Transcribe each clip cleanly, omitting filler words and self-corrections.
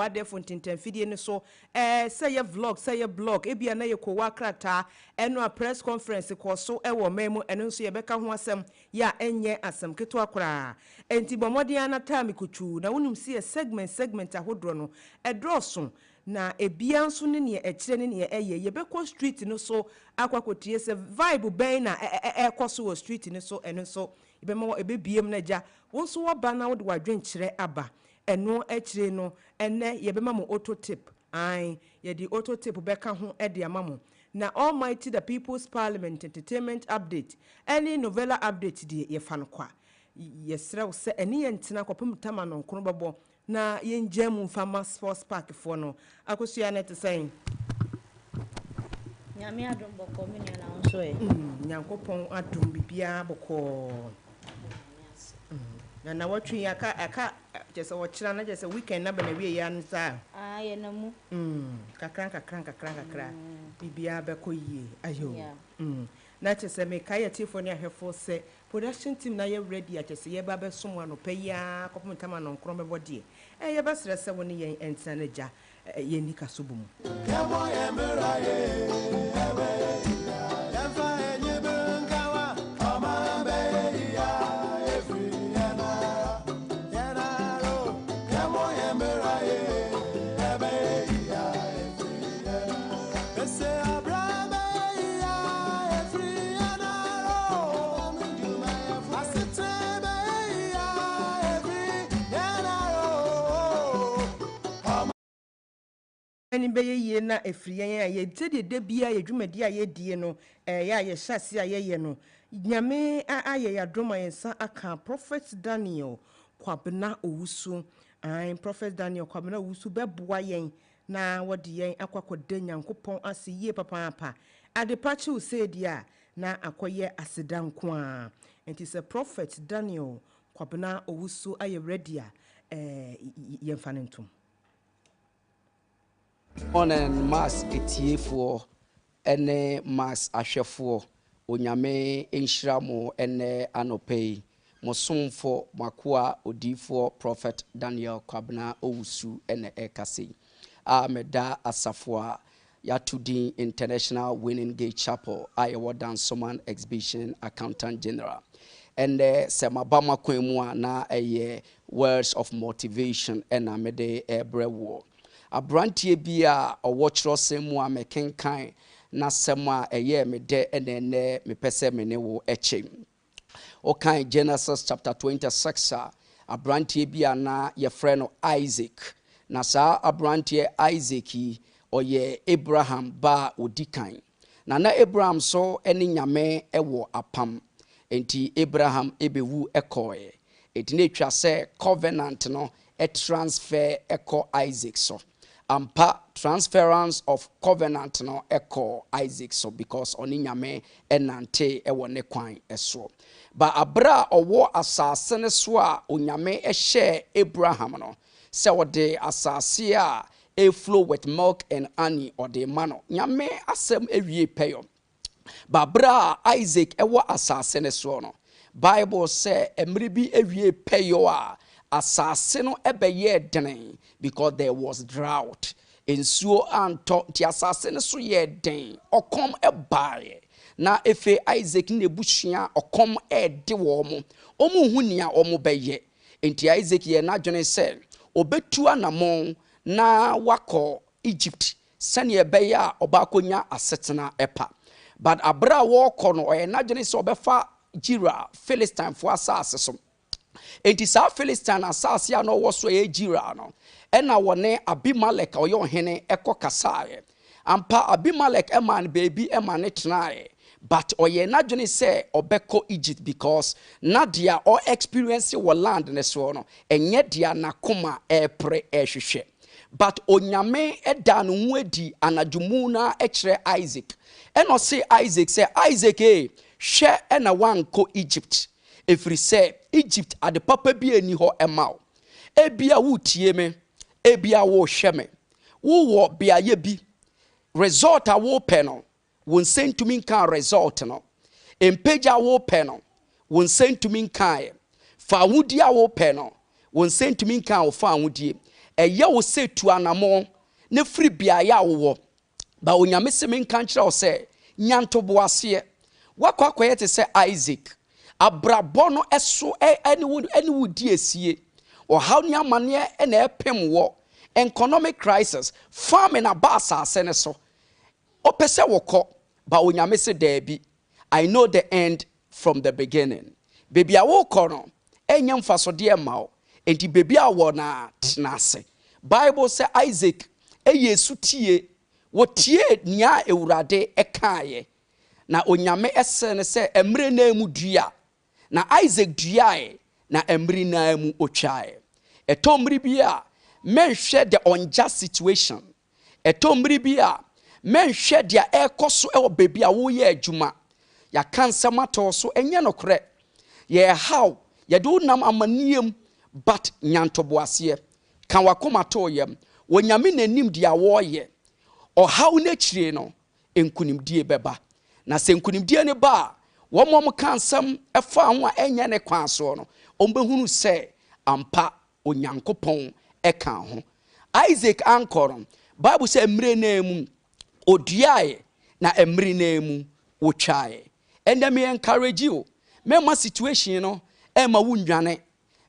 Wade fontinten fidie ne so say ye vlog say ye blog ebia na ye kowa krata eno a press conference ko so wo memu eno nso ye beka ho asem ya enye asem keto akora enti bomodian na time kutu na wonum see segment ahodro no edroso na ebia nso ne ne ekire ne ne ye beko street no so akwakotie se vibe ben na ekoso wo street ne so eno so ebema ebebiem na ja wonso wo ba na wo de wadwen kire aba eno ekire no ene yebema mo auto tip ai ye di auto tip beka ho e de amamo na almighty the people's parliament entertainment update any novella update di ye fa no kwa yesrew se ene ye ntina kopum tama no nkono bebo na ye njam mfama sports park fo no akosua net sen nyame adom boko me na wonso e nyankopon adom bibia boko na watwi aka jese wochira na jese weekend na bana wie ya nsa ye na mu kakran bibia be koyie ayo na jese me kai tifo ne ahefo se production team na ye ready jese ye ba be somo no paya kopum tama no nkro mebo de ye ba sere se woni ye enta na ja ye nika sobum ani be ye na efriyen aye de bia ye dwumadi aye die no ya ye hyase aye no nyame aye ya doma yensa aka prophet Daniel Kwabena Owusu prophet Daniel Kwabena Owusu beboa yen na wode yen akwakoda Nyankopon ase yie papa adepache u se dia na akoye asedanko a enti se prophet Daniel Kwabena Owusu aye ready yemfanentum on and mass etiefo ene mass ahwefo onyame enhiramo ene anopei mosomfo makoa odifo prophet Daniel Kwabena Owusu ene ekase meda asafo Yatudin International Winning Gate Chapel Iowa Dansoman Exhibition Accountant General and semabama kwemu na words of motivation and amede ebrewo abrantie bia owochro semu a mekenkan na semu a me de ene me pese me ne wo eche okan Genesis chapter 26 abrantie bia na ye frɛ no Isaac na sa abrantie Isaac oye Abraham ba odikan na Abraham so ene nyame ewo apam enti Abraham ebewu ekoe etine etwa se covenant no transfer eko Isaac so ampa transference of covenant no eko Isaac so because oni nyame enante ewo ne kwan eso ba abra owo asase ne so a onyame ehye Abraham no se wode asase a flow with milk and honey or the mano nyame asem ewie peyo ba bra Isaac ewo asase ne so no Bible say emre bi ewie peyo a asase no ebeye den because there was drought ensuo anto ti asase ne so ye den okom ebae na efe Isaac ne bushia okom de wo mo omu hunia omu beye enti Isaac ye na dwene se obetu anamon na wako Egypt sane beya obakonya asetena epa but abra woko no na dwene se obefa Jira Philistine fo asase so enti sa Philistine asase ya no wo so ye Jira no ena wone Abimelech oyo hene ekokasae ampa Abimelech eman baby eman tenae but oye na dwene se obeko Egypt because na dia or experience wo land ne so no enye dia nakoma epre ehwehwe but onyame eda no hu adi anadwumu na ekire Isaac eno se Isaac se Isaac hwe ena wanko Egypt efiri se Egypt ade papa bi ani ho emao ebia wutie me ebia wo hwe me wo bia ye bi result a wo pe no won sentumi nka result no empeja wo pe no won sentumi nka fa wudi a wo pe no won sentumi nka wo fa wudie ɛyɛ wo sɛ tu anamo ne firi biaeɛ a wowɔ ba onyame se menka nkyerɛ wo sɛ nyantoboaseɛ wakɔ akɔyɛ te sɛ Isaac abrabɔ no ɛso ɛne wo di esie ɔhaw ne amanneɛ ɛna ɛpem wɔ economic crisis famine aba asase ne so ɔpɛ sɛ wɔkɔ ba onyame se daabi I know the end from the beginning baby a wokɔ no ɛnyɛ mfasodeɛ ma wo enti baby a wɔ na tena ase Bible sɛ Isaac ɛyɛ sutie wɔtie nia ewurade ɛkaayɛ na onyame ɛsɛ ne sɛ emre na emu dua na Isaac duae na emre na emu otwae ɛtɔmmri bi a menhwɛ the unjust situation ɛtɔmmri bi a menhwɛ dia ɛkɔ so ɛwɔ baby a woyɛ adwuma ya kansa mato so ɛnyɛ no korɛ yɛ how yɛde wonam amaniem but nyantoboaseɛ kan wakoma to yam wonyame nanim dia wɔyɛ ɔhaw n'akyire no enkunimdie bɛba na sɛ nkunimdie ne ba wɔmom kansam ɛfa ho a ɛnyɛ ne kwan so no ɔmbɛhunu sɛ ampa onyankopɔn ɛka ho Isaac ankɔro Bible sɛ mmerɛ na mu oduae na mmerɛ na mu wotwae ɛnda me encourage you mema situation no ɛma wo ndwane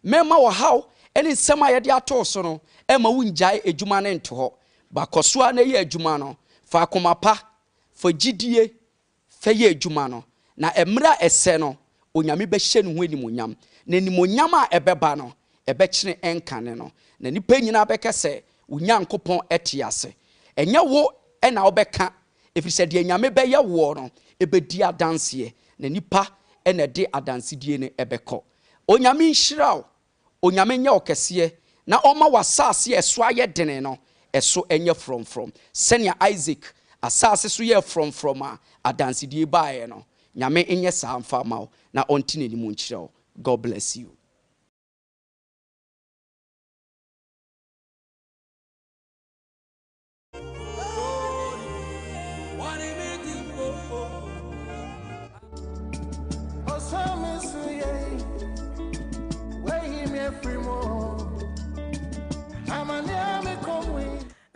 mema wɔhaw ɛne nsɛm a yɛde ato so no ɛma wo ngyae adwuma ne nto hɔ bakosoa na yɛ adwuma no fa akoma pa fa gidie fa yɛ adwuma no na emra ɛsɛ no onyame bɛhyɛ ne ho animonyam na animonyam a ɛbɛba no ɛbɛkyene ɛnkane no na nipa nyina bɛkɛ sɛ onyankopɔn ɛte ase ɛnyɛ wo ɛna wobɛka ɛfiri sɛ deɛ nyame bɛyɛ wo no ɛbɛdi adanseɛ na nipa ɛna de adansedie ne ɛbɛkɔ onyame nhyiraw onyame nyɛ ɔkɛseɛ na ɔma wasase ɛso ayɛ dene no ɛso ɛnyɛ from sɛnea Isaac asase so yɛ from a adansedie baeɛ no nyame ɛnyɛ saa mfa ma wo na ɔnte n'anim nkyerɛ wo. God bless you.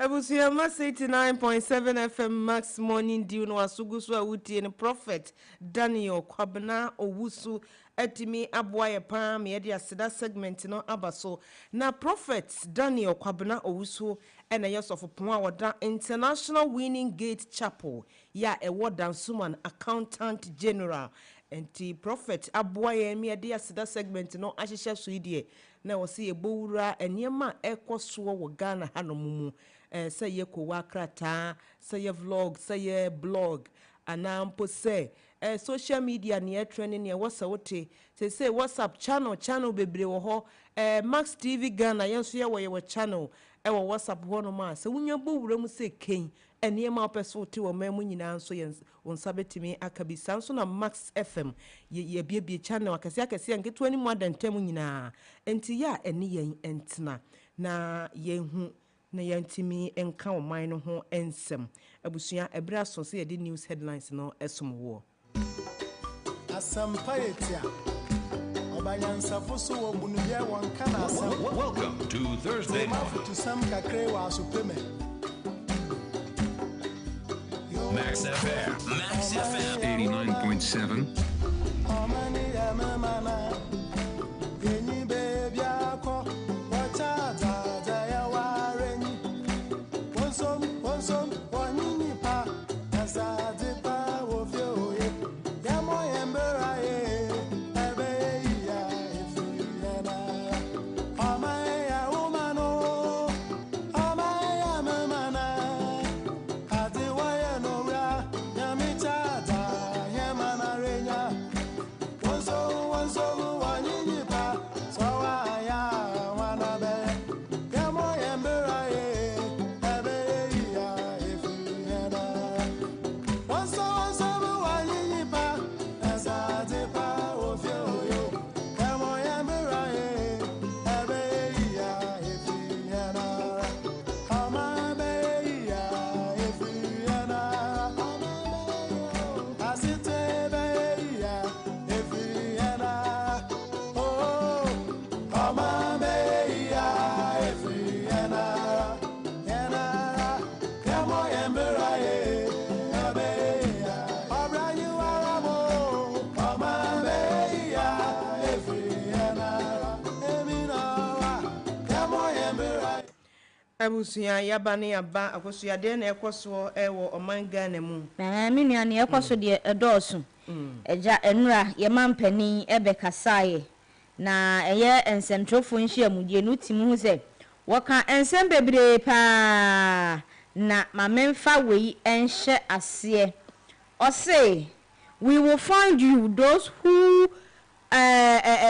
Abusia Mass 89.7 FM Max Morning Dew no asugusu awutie ne Prophet Daniel Kwabena Owusu etimi aboaye pa me de aseda segment no abaso na Prophet Daniel Kwabena Owusu ena yesofo pon a woda International Winning Gate Chapel ya ewo Dansuman Accountant General enti Prophet aboaye me de aseda segment no ahyehye so idie na wo se ebowura eniema ekoso wo Ghana hanomumu say ye kowa krata say ye vlog say ye blog anampo say social media near trending near what's wote say WhatsApp channel bebre wo ho Max TV Ghana yenso ye wo channel e wo WhatsApp ho no ma say wunya bowura mu say ken eniema opeso te wo mamu nyina nso ye wonsa betimi akabisa nso na Max FM ye bie channel akase nketo ani mu adantam nyina enti ya eni yen entena na yenhu na yantimi enka oman no ho ensem abusua ebra so se ye news headlines no esomwo asampayetia obanyansafo so wo bunubia won kana asam. Welcome to Thursday night to some kakre wa supreme Max FM 89.7 Omani ya mama enyi baby akọ wata so Abusuya yaba ne yaba akosuya de na ekoso ewo oman Ghana mu. Na me nua ne ekoso de edoso. Eja enura ye mampani ebe kasaye. Na eye ensentrofo nhia mudie no timu hu se woka ensem bebre pa na mamemfa wei enhye ase. Ose we will find you those who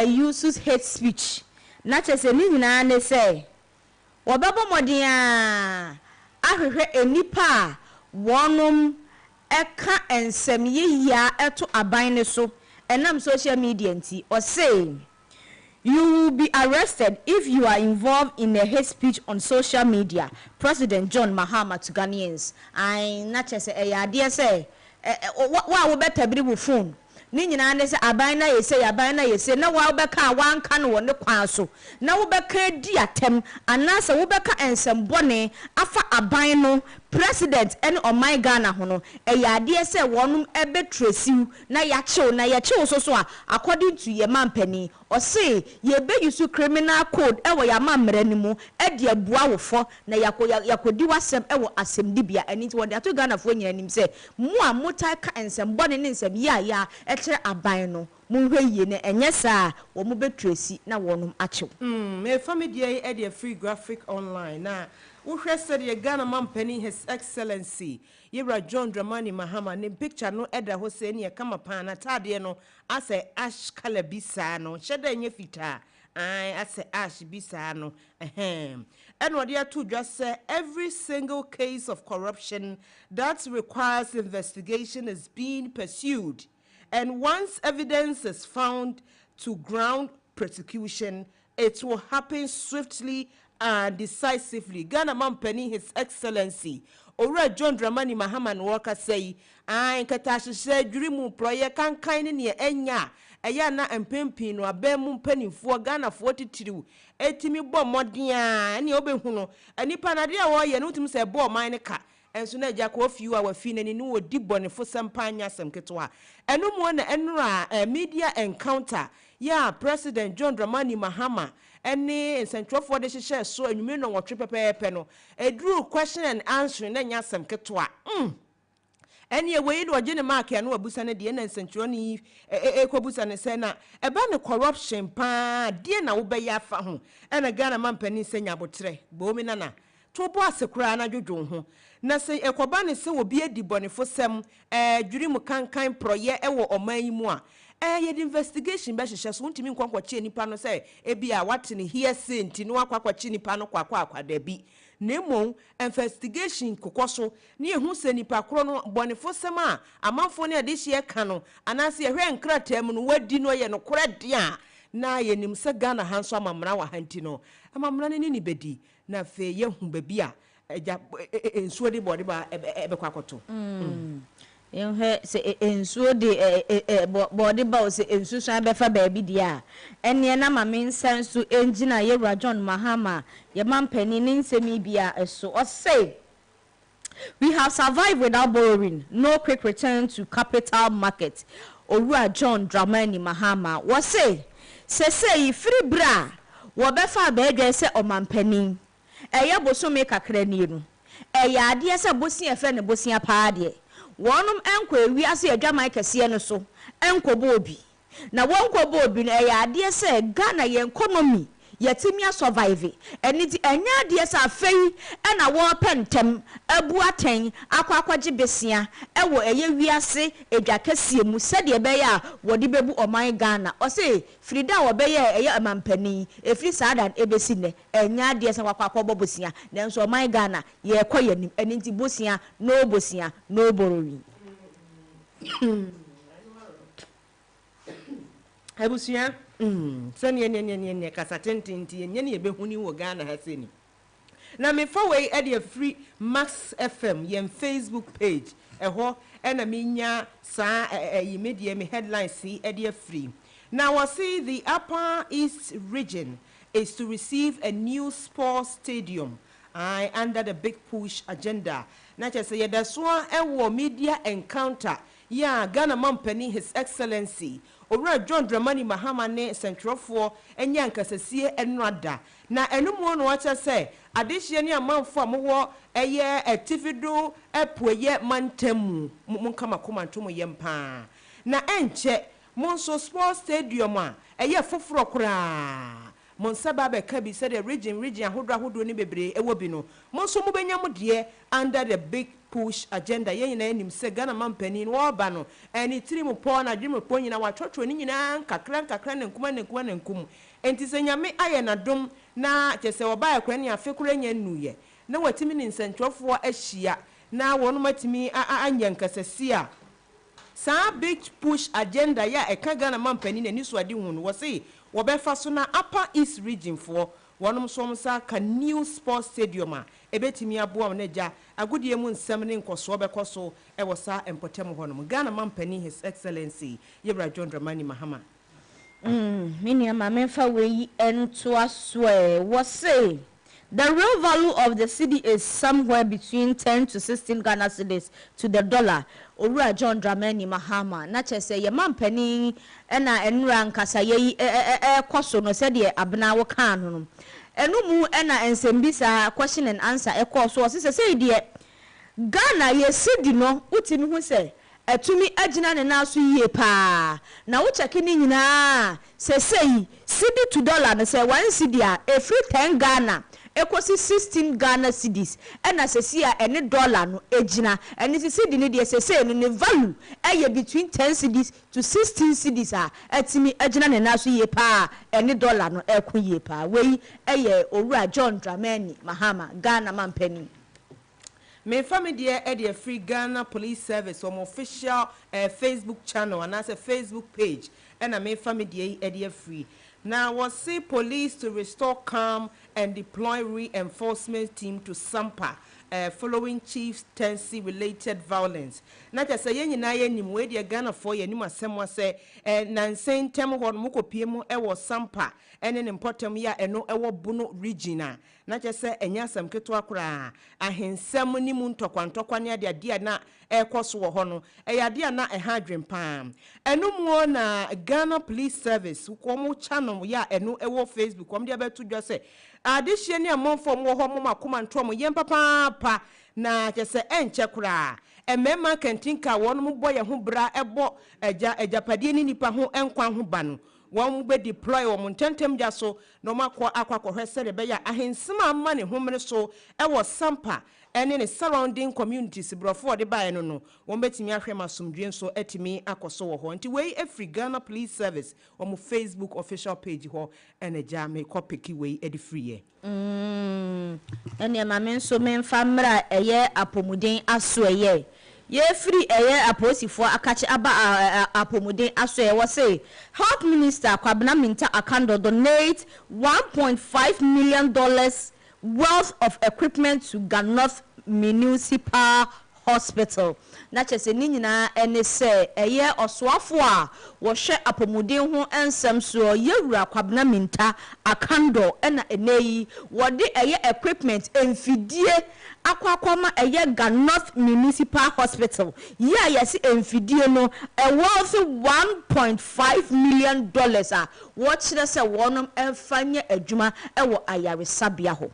uses hate speech. Na chese ni nyina ne say wobabo modin a ahwehwe enipa wonom eka ensem yehia eto aban ne so enam social media nti or say you will be arrested if you are involved in a hate speech on social media. President John Mahama to Ghanaians. I not just say ade say wa wo better bi wo phone ni nyina ne se aban na yese na wa obeka wan ka no ne kwan so na wo beka di atem anasa wo beka ensem bone afa aban no president and my Ghana ho no ade se wonum ebe tresiu na ya chew so according to ye mampani o say ye be use criminal code ewo ya mamre ni mu e de abua wofo na yakodi wasem ewo asem dibia ani ti wode ato Ghana fo nyina nim se mu a mutai ka ensem bone ne nsem ya e kire aban no munhwe yie ne enye saa wo mu betresi na wonum achew me family e de free graphic online na uhwe said ye Ghana mampani His Excellency Yewra John Dramani Mahama ne picture no eda ho se ne kama pana tade no ase ash color bisa no sheda nye fita ase ash bisa no and what they are to just say every single case of corruption that requires investigation is being pursued, and once evidence is found to ground prosecution, it will happen swiftly and decisively. Ghana mampani His Excellency Owura John Dramani Mahama Walker say nkatashi se dwiri mu proye kankan ne enya eya na empempi no abemu mpanimfo Ghana fo titiriw etimi bɔ mmɔden a ne obehu no anipa na de a wo ye no tumi se bɔ man ne ka enso na agya ko fiu a wafi nani no wodi bɔnefo sempanya asem ketewa eno mu na enura media encounter ya President John Dramani Mahama any centrofo de hye so anwume no wotwe pepepe no eduru question and answer na nya asem ketewa eni ewe no gye ne mark ya no abusa ne de na centro ni ekobusa ne se na eba ne corruption pa de na wo be ya fa ho ena Ghana mampani senya botre bo mi nana to bo asekura na dwodwo ho na se ekoba ne se obi edi bonefo sem dwiri mu kankan proye ewo oman yi mu a ye investigation be hyehyɛ so ntimi nkwankwache nipa no sɛ ebia wate ne hearsay nti no akwakwache nipa no kwakwakwada bi nemo investigation kokoso ne ehu sɛ nipa koro no bɔnefo sem a amanfo ne ade hye ka no anase ehwe nkrata mu no wadi no ye no kora de a na ye nim sɛ Ghana hanso amamra wa hanti no amamra ne ni bedi na fe ye hu babi a ensuo de bɔde ba ebe kwakoto He se ensuo de body ba se ensusan befa baabi dia ene na mame nsanso engina Yewra John Mahama ye mampani ne nsemi bia eso o say we have survived without borrowing, no quick return to capital market. Owura John Dramani Mahama was say free bra wo befa beedwe se omampani eye bosome kakra ni no eye ade se bosi efe ne bosi apa ade wonum enko ewiase adwaman kese no so enko bobi na wonko bobi no ade se Ghana ye economy yetimi survive eniti enya de se afei na wo pentem abu aten akwakwaje besia ewo eye wiase edwa kese mu sede be ya wodi bebu oman Ghana o se frida wo be ye eye amampani efri sadan ebesi ne enya de se kwakwakwa bosia nenso oman Ghana ye ekoye eniti bosia no borrowing abusia sani nye kasatentinti nye ne behuni wo Ghana ha seni na me fa we e de free Max FM yem Facebook page eho na me nya sa yi media me headline see e de free. Now I see the Upper East region is to receive a new sports stadium under the big push agenda. Na che say da so e wo media encounter ya Ghana Mampani His Excellency Owura John Dramani Mahama ne sentrofo enya nkasasie enrada na enumu no wacha say adehye ne amanfo amwo eye atifido epoye mantamu munkama komantomo yempa na enche monso sports stadium a eye foforo kura monsaba be ka bi say the region ahodo ni bebre ewo bi no monso mubenya mu de under the big push agenda yen na enim se Ghana Mampani no oba no eni tiri mu po na dwem po nyina watwotwo ni nyina kakra ne nkum enti se nyame aye na dom na kyese oba akra ne afekura nya nuye na watimi ni nsentwofo ahia na wono matimi anya nkasasi a sa big push agenda ya eka Ghana Mampani na ni so ade hu no wo se wo befa so na upper east region for wonom som sa ka new sports stadium a ebetimi aboa na ja agudie mu nsem ne nkoso bekoso e wo sa empotem honom Ghana Mampani His Excellency Owura John Dramani Mahama mini ama memfa we ento aswe wo say the real value of the cedi is somewhere between 10 to 16 Ghana cedis to the dollar. Owura John Dramani Mahama na chese ye Mampani na enura nkasa ye koso no se de abna wo kan no enu mu na ensembisa question and answer koso so se de Ghana ye cedi no utimi hu se atumi agina ne naso yie pa na wo cheke ni nyina se sei cedi to dollar no se 1 cedi a every 10 Ghana ekosi 16 Ghana cedis ena sesi a ene dollar no ejina ene cedi ne de sesi no ne value eye between 10 cedis to 16 cedis a atimi ejina ne naso ye pa ene dollar no ekoye pa we eye Owura John Dramani Mahama Ghana Mampani me family e de free Ghana Police Service on official Facebook channel and as a Facebook page and me family e de free. Now was say police to restore calm and deploy reinforcement team to Sampa following chief's tenancy related violence. Na just say nyina ye nim we de Ghana for ye nim asem wa say nansen tem ho no kopie mu e wo Sampa ene ne importem ya eno e wo Bono region na just say enya asem keto akora ahensem ni mu ntokwa ne ade na ekoso wo ho no e yade na e ha dwen pam eno mu na Ghana Police Service ko mu channel ya eno e wo Facebook ko mde abetu dwa say adehye ne amonfo mo ho mo makoma ntom yem papa na kyese enche kura emema kantinka won mo boye ho bra ebo ejapade ni nipa ho enkwa ho ba no won be deploy wo ntentem ja so no makọ hwese be ya ahensima amma ne homre so ewo Sampa ene ne surrounding communities brofo de bae no won betimi ahwe masomdwe so etimi akoso wo ho nti we every Ghana Police Service on Facebook official page ho ene ja me kopiki we edi free ene ma men so men famra eye apomuden aso eye ye free eye aposifo akache aba apomuden aso eye wo say Health Minister Kwabena Minta Akando donate $1.5 million worth of equipment to Ganoth Municipal Hospital. Na chese ni nyina ene se eye osoafo a wo hwe apomuden ho ensem so Yewura Kwabena Minta Akando ena eneyi wode eye equipment emfidie akwakoma eye Ganoth Municipal Hospital ya yesi emfidie no e worth $1.5 million a wo kire se wonom emfanye adwuma e wo ayaresabia ho.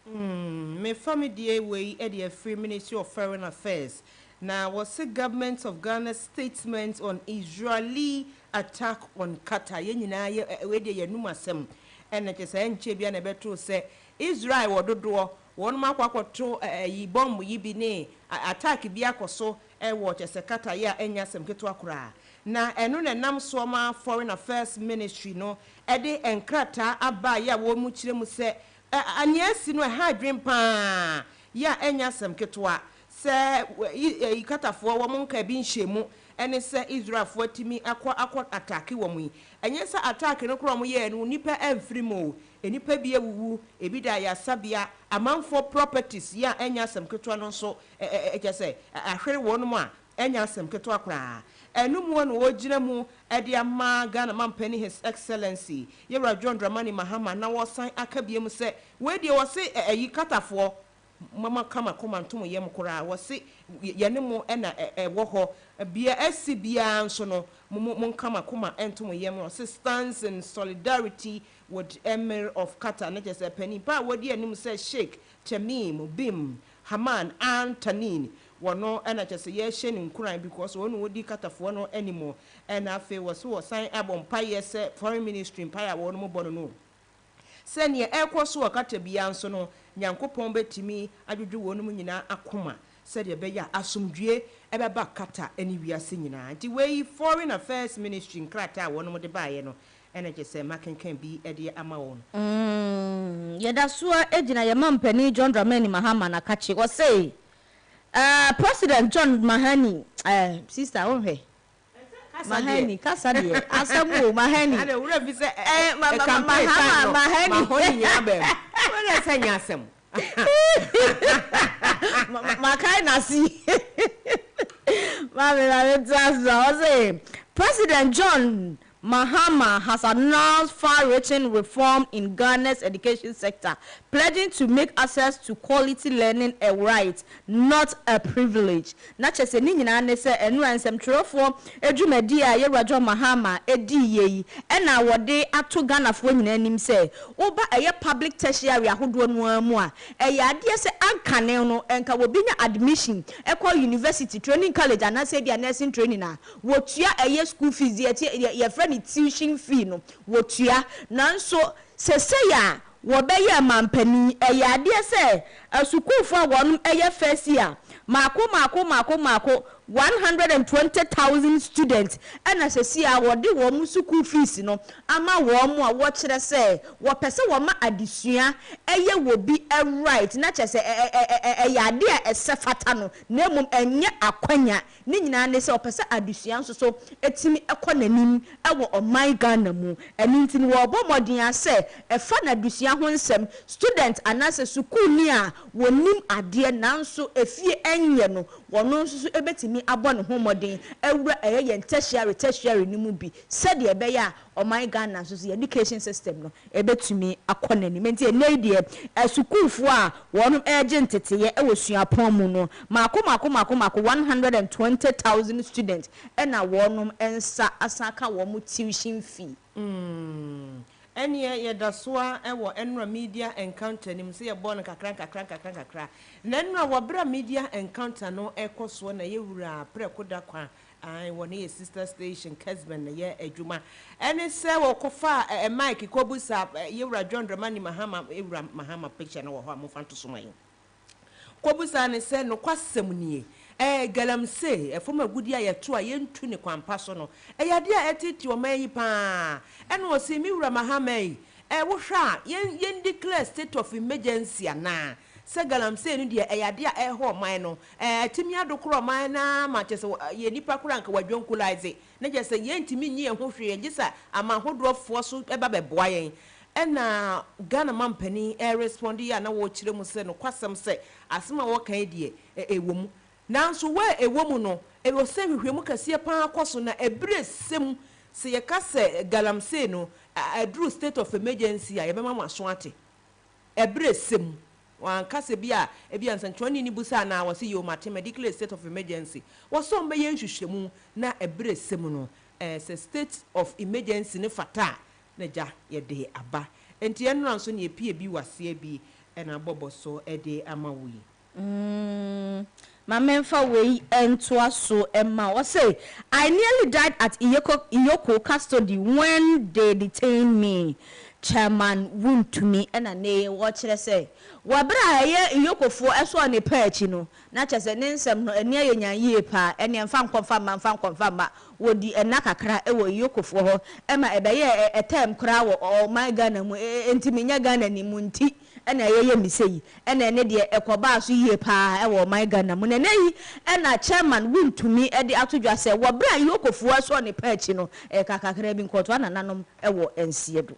Me family way at the Free Ministry of Foreign Affairs. Now was the government of Ghana's statement on Israeli attack on Qatar. Yenina we de yenumasem. And it is enchebia na beto say Israel wododo one makwakoto yi bomb yi bi ne attack bi akoso e wo chese Qatar ya enyasem keto akura. Na eno na nam so ma Foreign Affairs Ministry no e de enkrata aba ya wo mu kire mu se anyasi no ha dwen pa ya enya sem ketwa se ikatafo wo monka bi nhemu ene se Israelfo atimi akọ attack wo mu enye se attack no kro mo ye no nipa emfiri mo enipa bi ewuwu ebi da ya sabia amanfo properties ya enya sem ketwa no so ekese ahwere wo no mu a enya sem ketwa kra enum won wo gina mu ede ama Ghana Mampani His Excellency Owura John Dramani Mahama na wo san akabiem se we de wo se ayi katafo mama kama koma ntomo yem kora wo se yene mo na wo ho bia asibia nso no mo kama koma ntomo yem no stands in solidarity with Emir of Qatar na just penny pa wodi anim say Sheikh Tamim bin Hamad Al Thani wono na just ye hye nkuran because wono wodi Qatarfo no anymore and afi wo so sign abon pa yes foreign ministry pa ya wono mo bono no sɛnea ɛkɔ so ɔkata bia nso no nyankopɔn betimi adwodwo wɔn mu nyinaa akoma sɛdeɛ bɛyɛ asomdwie ɛbɛba kata ani wiase nyinaa nti wei foreign affairs ministry nkrata wɔn mo de baayɛ no ɛna gye sɛ makenkan bi ɛde ama wɔn yɛda soa egyina yɛ mampani John Dramani Mahama na kache wɔ say President John Mahani sister wonhwɛ Mahani kasade asamu Mahani ade wura bi sɛ Mahama mahoni nyabem wona sɛ nyasɛm makai nasi mame President John Mahama has announced far-reaching reform in Ghana's education sector, pledging to make access to quality learning a right, not a privilege. Not just any nese and ransom trofo, Ejumedia, Yerajo Mahama, Edi Ye, and now what they are to Ghana for him say, Oba a public tertiary who do more, a yadia se Ancaneno and Kawabina admission, Equa University Training College, and I said, nursing training. What ya a year school fees, your friend. Tuition fee no wotua nanso seseya wo beye mampani eyade se asukufo wonum eye first year mako 120,000 students and seseya wo de wo musuku fees no ama wo mu a wo kire se wo pese wo ma adesua eye wo bi a right na chese eyade a esefata no na mum enye akwanya ni nyina ne se wo pese adesua nso so etimi ekonanim ewo oman Ghana mu eni ntini wo bomodin ase efa na adesua ho nsem student anase school ni a wonim ade nanso efie enye no wono nso ebetimi abɔ ne ho modin ewura eye tertiary ni mu bi said ye be ya oman Ghana so education system no ebetumi akonani menti enei de schoolfo a wono agent teteye ewo suapon mu no mako 120,000 students ena wono ensa asaka wo mu tuition fee Enya yedaswa ewo enra media encounter nim se yebon kakra na enra wobra media encounter no ekoso na yewura prekoda kwa ai woni ye sister station Kesben na ye adwuma ene se wo kofa mic kobusa yewura John Dramani Mahama ewura Mahama picture na wo ho amofanto so mayin kobusa ne se no kwasem nie galamse efom agudi ayeto a yentu ne kwampa so no eyade a etiti o mayi pa eno o se mi wura Mahama yi wo hwa yen declare state of emergency ana se galamse no de eyade a eho man no timi adokoro man na ma chese ye nipa kura nka wadwonkulaize na chese yentimi nyi ho hwe ngisa ama hodrofo so eba beboa yen ena Ghana mampani respondi ya na wo kire mu se no kwasem se asema wo kan die ewom nanso we ewomu no ewo se hwehwemu kase pa akoso na ebre sem se ye kase galamse no adru state of emergency a yebema maso ate ebre sem wan kase bia ebia nsantwani ni busa na wose yo mate medical state of emergency woso mbe ye hwehwemu na ebre sem no se state of emergency ne fata na ja ye de aba enti eno nso ne epie bi wase bi na boboso ede amawi my memfa way entoa so emma was say I nearly died at Iyoko custody when they detained me. Chairman wound to me and a nay watch say wabra ye Iyoko for eso ne perchi no na chese nsem no enia yenya yie pa ene mfa confirm ba wodi enakakra e wo Iyoko for ho ema ebeye etem kra wo o my Ghana mu entiminya Ghana ni mu nti ena yeye misei ena ne de ekoba so yie pa e wo my Ghana mu ne yi ena chairman wound to me e de atodwa say wabra Iyoko for eso ne perchi no kakakra bi nkoto anananom e wo ensie do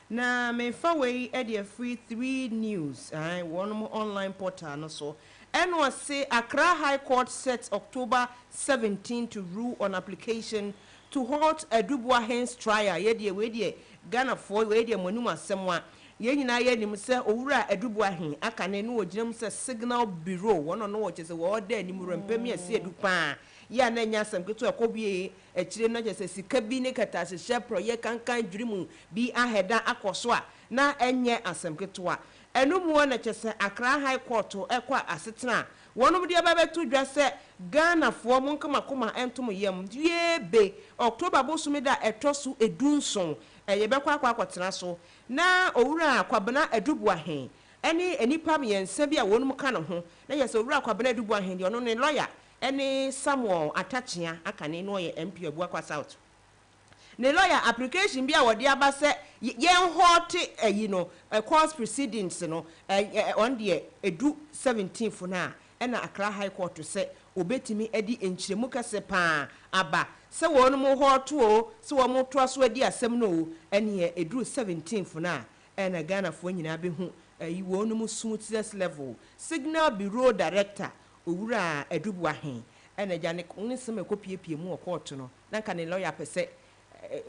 na me fa we e de free 3 news one more online portal no so and was say Accra High Court sets October 17 to rule on application to halt a Dubois Hens trial ye de we de Ghana for we de monum asem wa ye nyina ye nim se owura adubu ahen aka ne no oginam se signal bureau wono no wo chese wo da anim rempem ya se adu pa ya na nya asem keto akobie akire no chese sika bi ne kata hye project kankan dwirimu bi aheda akoso a na enye asem keto a enu mu na chese Accra High Court ekwa asetena wono de ababetu dwa se Ghana fo mo nkama koma entom yam diebe October bosumi da etosu edunson yebekwa akotena so na owura kwabena adubu ahen eni enipa miense bi a wonum ka no ho na yese owura kwabena adubu ahen de ono ne lawyer eni Samuel Atachia akane no ye MP Abuakwa South ne lawyer application bi a wode aba se yen hote course proceedings no on the edu 17th na na Accra High Court se obetimi edi enchiremu kase pa aba se wonum hote o se wo mo to aso adi asem no ene edu 17th na na Ghana fo nyina be hu wonum smoothness level signal bureau director owura adubu ahen ena jane ne sem ekopiepie mu court no na ka ne lawyer pese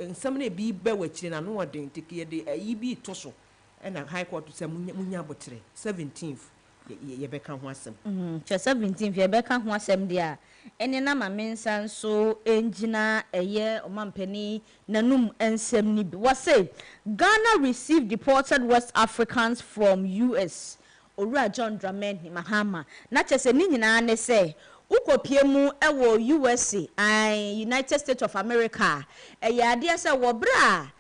nsem na bi ba wachire na no odin tiki de yi bi to so na High Court se munya botre 17th ye beka ho asem 17th ye beka ho asem dia ene na mamensa so engina eye omampani nanum ensem ni bi wase Ghana received deported West Africans from US Owura John Dramani Mahama na chese ni nyina ne se ukopie mu ewo USA United States of America ade ase wo bra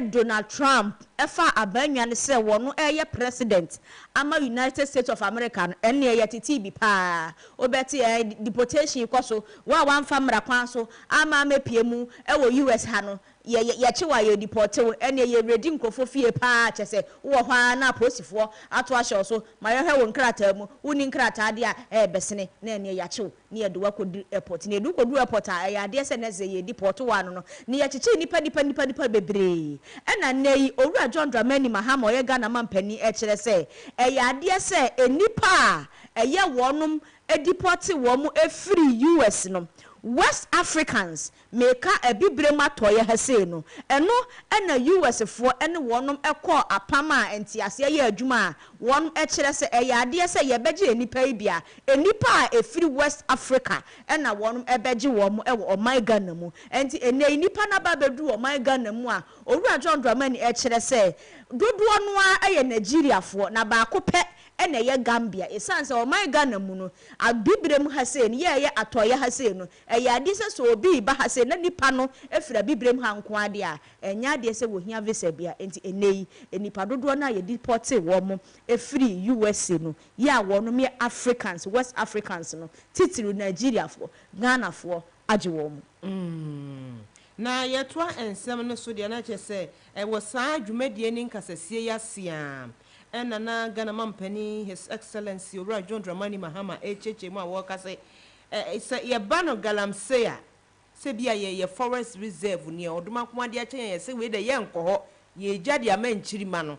Donald Trump efa abanwa ne se wono president ama United States of America ene titi bi pa obeti deportation koso wa famra kwan so ama mepie mu ewo US ha no ye chiwa ye deportew ene ye ready nkofo fie pa chese wo hwa na posifo ato ahye so ma ye hwe nkrata mu woni nkrata de a besene na ene ye chiw ne ye de wakodu airport ne du kodu airport a ye ade se ne ze ye deport wa no ne ye chichi nipa bebre ena nei Owura John Dramani Mahama ye Ghana mampani kire se ade se enipa eye wonum deport wo mu efiri US no West Africans make a bibre matoye hase no eno na US fo ene wonum ekọ apama entiase ye adwuma won kire se ade se ye beje enipa ibia enipa efiri West Africa na wonum ebeje wo mu ewo oman Ghana mu enti ene enipa na ba bedu oman Ghana mu a Owura John Dramani kire se dodo no a ye Nigeria fo na ba ko pe ene ye Gambia esanse o my Ghana mu no abibrem hase ne ye atoye hase no ade se so obi ba hase na nipa no efira bibrem ha nko ade a enya ade se wo hia visa bia enti enei enipa dodo na ye deport wo mo efiri USA no ya wo no me Africans West Africans no titiru Nigeria fo Ghana fo age wo mo na yetwa ensem no so de na chese wo saa dwumadie ni nkasasie ya siam na Ghana mampani His Excellency Owura John Dramani Mahama echeche mu awoka se ye bano galamsey se bia ye forest reserve ni oduma komade achen ye se we de ye nkoho ye jade amanchiri ma no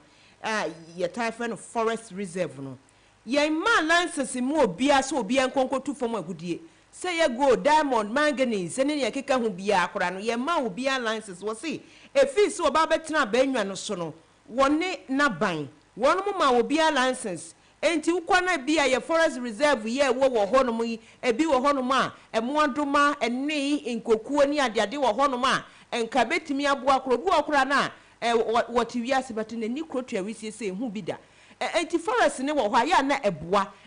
ye type no forest reserve no ye ma license mu obia so obia nkonkotu fom agudie se ye go diamond manganese ne ye keka hu bia akora no ye ma obia license wo se efi so oba betena banwa no so no wone na ban wonu mu ma obia license enti ukwana bia ye forest reserve ye wo honom yi ebi wo honom a emoadoma ene inkokuo ni ade wo honom a enka betimi aboa krobu okura na woti wiase batene ni krotu awisese hu bida enti forest ne wo hwa ya na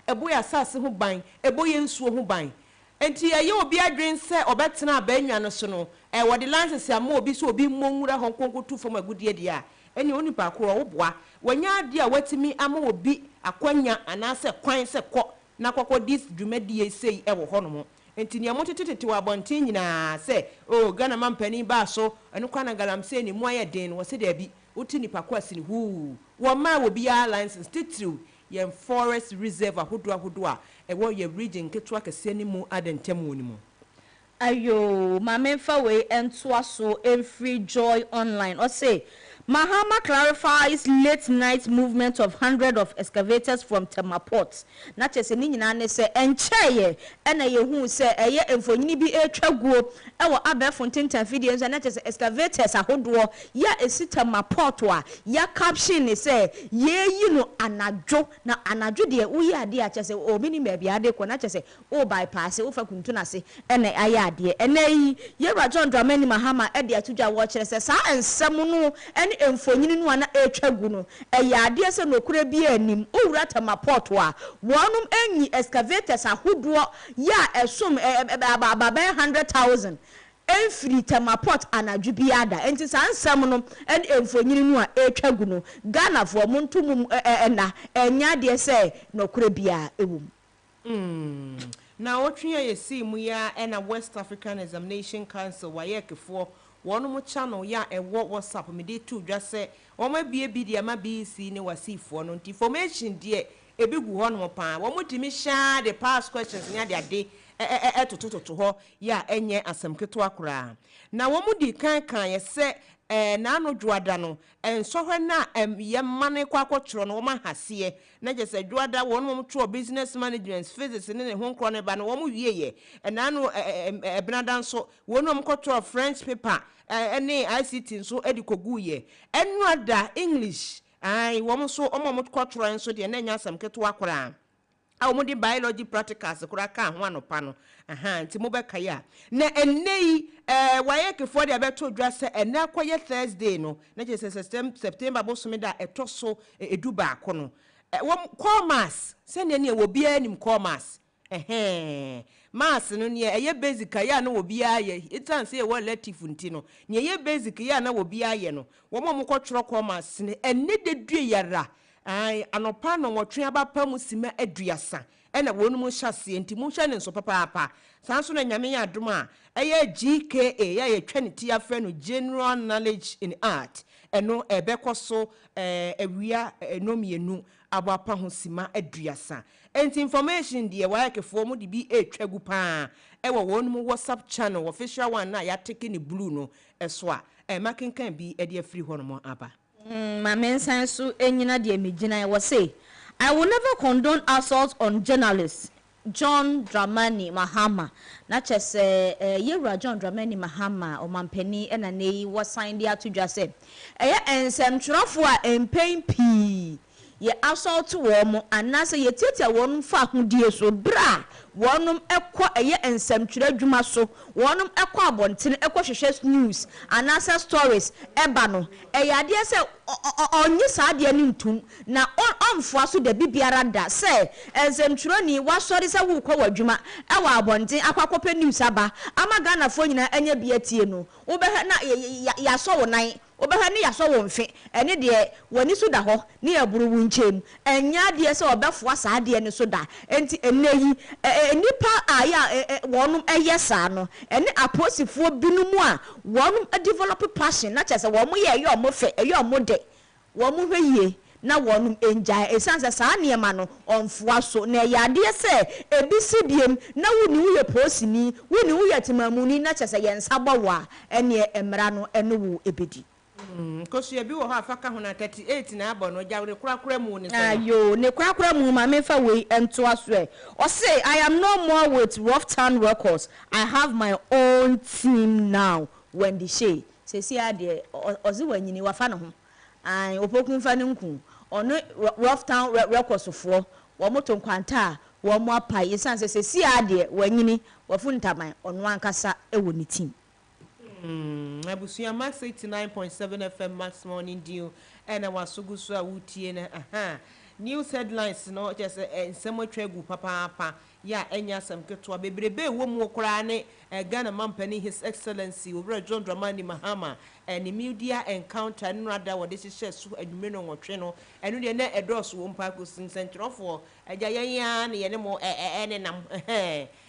ebo ya sase ho ban ebo ye nsuo ho ban enti ye obi adwen se obetena abanwa no so no wo de license ama obi so obi mmonwura honkonkotu fom agudie dia eni onipa ko wo boa wanya ade a watimi ama obi akwanya anase kwan se kọ na kwakọ dis dwumadie sei wo honom enti ne amotetete wa bontin nyina se Ghana mampani ba so eno kwa na galamsey ni mu aye den wo se da bi uti nipa ko asini hu wo ma wo bia license titru ye forest reserve ahodo a wo ye region ketwa kase ni mu adentem woni mu ayo mamemfa we entoa so every joy online o say Mahama clarifies late night movement of hundreds of excavators from Temaport. Na chese ni nyina ne se encheye ena yehu se eye emfonyini bi etwaguo ewo Abefonten Tamfidie nso na chese excavators ahodo ya esi Temaport a ya caption ne se ye yi no anadwo na anadwo de wo ya ade a chese o mini mebi ade ko na chese o bypass wo fa kuntu na se ena aya ade ena yi ye John Dramani Mahama e de atudwa wo kire se sa ensem no emfonyini no na etwagu no ade se no kura bi anim owura Temaport a wonum enyi excavators ahodo ya esom baba 100,000 enfiri Temaport anadwo bi ada enti sa nsem no emfonyini no a etwagu no Ghana fo montum na enya de se no kura bia ewum na otwea yesi mu ya na West African Examination Council wayekefo wono channel ya ewo WhatsApp me dey to dwa se o ma bie bi de ma BC ne wasifo no information de ebegu ho no pa wo mutimi sha the past questions nya de ade etototo ho ya enye asem keto akora na wo mudi kan ye se na no dwoada no ensohwe na yemane kwa kwotro no ma hase na je se dwoada wo no mtwo business management physics ne ho nkro ne ba no wo wieye na no ebnada nso wo no mkotro French paper ene ICT nso edikoguye enwada English ai wo mso mkwotro nso de na nya asem keto akora awomudi biology practicals kura ka ho anopa no nti mo beka ya na enei wayekefo de abeto dwa se ene akoye Thursday no na je September bosome da etoso eduba ko no commerce se ne wo bia nim commerce mass no ne eye basic ya na wo bia ye itan se wo latif nti no ne eye basic ya na wo bia ye no wo mo kwotro commerce ne ene de due yara ai anopa no wotwe abapa mu sima aduasa ena wonu mu hyase enti mu hwe ne nso papa sanso na nyame ya adom a eye GKA ya ye twa ne ti afre no General Knowledge in Art eno ebekoso awia enomienu abapa ho sima aduasa enti information de wayakefo mu de bi etwagu pa ewo wonu mu WhatsApp channel official one na ya take ne blue no eso a makenkan bi e de afri ho no mo aba my men sensu enyina de emigina I say I will never condone assault on journalists. John Dramani Mahama na chese yewura John Dramani Mahama o mampani ena nei was signed there to just say ensentwrofo a empen pi ye assault wo mo anase ye tiatia wonum fa hodie so bra wonum ekọ ensemtwra dwuma so wonum ekọ abontene ekọ hwehwe news anase stories eba no ade se onyi saade ani ntum na onfo so da bibiara da se ensemtwra ni wasori se wo kọ wadwuma ewa abonten akwakope news aba ama Ghana fo nyina enya biatie no wo be na ya so wo nan obeha ne yaso wo mfe ene de wani so da ho ne yaburu wu nchem enya de se obefo asa de ne so da enti eneyi nipa aya wonum eyesa no ene aposifo binumu a wonum develop passion na chese wo mo ye yo mo fe yo mo de wo mo hweye na wonum enja esanse sa ne ma no onfoa so na yade se ebisi biem na wuni wo ye posini wuni wo ye timamuni na chese ye nsabwa wa ene emra no ene wo ebedi kosu ebi wo ha afaka ho na 38 na abo no jawre kurakura mu ni so ayo ne kurakura mu ma me fa we ento aso e o say I am no more with Rough Town Records. I have my own team now. When the say si ade ozi wanyini wafa no ho an opokun fa ne nku ono Rough Town Records fo wo moto nkwanta wo mo apai isanse si ade wanyini wafu ntaman ono ankasa e wo ni team Abusuya Max 89.7 FM Max Morning Dew and wasugusu a wutie na news headlines no just ensemo twegu papa ya enya sam keto bebrebe wo mu kora ne Ghana mampani His Excellency Obra John Dramani Mahama and media encounter nrada wo de hye so adwumre no nwotwe no enu de na edos wo mpa ko sinsentrofo agya yan ne ne mo ene nam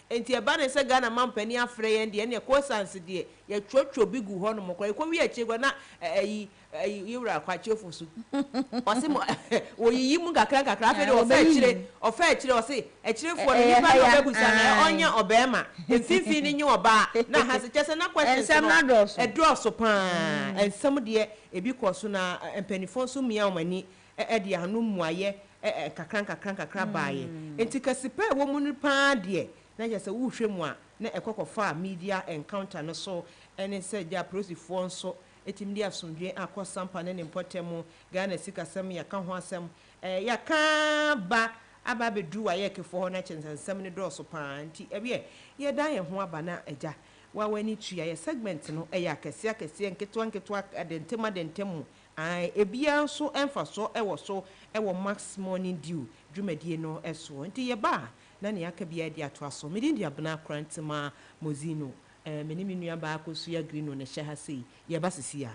enti eba ne se Ghana mampani afre yen de ne ko sanse de ye twotwo bigu ho no mokora ko wi achi gwa na yura kwache fusu ose mo oyiyi mu kakra afi de ofa chire ose echirefo ne nipa no bebusa na onya obema emfifi ni nye oba na hase chese na question edroso pa ensem de ebi koso na empanifo so mia omani de anu muaye kakra baaye enti kasipa wo mu nipa de na je se wo hwe mu a na ekokofa media encounter no so ene se ja prosifo nso etimdi asundwe akosampa ne mpotemu Ghana sikasem ya ka ho asem ya ka ba aba bedu wa ye kefo ho na chensensem ne do so pa nti ebie ye dan ye ho aba na eja wa wani tua ye segment no ya akese nketwa dentemu ebia nso emfa so ewo so ewo max morning dew dwumadie no eso nti ye ba na ne aka bia dia to aso medi dia bana krantima mozino meni minua ba akosu ya green no ne hye ha sei ye ba sisi ya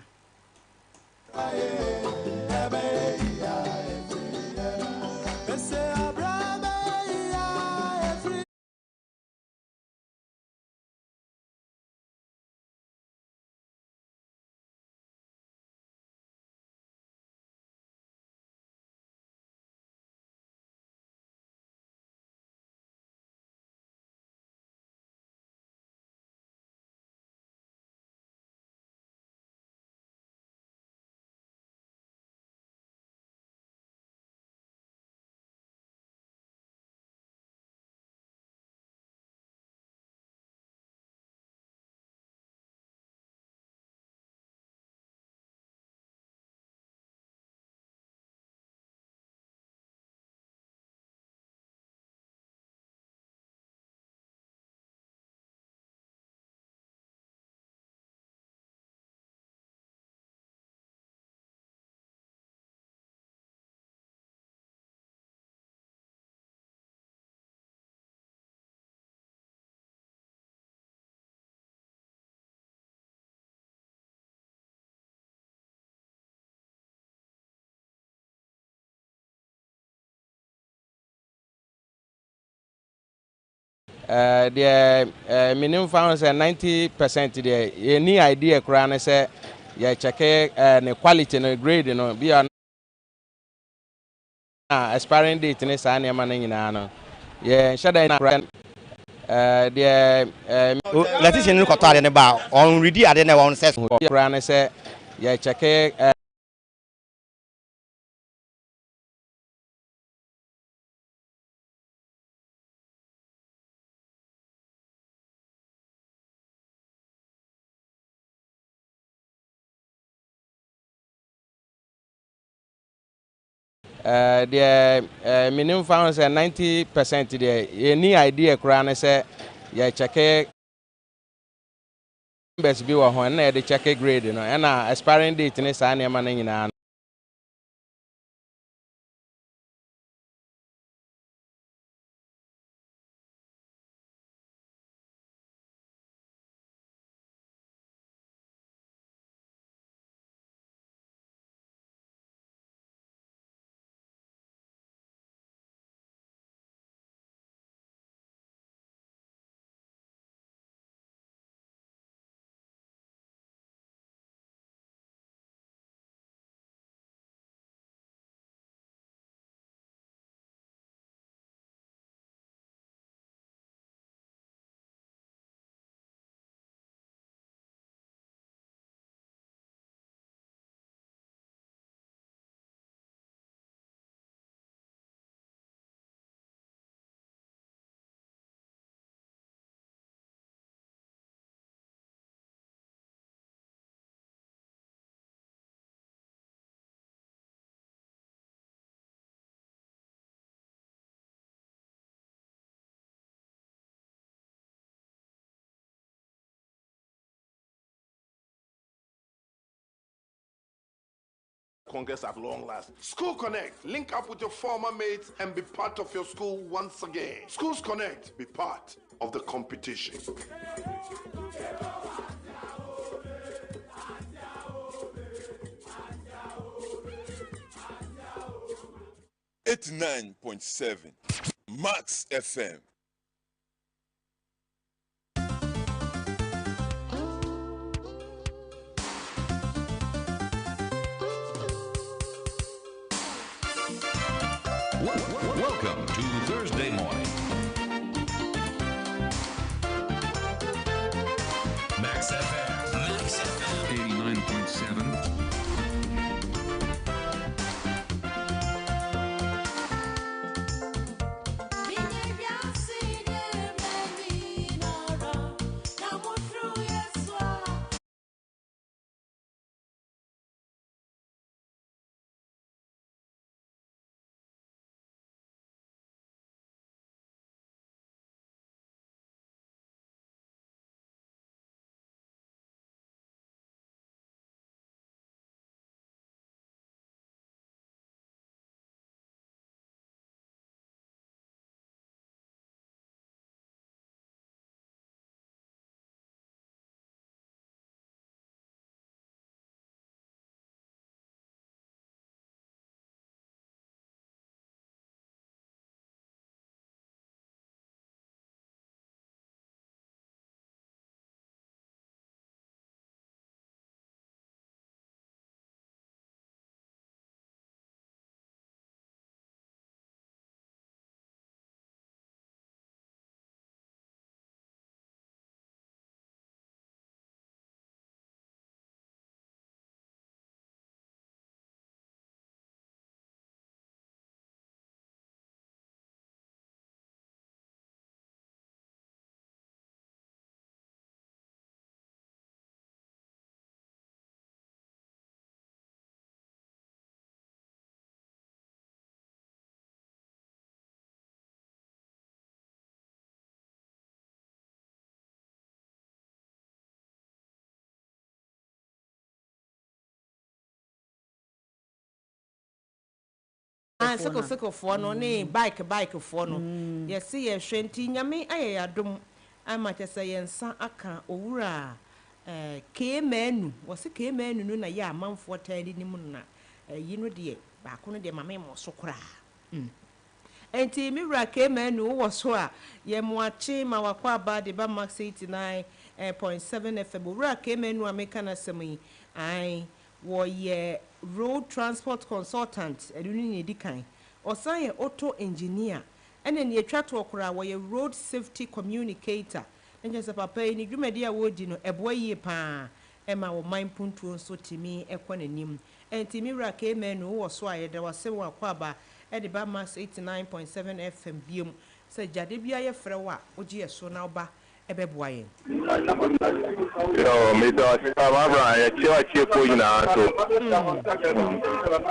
the minimum found say 90% the any idea kra say ya check the quality and grade no be an expiring date ne sa na ma na nyina no ye shada na the electrician no kwata ne ba on ready ade na won say kra say ya check the minimum found say 90% the any idea kra say ya check best be wa ho na de check grade no na expiring date ne sa na ma na nyina Congress at long last. School Connect. Link up with your former mates and be part of your school once again. Schools Connect. Be part of the competition. 89.7 Max FM. Welcome to Thursday morning. Max FM. Max FM 89.7. Seko for no ne bike for no yes ye hwenti nyame aye adom ama kyesa yensa aka owura kemanu wose kemanu no na ye amanfo tadi nim na yi no de ba ko no de mame mo so kora enti mi wura kemanu wo so a ye moache ma wakwa ba de ba max 89.7 FM wura kemanu ameka na semi ai wo ye road transport consultant eduni ne dikan osan ye auto engineer ene ne atwa to okura wo ye road safety communicator enje se papa ni dwumadi a wodi no eboa yie pa ema wo man puntuo so timi ekonanim entimi ra ka emenu wo so aye da wase wo akwaba e de ba mass 89.7 FM biom se jade bia ye frɛ wa ogie so na oba ebeboa yen yo me do abra ya che ko ina so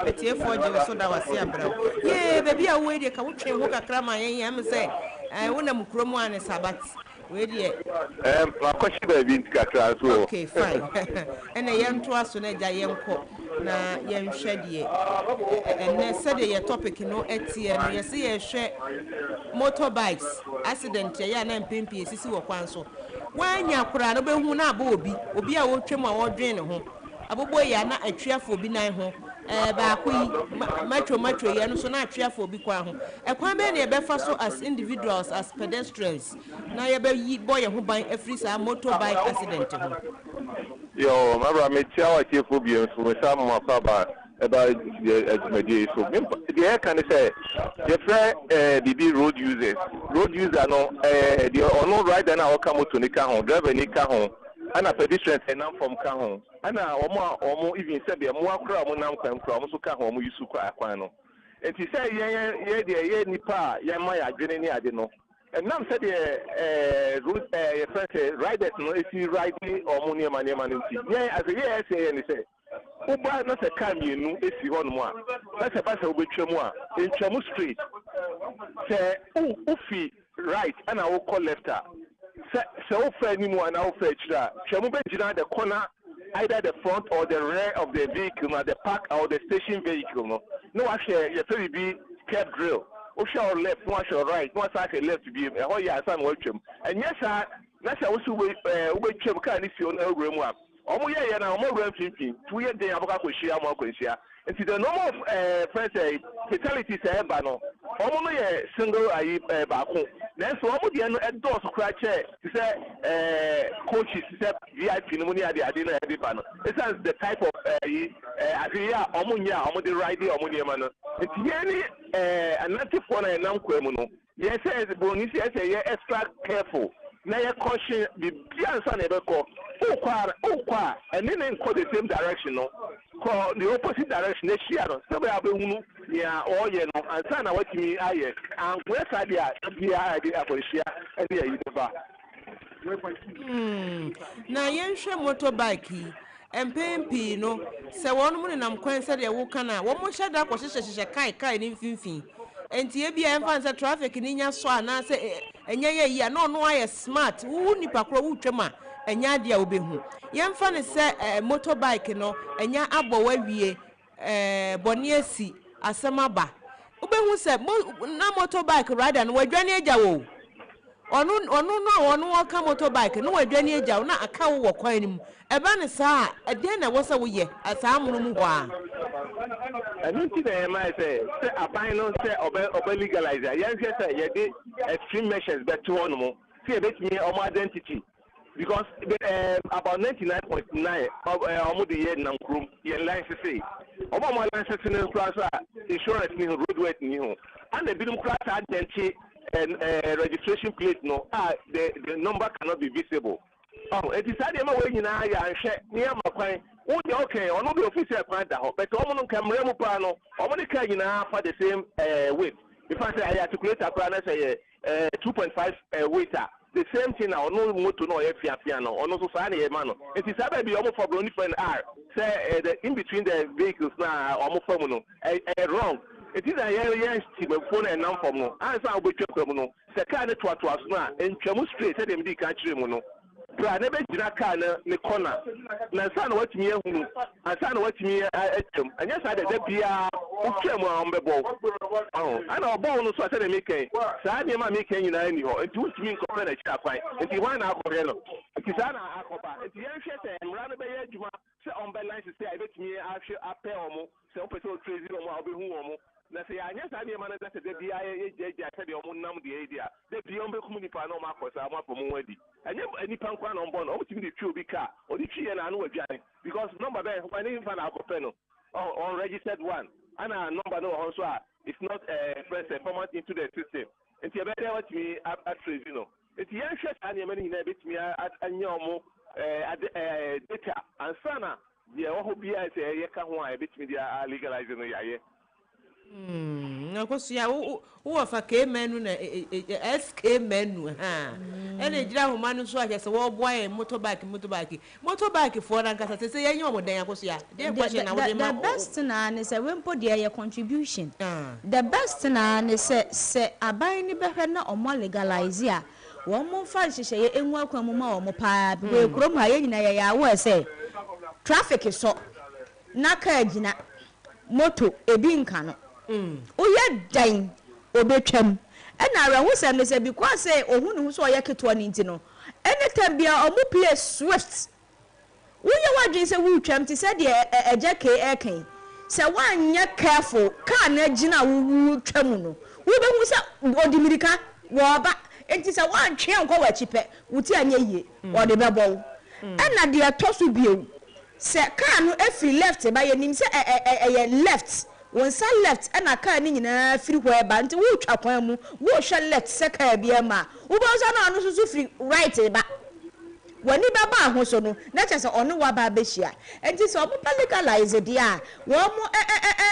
etie foje so da wase abra ye baby a we de ka wotwe ho kakra ma yen yam se wona mukromu ane sabat we de akoshi ba bi kakra so okay fine ene yen to aso na ja yen ko na yen hwɛ de ene se de ye topic no etie no ye se ye hwɛ motorbikes accident ya na mpempi esisi wo kwan so wanya kura no behu na aba obi a wotwem a wodwen ne ho abobo ya na atwiafo obi nan ho ba akoi matro ya no so na atwiafo obi kwa ho ekwan be na ye befa so as individuals as pedestrians na ye be yi boy ho ban afri sa motorbike accident ho yo mabra me tia wa tiefo bi enso me sa mo akaba about the so the air can say the BB road user no the no rider na come to nika hon driver nika hon and a pedestrian nam from ka hon and omo even say be mo akra mo nam kwan kra mo so ka hon mo yusu kwa kwan no and he say ye nipa ye ma ya dwene ni ade no and nam say the road riders no if you riding or money money yeah as a say and say Uba na se ka mienu esi ho no a na se ba se obetwam a entwam straight se ufi right and I will call left se ofa ni mu na ofa akira twam be gina the corner either the front or the rear of the vehicle na the park or the station vehicle no wa share your be curb drill o share left no share right no share left be e ho ya san wa twam enya sa na se wo su obetwam ka ni si o na ewura mu a omo ye na omo wura mfimfin tu ye den aboka kwehia mo akwehia nti the normal of first fatalities ba no omo no ye single ayi ba ko na so omo de no endorse kra che say coaches say VIP no money ade na e ba no it is the type of area omo nya omo de ride omo de ma no nti ye ni anantefoɔ na ɛnam kwa mu no yɛsɛ bonisi ɛsɛ yɛ extra careful na yɛ caution bibia nsa na ɛbɛkɔ wokɔ a ɛne ne nkɔ the same direction no kɔ the opposite direction na hyia no sɛ bɛyɛ abɛhunu nea ɔyɛ no ansa na watumi ayɛ ankoɛ saa deɛ a biara de akɔhyia ɛne ayi ne ba na yɛnhwɛ motorbike yi mpɛn pii no sɛ wɔn mu nenam kwan sɛ deɛ woka na wɔn hyɛ da akɔhyehyɛ kae ne mfimfini enti ebi a ɛmfa sɛ traffic ni nya so ana sɛ ɛnyɛ yɛ yi a na ɔno ayɛ smart wo nipa koro wo twam a ɛnyɛ ade a wobɛhu yɛmfa ne sɛ motorbike no ɛnyɛ abɔ wawie bɔne asi asɛm aba wobɛhu sɛ na motorbike rider no wadwane agya wo ɔno wɔka motorbike no wadwane agya wo na aka wo wɔ kwan no mu ɛba ne saa a ɛdeɛ na ɛwɔ sɛ woyɛ saa mono mu hɔ a ɛno nti na ɛma sɛ aban no sɛ ɔbɛ legalize a yɛnhwɛ sɛ yɛde extreme measures bɛto hɔ no mu sɛ yɛbɛtumi ɔmo identity because about 99.9 ɔmo de yɛ nam kurom yɛn license ɔmo license no kora so a insurance ni ho roadwork ni ho ana ebinom kora saa adɛnkye registration plate no the number cannot be visible eti saa deɛ ma wɔn nyinaa yɛ anhwɛ ne yɛ ma kwan wonye okay ɔno de official kwan da hɔ but ɔmo no nkammerɛ mu paa no ɔmo de kaa nyinaa fa the same weight in fact I articulate akora na sɛ yɛ 2.5 weight the same thing na ɔno moto na ɔyɛ fiafia no ɔno nso saa na yɛ ma no eti saa baabi ɔmo for broni friend r sɛ the in between the vehicles na ɔmo fam no wrong eti na yɛ stimafo na ɛnam fam no ansa wobɛtwa fam no sɛ kaa ne toatoa so no a ntwamu straight sɛdeɛ mede ka kyerɛ mu no pra ne bɛgyina kaa ne corner na nsa na watumi ahunu ansa na watumi atwam ɛnyɛ saa de da biara wotwam a ɔmbɛbɔ ana ɔbɔ no so a sɛdeɛ mekɛn saa nneɛma a mekɛn nyinaa ni hɔ nti wotumi nkɔpɛ n'akyi akwan nti hwan na akɔhwɛ no nti saa na akɔba nti yɛnhwɛ sɛ mmara no bɛyɛ adwuma sɛ ɔmbɛ license sɛ a ɛbɛtumi ahwɛ apɛ ɔmo sɛ wopɛ sɛ wotrɛsi ɔmo a wobɛhu ɔmo na sɛ yɛanyɛ saa nneɛma no sɛ da biara yɛgyaagyaa sɛdeɛ ɔmo nam deɛ ɛdi a da biara ɔmbɛkum nipa na ɔmo akɔ saa ɔmo apɔ mo ho adi ɛnyɛ nipa nkwa na ɔmbɔ no ɔmotumi de twi obi kaa ɔde twi yɛ na ano wadwane because number bɛn ɔne mfa na akɔpɛ no unregistered one ana number no wɔ hɔ nso a it's not format into the system nti ɛbɛyɛ dɛ watumi atrɛsi no nti yɛnhwɛ saa nneɛma no nyinaa ɛbɛtumi anyɛ ɔmo data ansa na deɛ ɛwɔ hɔ biara sɛ yɛka ho a ɛbɛtumi de legalize no yɛayɛ nakosia wo fa ke menu na SK menu ha ene gira homa no so ahye se wo boy motorbike for na nkasa se yenye omodan akosia de question na wo de ma the best na ne se we mpo de ye contribution the best na ne se aban ni behwe na omo legalize a wo mo fa hyehyɛ ye enwu akwamu ma wo mo pa bi we krom ha ye nyina ye ya wo se traffic so na ka gina moto ebi nka no oye dan obetwam ena ara hu sem ne se because ohun ne hu so oye keto ne nti no anytime bia omo play swift woye wadwen se wu twam ti se de eje ka kan se wanye careful car na gina wu twam no wo be hu se odimirika wo ba enti se wantwe anko wa chipe wuti anya yie wo de bebo ena de atoso bio se car no efiri left ba ye nim se left wonsa left ana car ni nyina firi hɔ ba nti wo twa kwan mu wo hwɛ left se car bia ma wo ba so na ɔno so firi right ba wani baba ho so no na kyɛ sɛ ɔno wa ba behia enti sɛ ɔmo legalize dia wo mo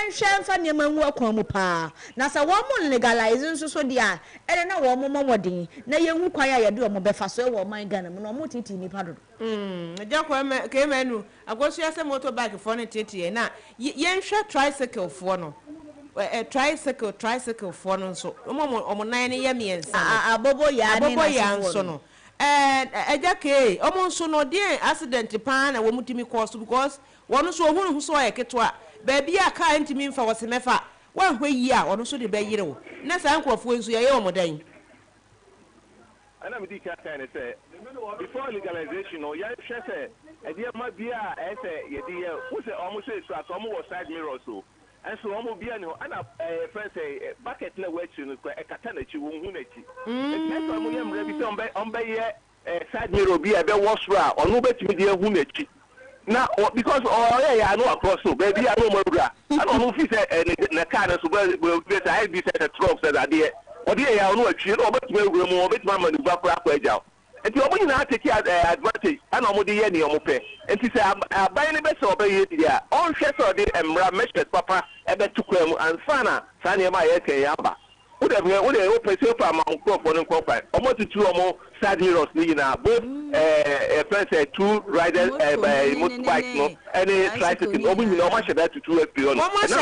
nhwɛ mfa nneɛma nwu akwan mu pa na sɛ wo mo legalize nso so dia ɛne na wo mo mɔmɔden na yehu kwan a yɛde ɔmo bɛfa so wɔ man Ghana mu na ɔmo titi nipa dodo agya kwa ke menu agosu ya sɛ motorbike for ne titi na yɛnhwɛ tricycle for no tricycle for no nso ɔmo nan ne yɛ miɛnsa abobo ya nso no eja ke omo nso no de accident pan na wo mutimi cause because wono so ohunu hu so ya keto a ba bia aka ntimi mfa wo se mefa wan hwa yi a wono so de ba yire wo na sa nkrofo nso ye wo modan ana me di ka kan say before legalization no ya hwe say e de ma bia e say ye de ye wo say omo say so at omo wo side mirror so and so omo bia ni ana friend say bucket na we chi no e kata na chi wo hu na chi e say omo yam rebi say on be ye side mirror bia be wo so a ono betimi de hu na chi Now, because I know across so baby, I know more. I don't know if it's a car so I be set a truck said idea. Or the I know a chill or but we'll remove it, Mamma, to back up way down. And you only not take advantage. I know the any on pay. And she said, I'm buying the best of it. Yeah, all shares of the measured papa, a bet to come and Fana, Sanya my Yamba. Would have open silver among crop on corporate. Almost 2 or more sad heroes, both friends, 2 riders, motorbike, no, any tricycle, open no much that to 2 beyond. Almost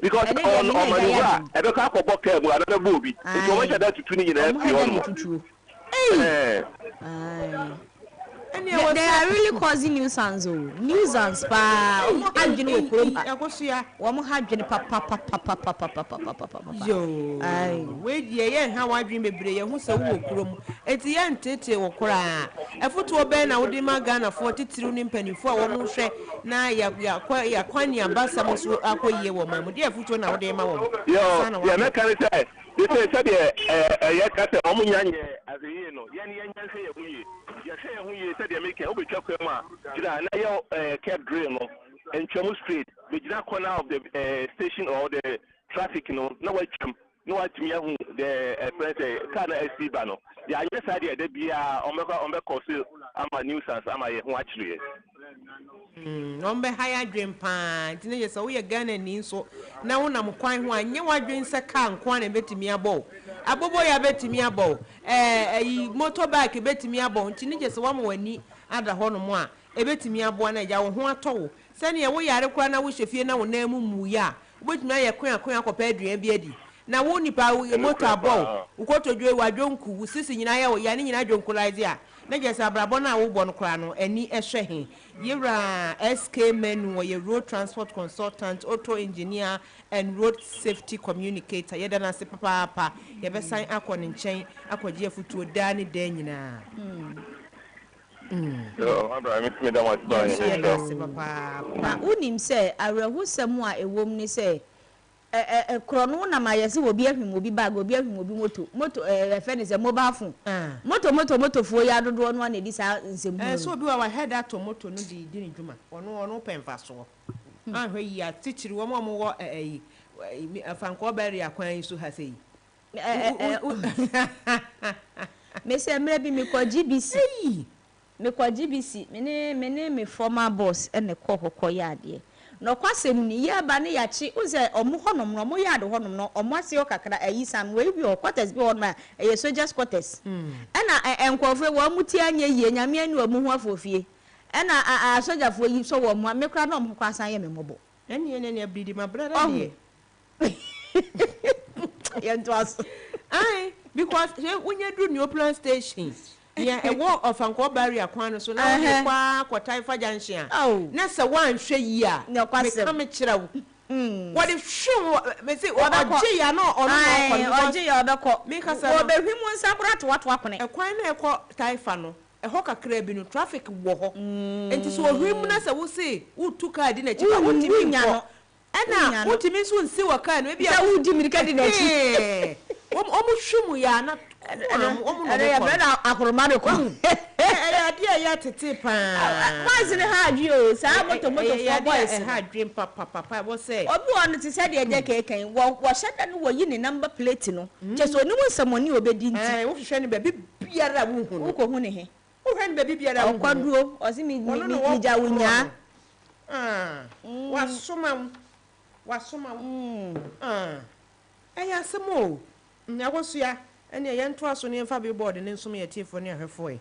because on Manuva, I don't have a book, another movie. It's almost that to 20 They are really causing nuisance. Nuisance, pa. Yo, wait, yeah, how I dream a bray, who said, it's the end, Tete or cry. A foot to a band, I would demand Ghana 43 penny for one share. Now, ya quite a quany ambassadors who are quite a woman. Dear foot on our day, my own. Yo, yeah, can say. This is a yakata omunyanye as a you know, yan say we. You say we said they make a obi chokema. Jira na yo kept drill no. And Chomu Street, the corner of the station or the traffic no what me the president kind of SC bano. Yeah, yes idea they be omega course am a nuisance am I watch you. Nombe higher dream pan. Teenagers so we are Ghana so now na mukwan ho anye wadwen se ka nkwan na betimi abo. Abobo ya betimi abo. Motorbike betimi abo. Teenagers wa mo wani ada ho no mo a ebetimi abo na ya wo ho atɔ. Sane ye wo yare kwa na wo hwefie na wo na mu mu ya. Obetimi aye kwan akɔpa aduan bi adi. Na wo nipa motor abo. Ukotodwe wadwonku wo sisi nyina ya wo ya ne nyina dwonkulaide a. Na just abrabo na wo bɔ no kra no ani ehwɛ he. Yera SK Menu ye road transport consultant, auto engineer and road safety communicator. Yeda na se papa ye be san akɔ ne nkyɛn akɔgye afutuo da ne da nyina. So, Abraham me da what ba. Na unim sɛ awerɛhosɛm a ɛwom ni sɛ krono na ma yesi obi ahwim obi bag obi ahwim obi moto refer is a mobile phone moto fo ya dodo no na edi sa nsemu so obi wa head that moto no di ne dwuma ono pemfa so ahwe yi a teachiri wo mo wo afanko bari akwan so ha sei me se mre bi me ko GBC me former boss ene kokoko ya ade no kwasem ni ye ba ne ya chi uze omu honom no mo ya de honom no omu ase o kakra ayi sam we bi o quarters bi on ma e soldiers quarters na enkofre wo muti anya ye nyame anu omu ho afofie na soldier fo yi so wo mu amekra no omu kwasan ye memobo ene abidi my brother here yentos ai because when do new plan station yeah, a walk of Uncle Barrier Quan, so now you kwa Taifa Junction. Oh, Nessa one share ya, no, come what if sure, Missy, what about G? I know, or G, or the court, make us a baby one sabrat what happened. A quine a court Taifano, a hawker crab in a traffic walk, and to so him, as I will say, who took her dinner, what do you mean? And now, what do you mean, soon see what kind, maybe I would diminish it. Almost shumu ya not. I better akromado ko. Dia ya tete pa. Why is it hard you? Say moto for boys hard dream papa what say. Obi on ti say dey keken wo sheda no wo yi ne number plate no. Je so ni won samoni obedi nti. Wo hwehwe ne baby biara wo hu. Wo ko hu ne he. Wo hwehwe ne baby biara wo. Okwaduo o si mi ja wunya. Wasoma. Eya semo. Nya wosu ya ene ye nto aso ne mfa billboard ne nso me tiefo ne ahwefo e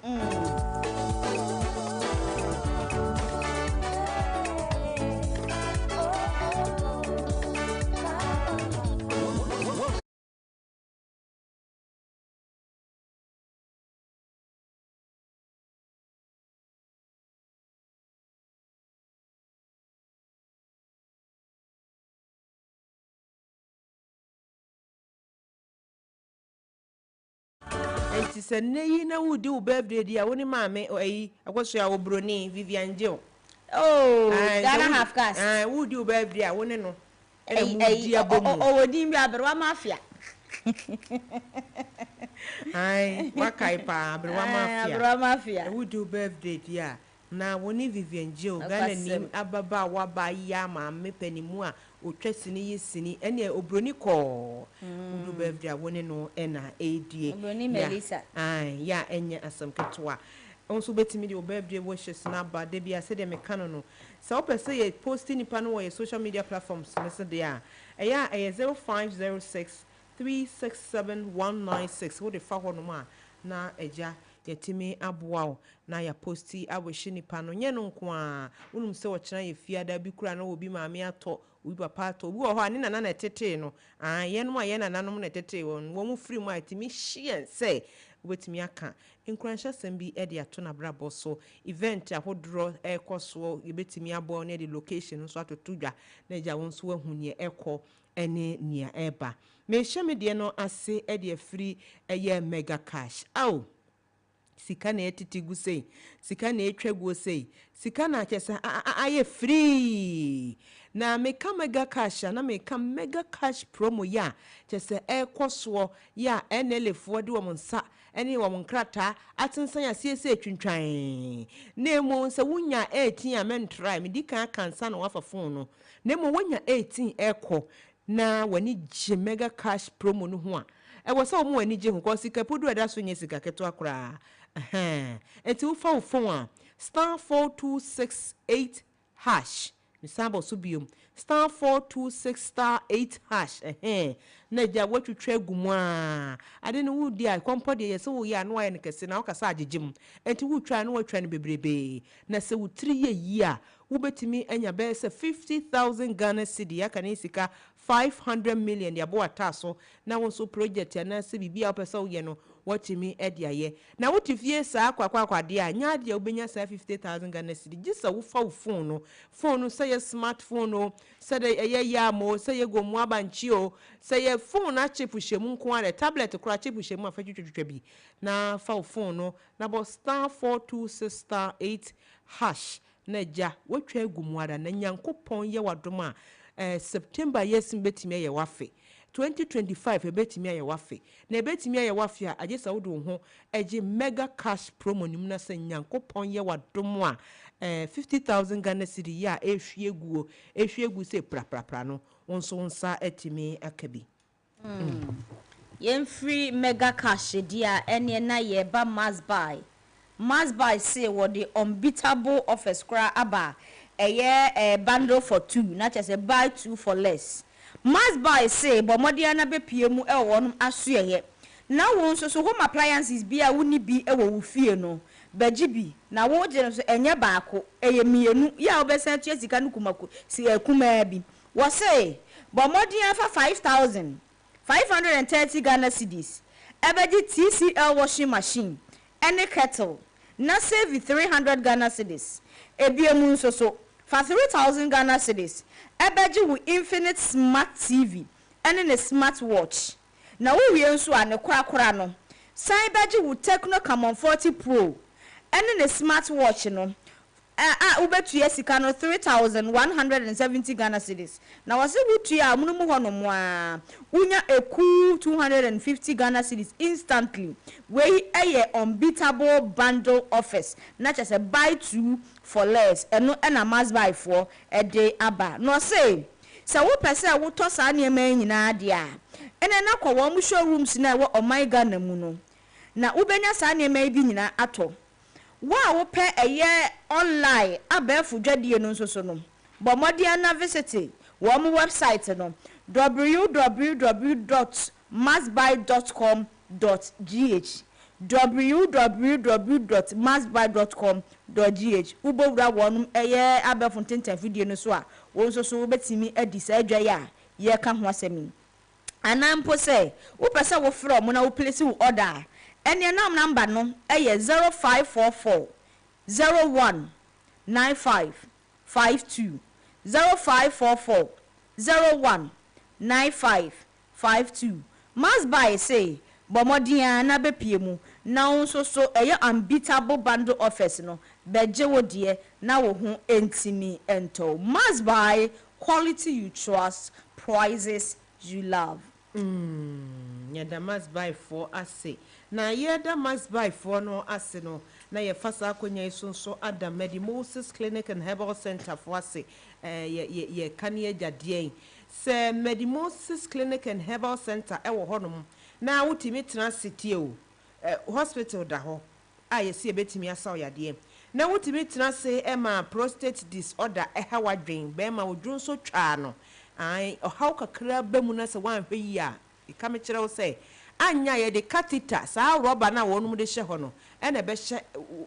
It is a nay na would do birthday dear only mammy or I was your brony Vivian Joe. Oh, Ghana half gas. I would do birthday, I wouldn't know. Oh, Dimia Bra Mafia. Ai, wakai pa, Abra mafia. We do birthday, yeah. Na woni Vivian Joe, Ghana nim ababa waba ya ma me panimu a otwasini yesini ene obroni ko. We do birthday woni no ena edie. Obroni Melissa. Ai, ya enye asam ketwa. Also betimi the birthday wishes na ba de bia say de meka no. So opese ye posting nipa no your social media platforms listen there. Eya 0506 367196 wo de fa ho no ma na eja yetimi aboa na ya posti awohye nipa no nye no nko a unum se wo kira ye fiada bi kura na obi maame ato obi papa ato obi wo ho ani na tete no ye no a ye na nanom na tete won wo mu free mu a yetimi hye say wetimi aka nkuransha sembi e de ato na brabo so event ahodro ekoso yebetimi abo na de location so atotodwa na eja won so ahu ne ekọ ene nia eba me hye me de no ase e de free eye mega cash aw sika na etitigu sei sika na etwagu sei sika na kyesa aye free na meka mega cash na meka mega cash promo ya kyesa ekoso ya enelefo de wo nsa ene wo nkrata atensan ya siese etwintwan nemo se wunya 18 amentra me dika kansa na wafa phone no nemo wunya 18 eko na wani je mega cash promo no ho a e wo se wo mu wani je ho ko sika podu eda so nye sika keto akora eti wo fa wo phone a *4268# misabo so biom *426*8# na ja watwetwa gumu a ade no wudi a kompo de yese wo ya no aye nkese na okasa agegim enti wutwa no watwa no bebrebe na se wutiri ye yi a wobetimi anya be se 50,000 Ghana cedi aka na sika 500 million ya bo ataso na won so project na se bibia opesa wo ye no watimi ediaye na wotifie saa kwakwa de a nya de obenya saa 50,000 Ghana cedi gisa wo fa wo phone no say your smartphone no say ye ya mo say ye gomu abanchi o say ye phone na chip hwemu nko a tablet kura chip hwemu afetwetwetwa bi na fa wo phone no na bo *426*8# na ja wotwa agumu ada na nyankopon ye wadom a September yesim betimi ye wafe 2025 ebetimi aye wafe na ebetimi aye wafe a agesa wodo ho eje mega cash promo nim na se nyankopon ye wadom a 50,000 Ghana cedi ya ehwiegu se prapra no wonso nsa etimi akabi yen free mega cash dia ene na ye ba must buy say what the unbeatable offers kra aba eye bundle for 2 na chese buy 2 for less must buy say bomodia na be piemu e wonum asoye na won so home appliances bia woni bi e wo fie no bajibi na wo je so enye baako eye mienu ya obesa tua sika no kumako si akuma bi wo say bomodia fa 5,530 Ghana cedis ebeji TCL washing machine any kettle na save 300 Ghana cedis ebiemu so for 3,000 Ghana cedis ebeji wu Infinite Smart TV and a smart watch na wo wie nso a ne kora no sai beji wu Tecno Camon 40 Pro and a smart watch no ubetu sika no 3,170 Ghana cedis na wase butu ya munumu hono mwa unya eku 250 Ghana cedis instantly we eye unbeatable bundle offers na just buy 2 for less eno na must buy for a day aba no say wo pese wo to sa ne man nyina de a ene na kwa wo mu showrooms na wo omaiga na mu no na ubenya sa ne man bi nyina ato wa wo pe eye online abefu dwadie no nso so no bomodia na visit wo mu website no www.mustbuy.com.gh www.mustbuy.com.gh ubowura wonum eye abefu tenten video no so a wo nso so betimi adisa adwaye a ye ka ho asemi anampo say wo pese wo from na wo place wo order ene nam number no eye 0544 01 95 52 0544 01 95 52 must buy say bomodia na bepiemu na nso so eye unbeatable bundle offers no beje wo de na wo ho entimi ento must buy quality you trust prices you love Yɛda mas by 4 ase na yɛda mas by 4 no ase no na yɛfa saa akɔnya yi so ada Medi Moses Clinic and Herbal Center for ase yɛ kane agyadeɛ sɛ Medi Moses Clinic and Herbal Center ɛwɔ hɔ nom na wotimi tena city o hospital da hɔ a yɛsi ebetimi asaw yadeɛ na wotimi tena se ɛma prostate disorder ɛha wadwen bɛma wodwo so twa no ai ɔhaw kakra bɛmu na sɛ wanhwɛ yi a ikame kyerɛ wo sɛ anya yɛ de catheter saa rubber na wɔnom de hyɛ hɔ no ɛna bɛhyɛ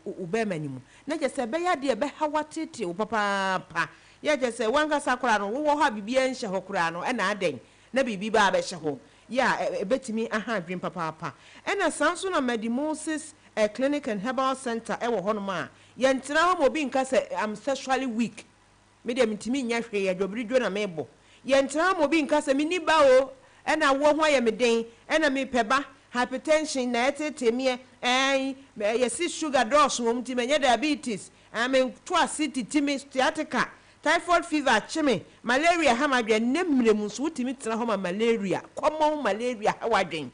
ubɛma nimu na gye sɛ bɛyɛ de bɛha watete wo papa yɛ gye sɛ wankasa kora no wo hɔ a bibia nhyɛ hɔ kora no ɛna aden na bibi ba bɛhyɛ hɔ ya ebetimi aha adwen papa ɛna sanso na Medi Moses Clinic and Herbal Center ɛwɔ hɔ no ma yɛntena hɔ mo bi nka sɛ I'm sexually weak me de mitimi nya hwe yɛ dwobri dwo na mebo yɛntena hɔ mo bi nka sɛ mini ba o ɛna wo ho ayɛ me den ɛna me pɛba hypertension na ɛtetemi yɛsi sugar drops wɔ mti menye diabetes me to acid timi sciatica typhoid fever chime malaria hamadwe nemrem so wutimi tena hɔ ma malaria common malaria hawadwen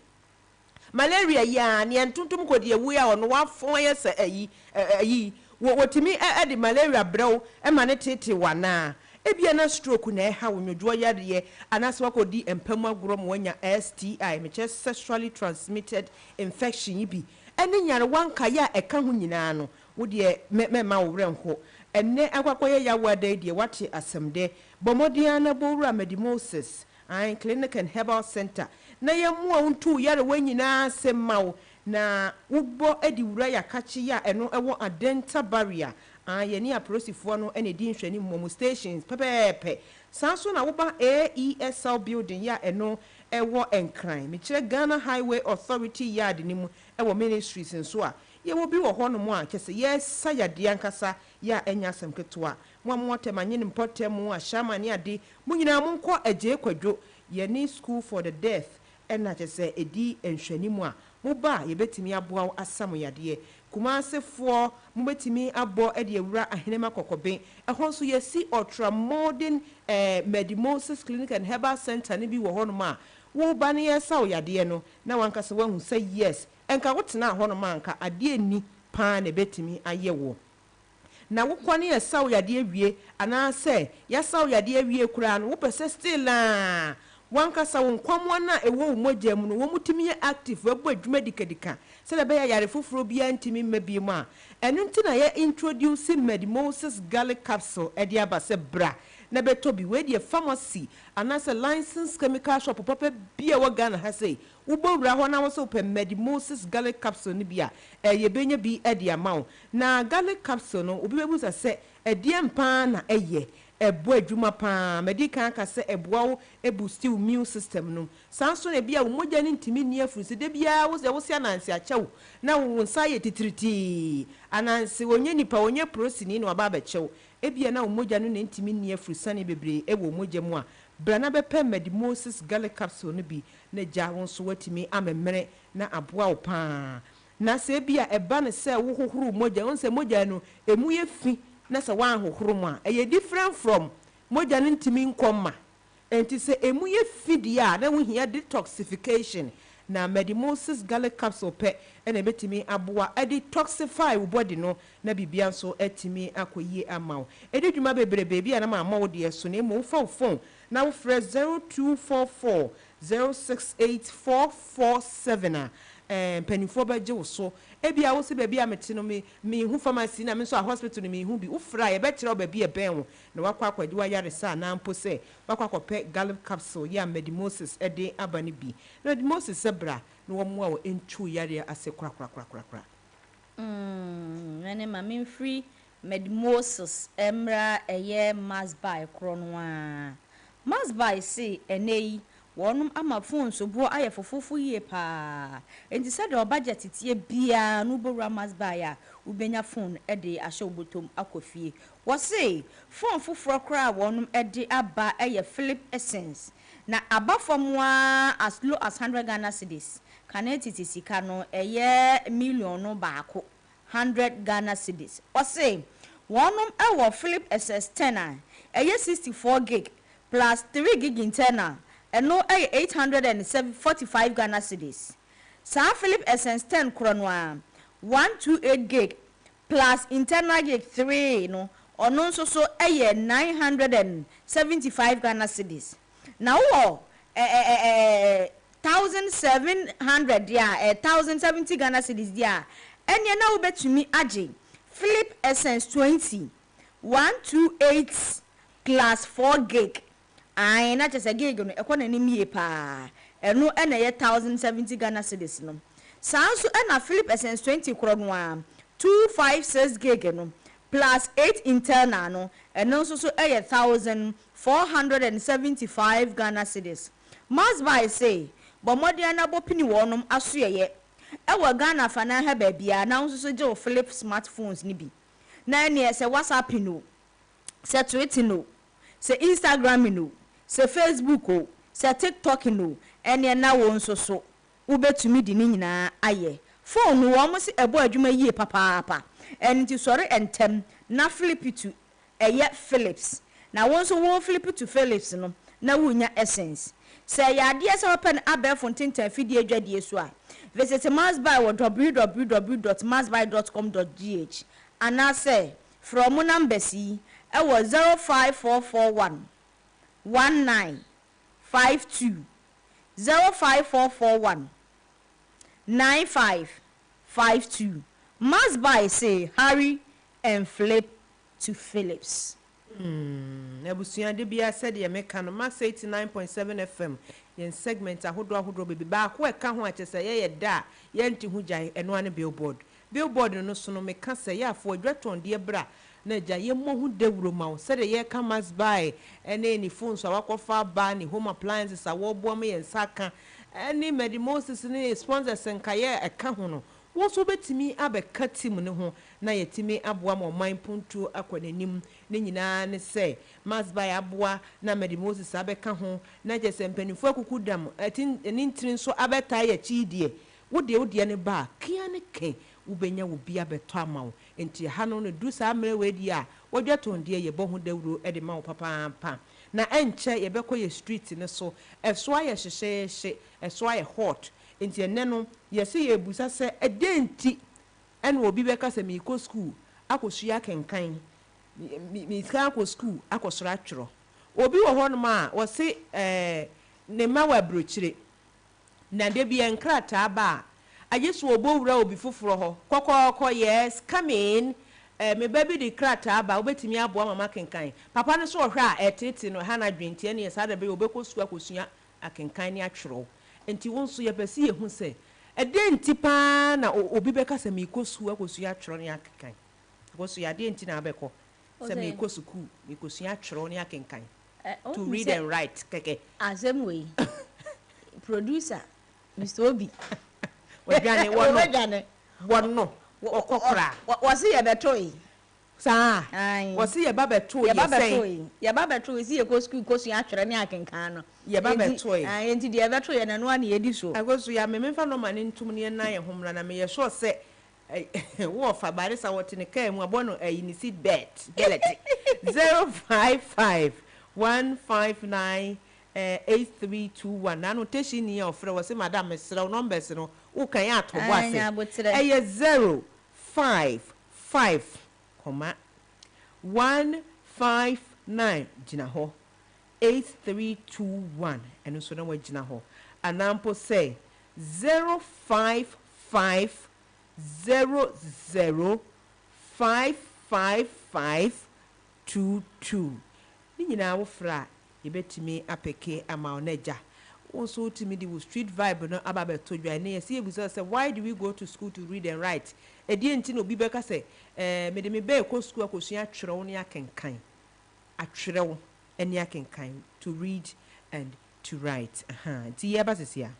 malaria ya ne ntuntum kodi ewu ya ono wafo ye se ayi wotimi de malaria brew e ma ne tete wana ebia na stroke na ha wonwodwo yade anase wakodi empam agoro mo wanya STI meche sexually transmitted infection yibi ene nyare wanka ya eka ho nyina no wo de mema wo renho enne akwakoye ya wada de wate asemde bomodia na bowura Medi Moses Clinic and Herbal Center na yemu a untu yare wanyina semawo na ubo edi wura ya kachi ya eno ewo adenta barrier yeni aprosifo no ene di nhwani momo stations pepepe sanso na woba AESL building ya eno ewo enkran me kire Ghana Highway Authority yard ni mu ewo ministries nso a ye wo bi wo ho no mo a kese yes sayade ankasa ya enya asem ketwa mo temanye ni mpotemu a shama ni ade munyina mo nko agye kwadwo yeni school for the deaf ena kese edi enhwani mu a mo ba ye betimi aboa asam yade kumasefo mo betimi abo ede awura ahenema kokoben ehon so yesi ultra modern Medi Moses Clinic and Herbal Center ni bi wo ho no ma wo ba ne yesa yade no na wankasa wahu say yes enka wotena ho no ma nka ade ni pa na betimi ayewo na wokɔ ne yɛsaw yade awie anaasɛ yɛsaw yade awie kura no wopɛsɛ still na wankasa wonkwamwa na ɛwɔ mogya mu no wɔmutimi yɛ active wabɔ adwuma dikadika sɛ na bɛyɛ yare foforo bia ntimi mmabi mu a ɛno nti na yɛ introduce Medi Moses garlic capsule ɛde aba sɛ bra na beto bi we de pharmacy anaasɛ license chemical shop papa bia wɔ Ghana ha sɛ ubowura hɔ na wo so pɛ Medi Moses garlic capsule ni bia ye benya bi ɛde amaw na garlic capsule no obi bebu sɛ ɛde mpa na ɛyɛ ebo adwuma pa medical ka sɛ eboa wo boost immune system no sanso na bia wo mogya ne ntimi ni afurisi de bia wo se anansi akyɛw na wo nsa yɛ titiriti anansi wonye nipa wonye prosini na waba bɛkyɛw ebia na wo mogya no ne ntimi ni afurisa ne bebre ewo mogya mu a brana bɛpɛ Medi Moses garlic capsule no bi na gya wo nso watimi amemmere na aboa wo pa na sɛ bia ɛba ne sɛ wo hohoro mogya won sɛ mogya no emu yɛ fi na sɛ wan hohoro mu a ɛyɛ different from mogya no ntimi nkɔma enti sɛ emu yɛ fidi a na wo hia detoxification na Medi Moses garlic capsule pɛ ɛna betimi aboa detoxify wo body no na bibia nso atimi akoyie amaw ɛde dwuma bebrebe bia na ma wo de so na emu fa phone na wo frɛ 0244 068447 penifo ba je wo so ebia wo se ba bia mete no me hu pharmacy na me so a hospital no me hu bi wo fra ye be kire wo ba bia ben wo na wakwa akwadi wa yare sa na mpo se wakwa akopɛ garlic capsule ya Medi Moses ede abane bi na Medi Moses sebra na wo mo a wo entu yare ase kra ene ma me free Medi Moses emra eye masby krono a masby se enei wonum ama phone so bo aye fofofu yie pa enti said o budget tie bia no bowra masby a ubenya phone e de ahye obotom akofie wo say phone foforo kra wonum e de aba eye Philip Essence na abafomwa as low as 100 Ghana cedis kanetiti sika no eye million no baako 100 Ghana cedis wo say wonum e wo Philip Essence 10 eye 64 gig plus 3 gig internal ɛno ɛyɛ 845 Ghana cedis. Saa Philip Essence 10 krono a 128 gig plus internal gig 3 no ɔno nso so ɛyɛ 975 Ghana cedis. Na wo 1700 dia 1070 Ghana cedis dia ɛne na wo betumi agye Philip Essence 20 128 plus 4 gig. Ai na chese gig no ekọ na nimie pa. Eno na ye 1070 Ghana cedis no. Sanso na Philip Essence 20 kro no a 256 gig no plus 8 internal no eno nso so 1475 Ghana cedis. Must buy say but modern na bopini wonom asoye ewo Ghana fa na ha ba bia na nso so je Philip smartphones ni bi. Na ne se WhatsApp no, se Twitter no, se Instagram no, se Facebook o, se TikTok no, ene na wo nso so ubetumi di ni nyina aye. Phone wo mo se ebo adwuma yie papa. Enti sori entem na flip to eye Philips. Na wo nso wo flip to Philips no, na wonya Essence. Se ya de se open abel tinta fidie adwadie so a. Visit Masbuy or www.masbuy.com.gh. And I say from number C, it was 05441 1952 05441 9552. Must buy say hurry and flip to Philips. Ebusuya de bia said ye meka no Max 89.7 FM yen segment ahodo baby ba ko eka ho achese ye da ye nti hu gyan eno ane billboard no so no meka se ye afo adwaton de bra na gya ye mohu dewuro ma said ye ka Must buy ene ni phone so akofa ba ni home appliances awobo ma ye nsaka ene medimosis ni sponsors nka ye eka ho no wo so betimi abeka team ne ho na yetimi aboa ma man puntu akwanenim ne nyina ne se Must buy aboa na medimosis abeka ho na je se mpanifo akukudam atin nintrin so abeta ye chidie wo de ne ba kia ne ke ubenya wo bia beto amawo enti ha no du sa amre wedi a wodwaton de ye bo ho dawuro e de ma wo papa na enche ye beko ye street ne so eso aye hyehye eso aye hot enti ene no ye se ye busa se edenti ene obi beka se mi ko school akosua kenkan mi ska ko school akosora atworo obi wo ho no ma wo se ne ma wa brochire na de bi enkrata ba ajesu obowura obi foforo ho kokoko yes come in me baby the krata ba obetimi aboa mama kenkan papa no so ohwe a etete no ha na dwenti ene yesa da be obeko su akosua akenkan ni atworo enti wonso ye pese ye hu se edenti pa na obi beka se me kosu akosua atworo ni akenkan kosu ya de enti na abeko se me kosu ku me kosu atworo ni akenkan to read and write keke azem we producer Mr. Obi wajane wono okokra wasi ye betoi sa wasi ye ba betoi ye ba betoi si ye ko school ko su atwere ne akenkan no ye ba betoi enti de betoi na no ana ye di so agosu ya me memfa no mane ntum ne na ye homra na me ye sure se wo fa bare sa wote ne kai mu abono ni seat bet geleti 055 159 8321 na notation ni ofre wo se madam mesra numbers no wo kan ya to bo ase 055,159 gina ho 8321 eno so na wa gina ho anampo say 05500555522 ni nyina wo fra ibetimi apeke ama oneja also ultimately di street vibe no ababe to dwa na yesi ebuso say why do we go to school to read and write edi enti no obi beka say me de me be ko school akosua atwerew ne akenkan atwerew ene akenkan to read and to write ti ye ba sesia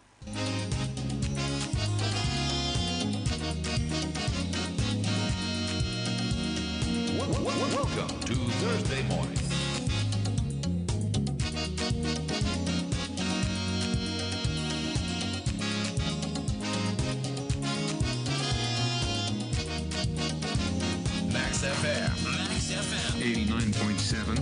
Welcome to Thursday morning. Max FM 89.7.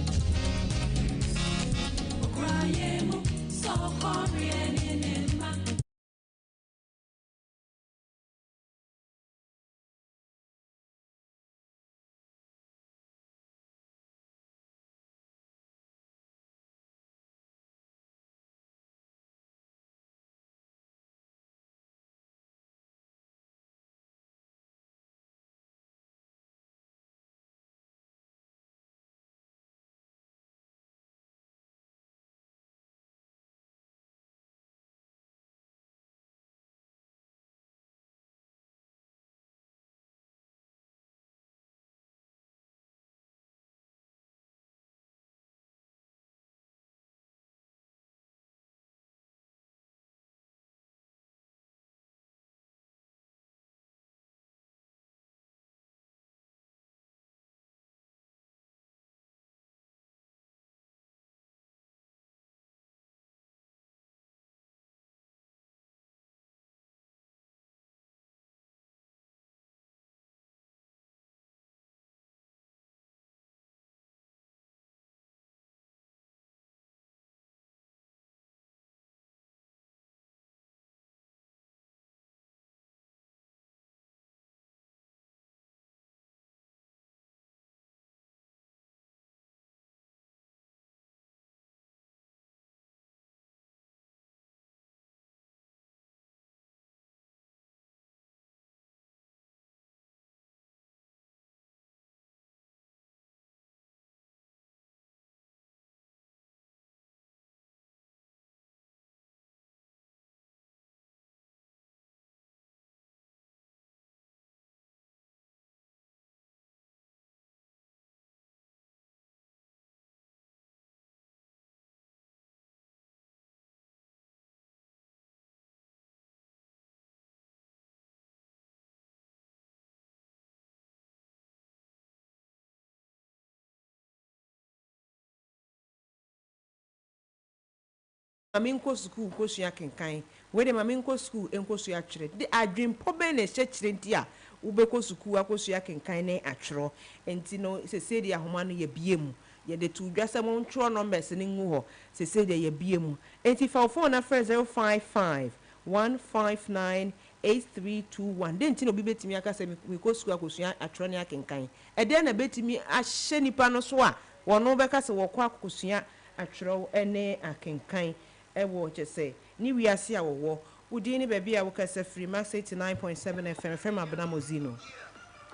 mami nko school ko sua kenkan we de mami nko school enko sua twere de adwempo be na hyekyere nti a wo be ko school akosua kenkan ne atwero enti no sese de ahoma no ye biemu ye de tu dwasem ntworo numbers ne ngu ho sese de ye biemu enti fa phone na 055 159 8321 de enti no bi betimi aka se mi ko school akosua atwero ne akenkan e de na betimi ahye nipa no so a wono be ka se wo kwa akosua atwero ne akenkan ewo chese ni wiase a wo udi ni baby a wo kasa free max 89.7 FM FM abna mozino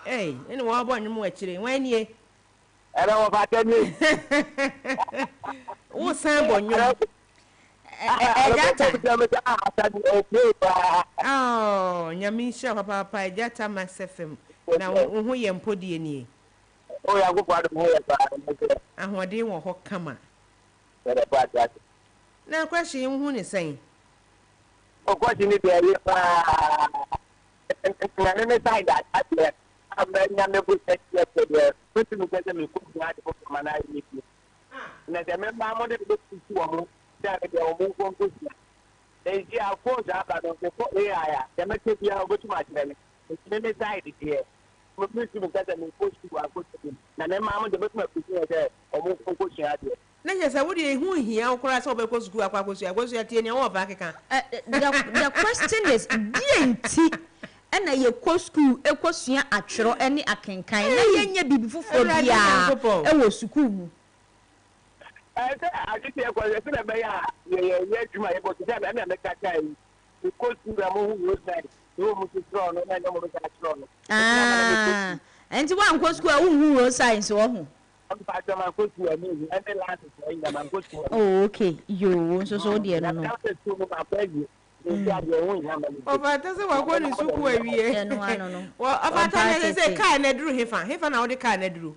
eni wo abo anwum wa kire wan nie era wo fata ni wo san bonyo nyami sha papa ejata max FM na wo hu ye mpodie nie o ya go kwado mo ya ba ahode wo ho kama era ba ja na kwashi hu ni sen o kwashi ni be ya pa na me sai da ate amenya me bu se ya te ya putu mi kete mi ku ya de ko mana ni na de me ma mo de be ku wo mo da de o mo ko ku e ji a ko ja ba do ko e ya de me te bia o bu tu ma tire ni me sai de ye mo putu mi kete mi ku wa ko na me ma mo de be ku ma ku ya de o mo ko ku ya de na yesa wo de hu hia okora se obekọ school akwakosu tie ne wo ba keka the question is DNT na ye ko school ekosua atwero ene akenkan na ye nya bibi fofo bia e wo school mu I think ko se na be ya ye juma ye bo se na me ka kai ko school am hu wo sai wo mu se tro no na mo ka tro no enti wa nko school a wo hu wo science wo hu oh okay yo so dear no Oba ta se wa ko ni suku awie no wa oba ta ne se kai na duru hefa na wo de kai na duru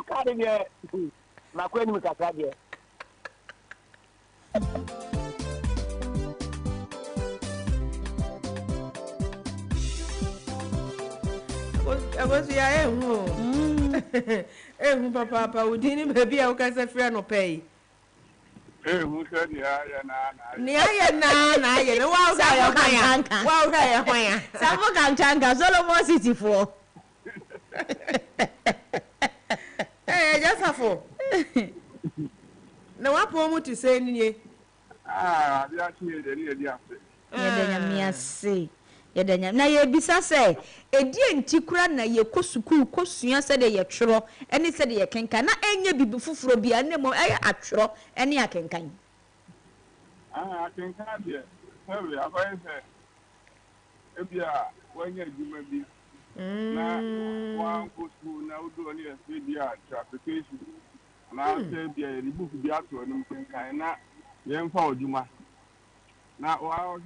ka de ye ma ko ni mi ka ka de agosu ya ehu papa udini baby a ukasa free no pay ehu se dia ya na ye no wa ga ya hwan Samu Kanchanga Solomon City for just afo na wapo mu to say nie they actually they are yedanya na ye bisa se edie nti kura na ye kosuku kosua se de ye tworo ene se de ye kenkan na enye bibi fufuro bia ne mo aye atworo ene akenkan akenkan de hewe akoye se ebia wanya juma bi na wan kosu na udo ni se dia application na se bia ye book bi ato no kenkan na ye mfa oduma na wa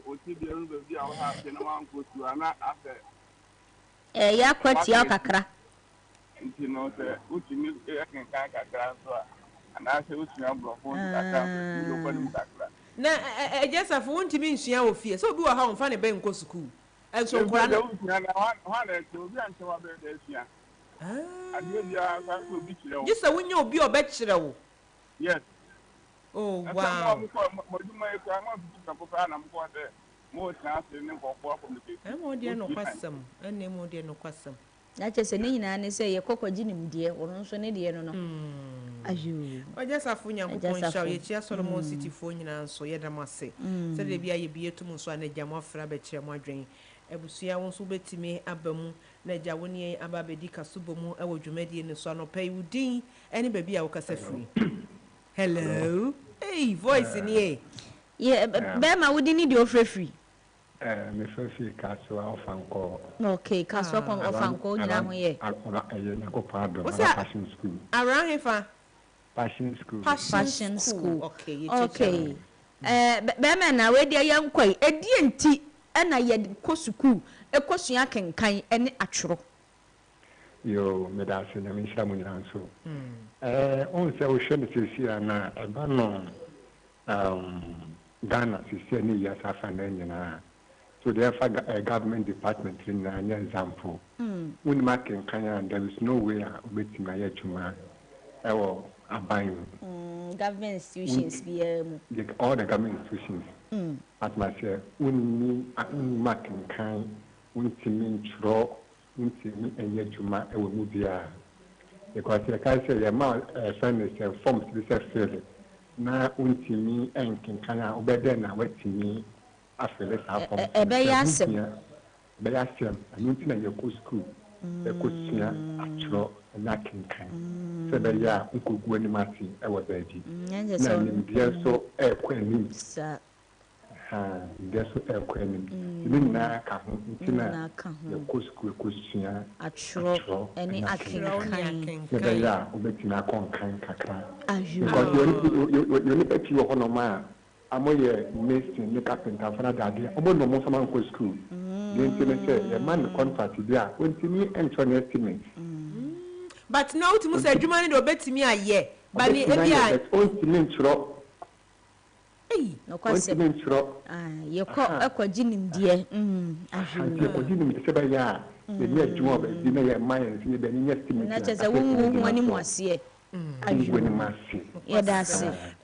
o ti bi ru bi a ha se na wan kosu ana afa ya kwati ya kakra nti no se uti ni kenkan kakra so ana se uti na bro phone kakra do ko ni kakra na ejesa fo wontimi nsua wo fie so obi wa ha onfa ne ben ko school enso nkora na ha na to obi anche wa be da sia ade bia ka so obi kire wo jisa wonya obi obe kire wo yes oh wow mo duma e kwa mo bi ka ko fa na mo ko de mo na se ne ko ko communicate mo de no kwasam enne mo de no kwasam na che se ne nyina ne se ye kokwaji nim de wono nso ne de no ayu ojasa fo nyankopon sha ye chia Solomon City fo nyina nso ye dam ase se de bia ye bietum nso anagya mo afra be kire mo adwen ebusua won so betimi abamu na agya woni aba bedi kasubo mu ewo dwumadie ne so anopai wudin ene ba bia wo kasa free hello hey voice ni ye be ma wudin ni de ofrefree me free kaswa ofanko okay kaswa ofanko nyina ho ye na ko pardon passion school around hefa passion school okay be ma na we de yankoi edie nti ena ye ko school ekosua kenkan ene atworo yo me da se na me sha mu nyina so on se o shene se na eba no Ghana se ni ya safa na nyina so therefore government department in an example when marking Kenya there is no way with my juma or abine government institutions all the government institutions at myself when marking kind when to mean throw when and yet juma will move there because like I say your mouth friend is formed to be fairly now when to me and can obey now what to me afele sa form be yasem anunti na yeko school ekosua atro na kenkan se be ya nkogu ani mati e wa baadi na nim dia so ekwanim dia so ekwanim nim na ka ho ntina yeko school ekosua atro eni akenkan se be ya obetina konkan kakra because you need to wo no ma amoye mason ni carpenter fana dade obo no mo sama ko school den tele say e man contract dia ontimi entry estimate but now to say adwuma ni do betimi aye ba ni ebia ontimi ntro no kwase ye ko ekwaji nimdie ahwe ko jinim se ba ya ye ni adwuma ba di na ye man se be ni estimate na cheze wonwu ani mo ase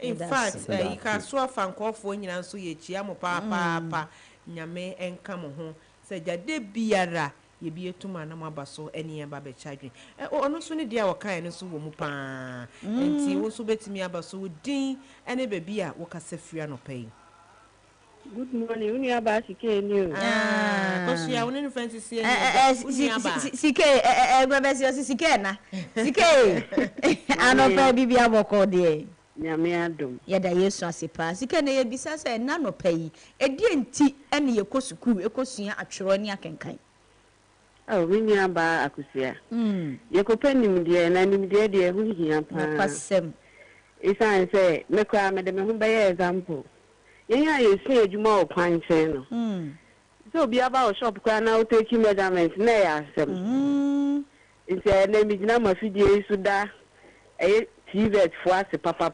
in fact you can so fankofo nyina nso ye chia mo pa nyame enka mo ho se jade biara ye bietuma na mabaso eni aba be chadwen ono so ne dia wokan ne so wo mu pa enti wo so betimi abaso din ene ba bia wo kasa fria no pai. Good morning. Uni aba sike ni o. Kosu ya woni fancy sie ni. Sike gbebesi sike na. Sike. Anopa bibia boko de. Nyame adom. Ya da Yesu asepa. Sike na ye bisa se na no pai. Edie nti ene ye kosuku ekosua atwero ni akenkan. Uni aba akusia. Ye kopanim de na nim de hu hia pa. Pasem. Isan se mekwa me de me hu be example. Yeah, you say you more pine channel. So be about shop can now take measurements. Nay, I said, it's a name is number video suda a TV for us, papa.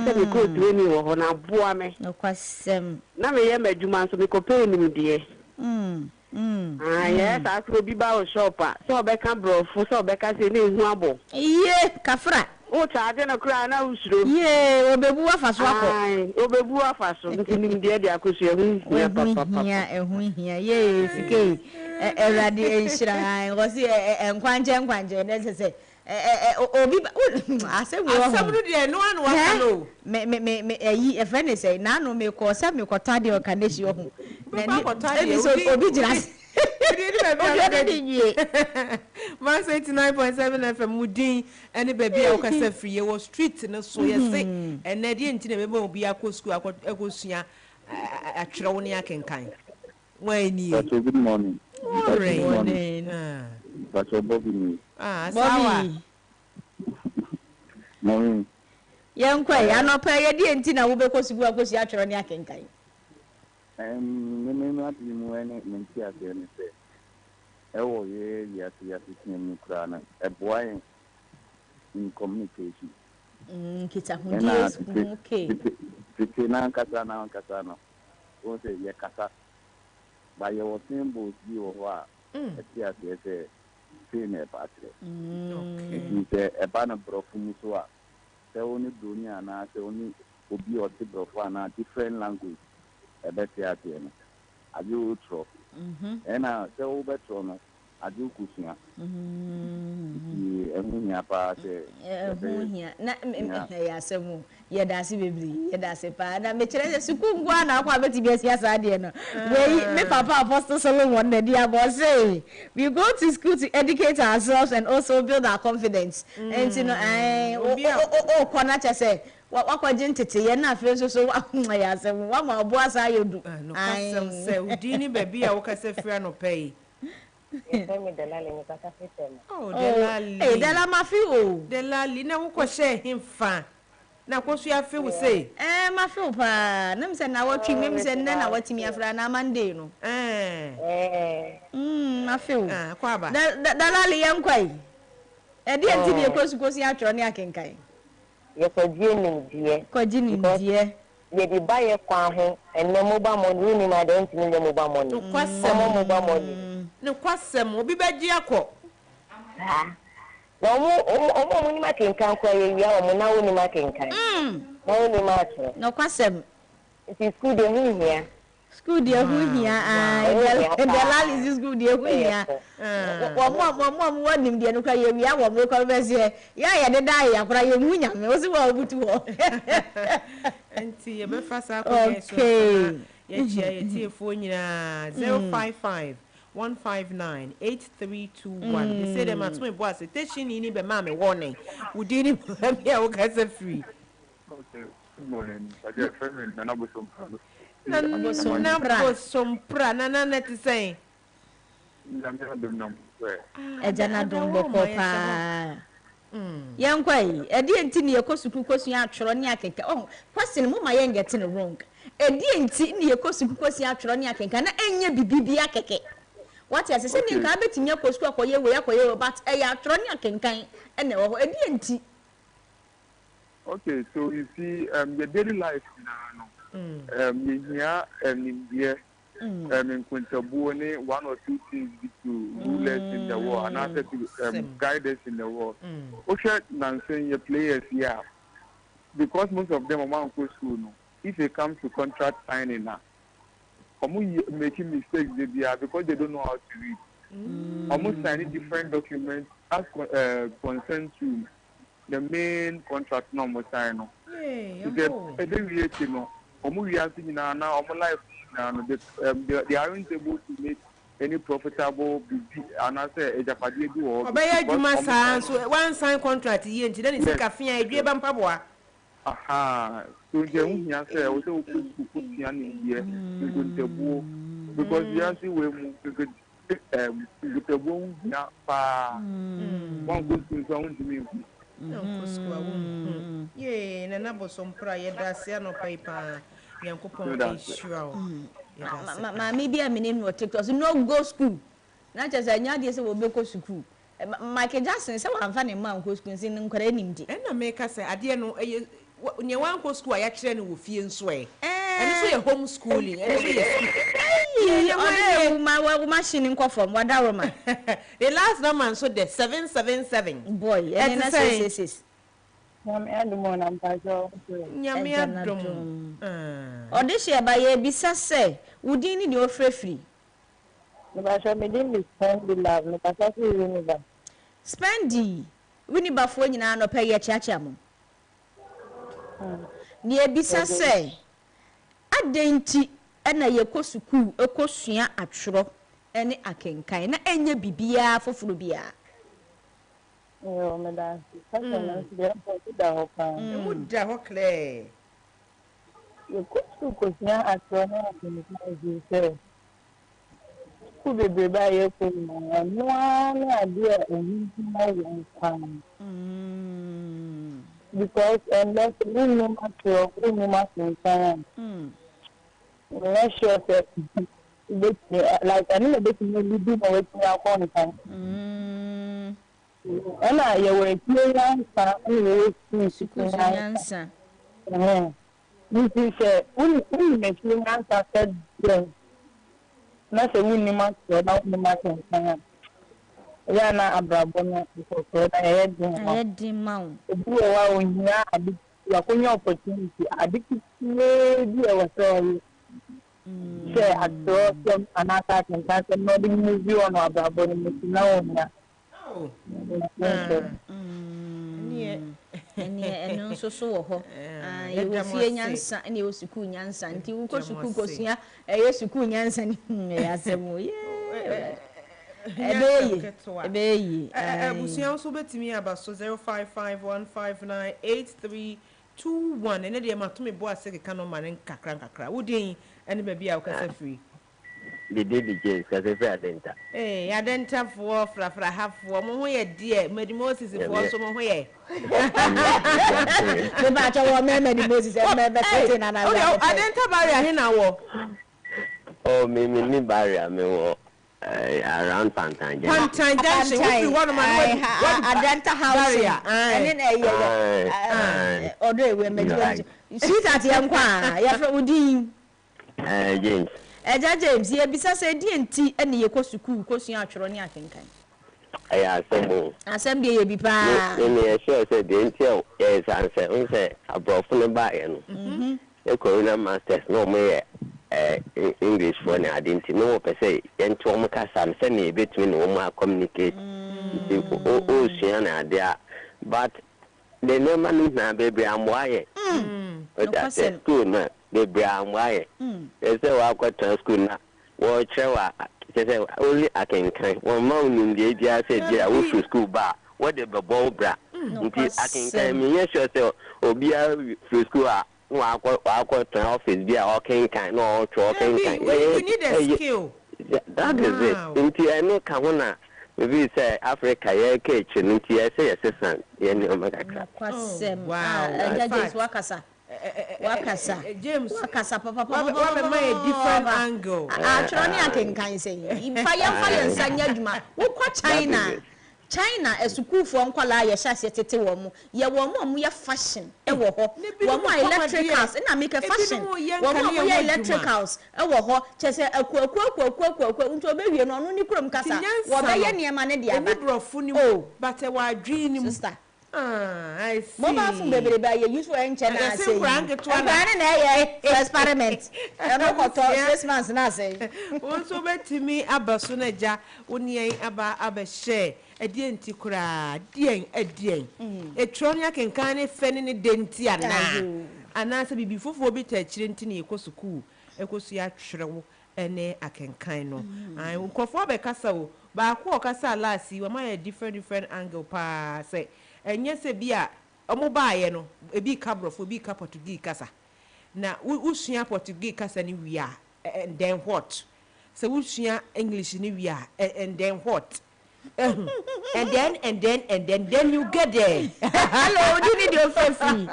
Said we go to any or on a boame. No question. Now we am a Juman, so we compare him, dear. Yes, I could be about shopper. So Becca bro, for so Becca say, no, yeah, Kafra. O charge na kura na usuro ye obebu afaso akọ obebu afaso ntinim de de akoso ehun papa ehun hia ye sike erade enhira wo si enkwanje ne sese obi asem wo asem no de no anu aka no me eyi e friend say na no me ko se me ko tade o kaneshi wo hu na ni so obi jira Mass 89.7 FM mudin ene baby a okasa free wo street no so yesi ene de nti na bebe obi akọ school akosua atwere ne akenkan wani good morning. Good morning. That's your Bobby. Sawa. Morning. Yankwa ya no pa ye de nti na wo be ko school akosia atwere ne akenkan. Me not you any menti ade ne say. Ewo ye ya tin kra na e boy in communication. Kita hundi okay. Titi na kasa na. O say ye kasa. Ba ye wo symbols bi wo ho a e say ne patre. Okay. Ite e ba na brofu mu so a. Se oni doni ana se oni obi o ti brofu ana different language. E be ti ate no. Aju utro. Ena se wo betro no. Aju kusua. Emunya pa se. Emunya na ya semu. Ye da se bebri, ye da se pa. Na me kire se sukungwa na akwa beti bi asiasa ade no. We me papa Apostle Solomon na dia boss say, we go to school to educate ourselves and also build our confidence. And you know kwana che say wakwaje ntete ye na afi so ya semu. Wa ma obo asa yedu. No kasem se udini baby a wokasa free no pay. Oh, Delali. Hey, Dela mafi o. Delali na wo kwhye himfa. Na kosu ya fi wo say. Mafi o pa. Na mse na watwi mem se nne na watimi afra na Monday no. Mafi o. Kwa ba. Delali yankwai. E de enti de kosu ya twro ne akenkan. Ye kodie nim die. Kodie nim die. Ye di baye kwa ho enne mobile money ni ma de enti ni mobile money. No kwasem mobile money. No kwasem obi beji akọ. Na omo ni ma kenkan kwa ye wi a omo na wo ni ma kenkan. Na wo ni ma tro. No kwasem. It school de hu hia. School de hu hia Delali is school de hu hia. Wo wanim de no kwa ye wi a wo me kwa be se ya de da ya kura ye hu nya me wo se wo butu ho. Enti ye be fasa akọ so. Okay. Ye chia ye tiefo nyina 055 159 8321. They say them at my boss. Station ni be mama warning. We didn't be a work as a free. Okay. Good morning. I get friend Nana Bosom. Nana Bosom pra Nana net say. Ejana dombo popa. Yankwai, edi enti ne yekosuku kosu atworo ne akenka. Oh, question mo ma yen getting wrong. Edi enti ne yekosuku kosu atworo ne akenka na enye bibibi akeke. What you say ni ka betimi akosu akoye we but e ya atworo ne akenkan ene wo edi enti. Okay, so you see your daily life now you hear in here in Quintabuone 1 or 2 things to rule us in the war and after to guide us in the war. Okay, now saying your players here because most of them are go school no. If it comes to contract signing now, making mistakes they are because they don't know how to read. Almost signing different documents as concern to the main contract no more sign no. We are seeing now life now they aren't able to make any profitable and I say Ejapadi do or so one sign contract here then it's a cafe edwe mpaboa. Aha, so the one say also put in here because we are see we with the one pa one good thing to me. No kusku ye na Bosom pra ye dasia no paper yankopon issue ma me bia me no TikTok no go school na che say nya de say wo be go school Michael Jackson say wan fa ne man go school sin nkora nimdi na me ka say ade no nye wan go school ya kire ne wo fie nso ene so ye home schooling ene so ye school machine nko from wadaroma the last number so the 777 boy ene na 666 Nyame adom odehye ba ye bisa se wudin ni de ofrefri me ba so me din Spendi love me pasa si uniba Spendi wini bafo nyina no pɛ ye chiacha mo ni ebisa sɛ adenti na ye kɔ sukuu ekosua atworo ene akenkan na enye bibia foforo bia yo me da sasa na nsia da ho pa mu da ho kle ye kosua atworo na akenkan sɛ ku bebe ba ye ko no na ade a ehin ma ye kwan because unless we know matter we know matter we're sure that like I know that you do know what you are calling and I were clear answer this is we make you answer said not a winning matter not the matter ya na abrabo no so na yedi mawo obi wa onya adi ya konya opportunity adi kile bi e waso se atro some anata kan no di movie on abrabo no na onya eno so so wo ho ye wo fie nyansa ene wo suku nyansa nti wo ko suku kosua ye suku nyansa ni ya asemo ye ebeyi abusuan so betimi aba so 0551598321 ene de matome bo aseke ka no mane kakra wodin ene ba bia ukasa free the daily james kasi fe adenta adenta fo frafra hafo mo ho ye de medimosis fo so mo ho ye be ba cha wo medimosis me be tete na adenta barrier he na wo me ni barrier me wo around Pantan Junction. What am I? Adenta house. And then order we make sweet at yankwa. Ya from Udin. James. James, ye bisa say DNT and ye ko suku ko sua atworo ni akenkan. Assembly ye bi pa. Me sure say DNT yes answer. Un say abrofo ne ba ye no. E corona masters no me English for na identity no per se ento mo kasa se na between no mo communicate o sua na dia but the name na baby amwaye that school na baby amwaye they say wa kwata school na wo chewa say only akenkan one man in the area say dia wo school ba what the ball bra nti akenkan me yes sure say obia school a wa to office be a can no to can you need a skill that is it nti I know ka hona maybe say Africa ye catch nti I say assistant ye ni omega kra wow James wakasa James wakasa papa what my different angle actually I can say fire nsanya adwuma wo kwa China esukufo nkwala ya hyase tete wo mu ye wo mu ya fashion e wo ho wo mu electricals na make fashion wo mu ya electricals e wo ho chese akwa nto bewie no no ni krom kasa wo be ye niema ne dia ba brofo ni but e wa adwin ni sister I see mo ba fu bebere ba ye use for enche na say ba na ye experiment e no ko to 6 months na say won so betimi abaso na ja woni aba share edienti kura dien etronia kenkan ne fene ne denti ana se bibi fofo bi ta chire nti ne ekosuku ekosuya twrewo ene akenkan no ai nkofo be kasa wo ba ko okasa lasi wa ma different angle pa se enye se bia omo baaye no ebi kabrofo ebi ka Portuguese kasa na usua Portuguese kasa ni wia and then what so usua English ni wia and then what and then you get there. Hello, do you need your free?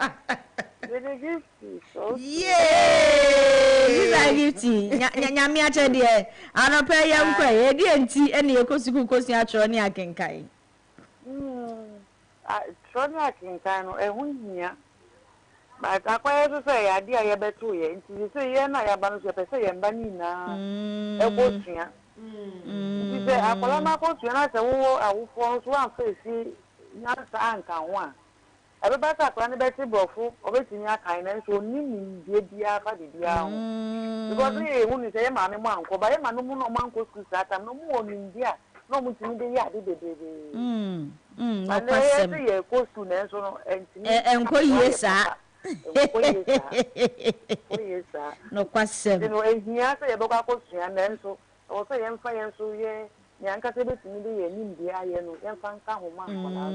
Yeah, this is gifty. Nyame ache de. Anope yam kwa e de enti ene ekosuku kosi atro ne akenkai. Atro ne akenkai no ehunhia. Ba akwaye so say ade a ye beto ye enti so ye na ya ba no so pese ye mba ni na ekosua. Say akola na ko tuna se wo awufo so an face nyansa anka ho a ebe ba ka akwa ne be ti brofo obetimi akan na so ni die bia fa de bia ho because e hu ni se ye ma me mo anko ba ye ma no mu no manko school sata no mu oni ndia no mu timi de ya de bebebe no kwasem ye ko school na so no entini enko yesa yesa no kwasem no ehia se ye beka ko sua na so o se ye mfa ye so ye nyanka se betimi de ye nim de aye no ye mfa nka ho ma kola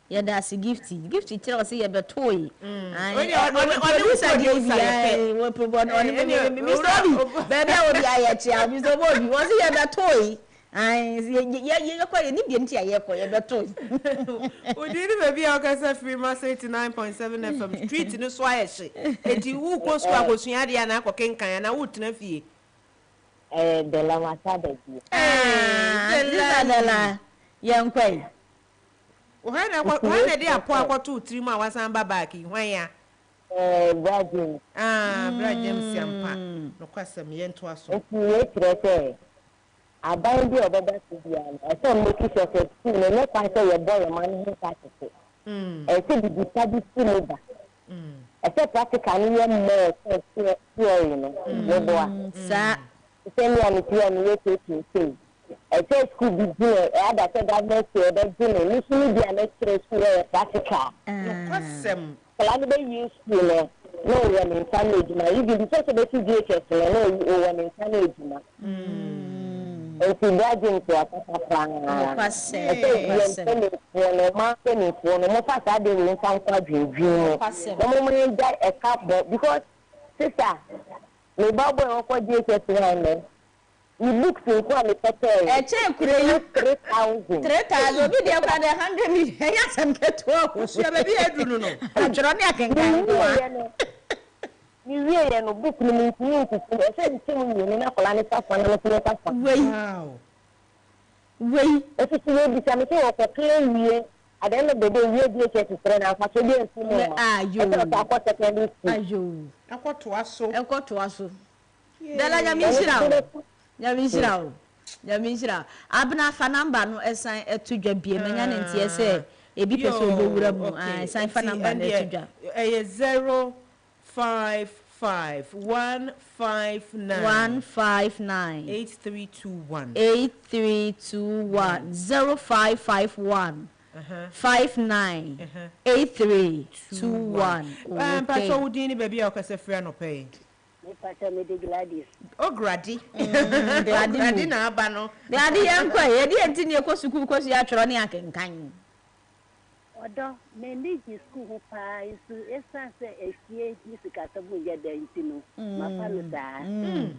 ye da si gifty tell us ye be toy oni producer dey say we probon oni me story baby I will be aye chia mi so bobi won se ye be toy ye kwa ye nim de ntia ye kwa ye be toy Udiri baby akasa free mass 89.7 FM street no so aye hye enti wu ko school akosua de na akokenkan na wu tena fie de la masada ji de la yankwai Why dey apo akoto utiri mu awasan ba back hwan ya Brajim Brajim siampa no kwasem ye nto aso ye trete aban bi obeba sidia so make sure say school no kwa say ye boy man hin ka tete say the study school ba say practical ni ye more theory no ye boa sa say me and theory ye say say school be there ada say government say be there ni sunu bi an school practical no kwasem kala be use school no one in college na even so be DHS no one in college na enti Brajim to atapa no kwasem no ma ni for no mo fa sa de ni san kwa dwindwin no mo mo ja e ka bo because sister me babo e ko DHS na no you look to ko me pete e che kure you 3000 obi de kwa de 100 million ya sam keto ko so be bi eduru no atworo ne akenkan ko ni wie no book ni mi nti e se nti mu ni na kola ni safa na no ka fa wei e se se bi sa me ko ko clean wie adem be de wie bi che tsere na fa so bi nti mu ma ayo ta ko secondary school ayo akoto aso dala nyamishira abna fa number no esan etudwa bie menya ne ntie se ebi pese obewura mu esan fa number na etudwa 055115321 8321 Pastor Udini baby akasa free no pay Pastor me de Gladys Grady Grady na aba no Grady yankwa ye de ntini ekosukuru kosi atworo ne akenkan odo me niji school ho pa isu esanse efie nisika tabu ya da ntino mapalo da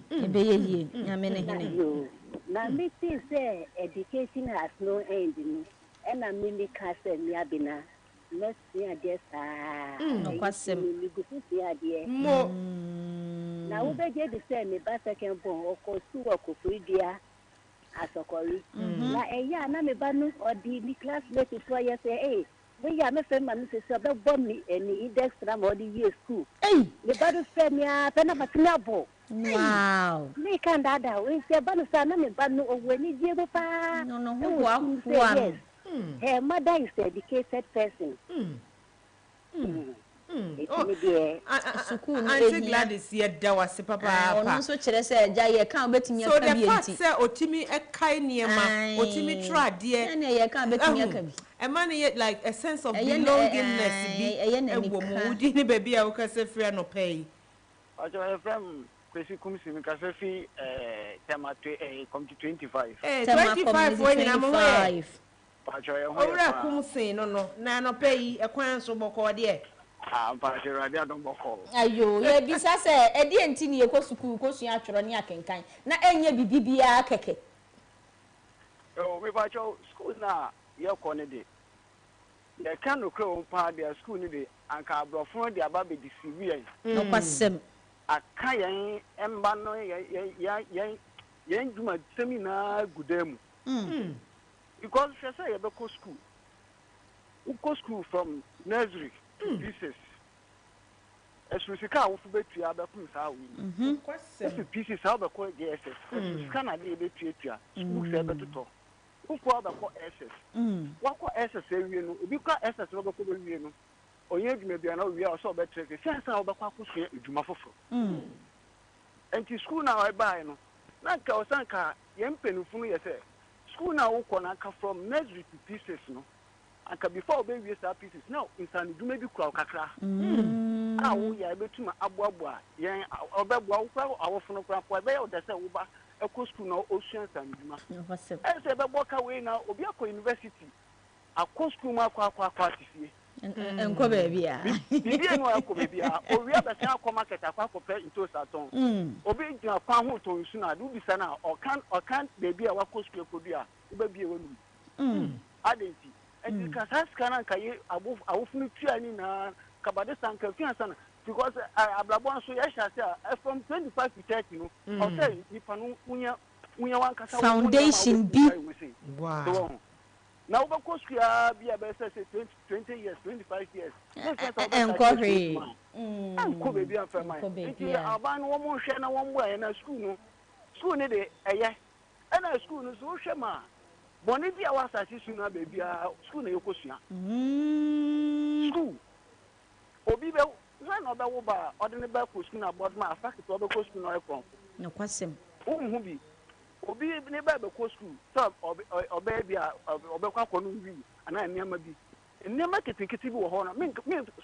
ebe ye nyame ne hene na me think say education has no end no ena me ka say mi abina next year there no kwasem mi gufu ya there mo na wo be je de say me ba second born oko school oko dia asokori na eya na me ba no odi ni classmate to ya say eh we ya me friend man say be bomb me any index na mo di year school me ba do say me a pe na matina bo wow me kan dada we say ba no sa na me ba no owo ni die bo pa no ho wa her mother is an educated person. Auntie Gladys ye da wase papa ono so kire se eja ye kan betimi aka bi enti so the fact say otimi ekai niema otimi trade na ye kan betimi aka bi e man ye like a sense of belongingness bi e wo mu di ni baby a wo ka se free no pay ajo from kwesi kumsi mi ka se fi tema come to 25 25 when na mo we pacho ye ho ora kumsi no na no pay e kwan so boko de pacho radio don boko ayo ye bisa se e de enti ni ekosukuru kosua atworo ne akenkan na enye bibibia keke me pacho school na ye ko ne de ye kan no kro pa de school ni de anka abrofo de aba be disiwi no kwasem aka yen emba no yen juma seminar gudemu because she say you go school. You go school from nursery to pieces. As we see, how we bet you about how we. If pieces how we call the SS. We can not be able to teach you. School say better to talk. Who call the SS? What call SS? You know, if you call SS, we go for you know. Or you maybe I know we are so better. Since how we call school, you do my for. And to school now I buy no. Na ka osanka yempenu funu ye say. school now ukona from nursery to pieces no. Anka before we start pieces now insani do maybe kwa kakra. Ah wo ya betuma aboabo yen obebo kwa awofono kwa kwa be o de se wo ba eko school na ocean sanjuma. E se be boka we na obi akọ university. Akọ school ma kwa tifie. Enko baby a. Bibi enu akọ baby a. Owi abese akọ market akọ pe into saton. Obi gina kwa ho to nsu na do bisa na o kan baby a wakọ school kodu a wo baby e wonu. Adenti and ka saskana ka ye awofunu tuani na kabade sanka fiansa because ablabon so ya sha say from 25 to 30 no o say nipa no unya wan kasa foundation B. Wow. Now we go school be about say 20 years 25 years encourage ko baby am for mine nti aban wo mo hwe na wo mbo na school ne de eye na school no so hwe ma boni bi a wasa sisu na baby a school na yekosua school obi be when oba wo ba odene ba ko school na board ma afaki to oba ko school na ekon no kwasem hu bi obi ne ba be ko school so oba bi a oba kwa ko no wi ana niam bi niam ketekete bi wo ho na me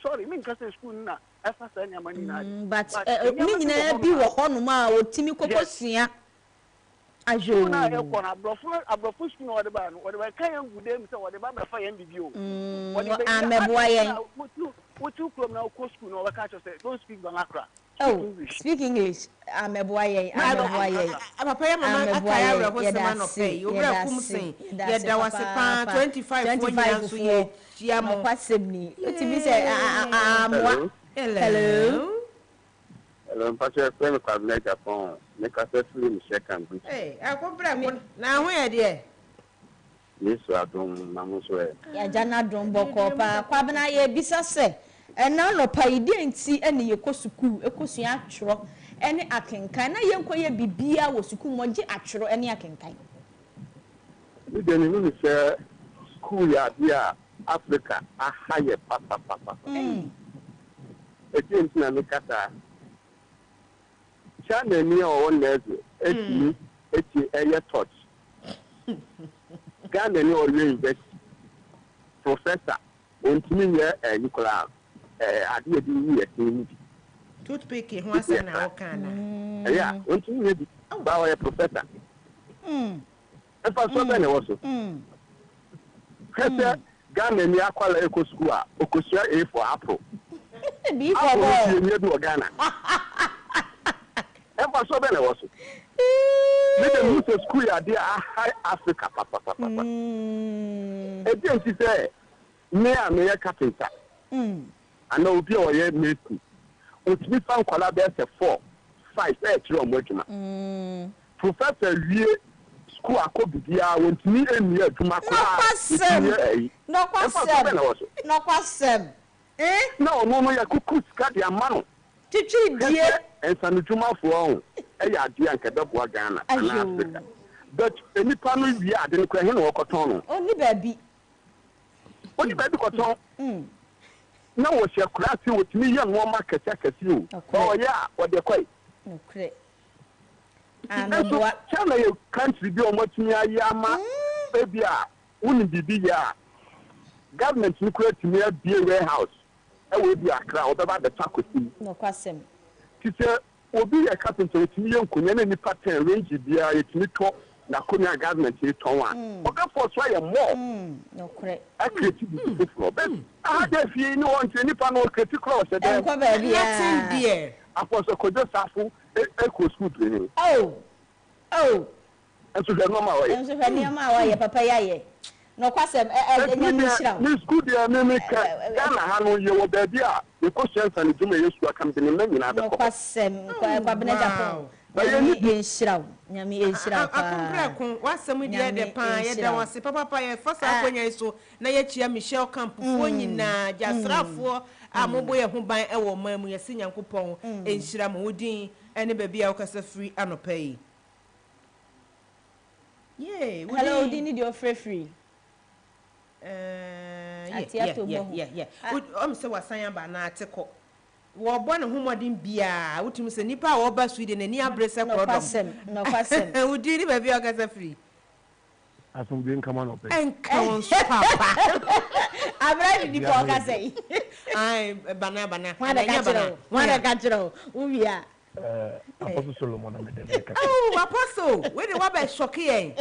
sorry me nka say school na afa sa niam ni na but me nyina bi wo ho no ma otimi kokosua ajo na e ko na abrofo school no de ba no de ba kan yan gude mi say de ba fa yan bibi o ameboa yen wotu krom na ko school no ka cho say don't speak Vernacular. Oh, speak English. Ameboa yen. Papa ya mama akaya ra ho sema no pay. Obra kum sen. Ye da wase pa 25 for nyan so ye chia mo kwasem ni. Otimi say amwa. Hello. Hello, Pastor, friend of me Japan. Make us free in second. Hey, akobra mo na ho ye de. Yesu adom namuso e. Ya jana dom boko pa kwabena ye bisa se. Ena no pa ide nti ene ye ko sukuu ekosua atworo ene akenkan na ye nkoye bibia wo sukuu moje atworo ene akenkan. We dey need say school ya dia Africa a higher papa. Again na me kata. Chana ni o nezo eti eye touch. Ghana ni o university professor ontimi ye Nicola ade di ni e toothpick ho asem na o kana yeah ontimi ye ba wa professor e fa so be na wo so kete Ghana ni akwala eco school a okosua A for apple B for ball ni do Ghana e fa so be na wo so me the music school ya dey high Africa papa e dey nti say me a me carpenter ana obi o ye make otimi fan kwala be say 4 5 e tiri omoduma professor wie school akobibia wontimi emi aduma kwa no kwasem na omo ya kuku ska dia mano chichi die ensanu juma fo on e ya dia nke bebo Ghana na Africa but enipa no wie ade no kwa he no wokoton no oni baabi koton na wo hye kurasi wotimi ye no ma kese o ya wo de kwai okre ameboa China ye country bi o motimi ayama baby a woni bibi ya government ni create me a warehouse e we bi akra obeba the takosi no kwasem tise obi ye carpenter wotimi ye nkonya na ni pattern range bia yetimi to na konya government ye ton wa oka for so ye more no kre a create bi for ben a da fie ni won tini pa no create cross e dem ko ba bia nothing there apostle kojo safu e ko school training enso hwe no ma wa enso hwe ni ma wa ye papa ya ye no kwasem enya mi shira ni school dia me ka Ghana ha no ye wo ba bia e ko sense ni duma Yesu akambini me nyina be ko kwasem kwa bena Japan nyami enshira nyami enshira pa akompra kon wasem dia de pan ye da wase papa ye fasa akonya so na ye chia Michelle Camp fo nyina jasrafo amobo ye ho ban e wo mamu ye sinyankopon enshira mo wodin ene ba bia ukasa free anopai hello dini di free yeah say wasan ba na ateko wo bo ne homodin bia wutumi se nipa wo ba Sweden ani abrese kodom no kwasem udini ba bia ukasa free Asum being come on up. And counts, Papa. I'm ready to talk. I say, I'm banana. One a catcher. We are. Apostle Solomon. Oh, Apostle, where the water shocking?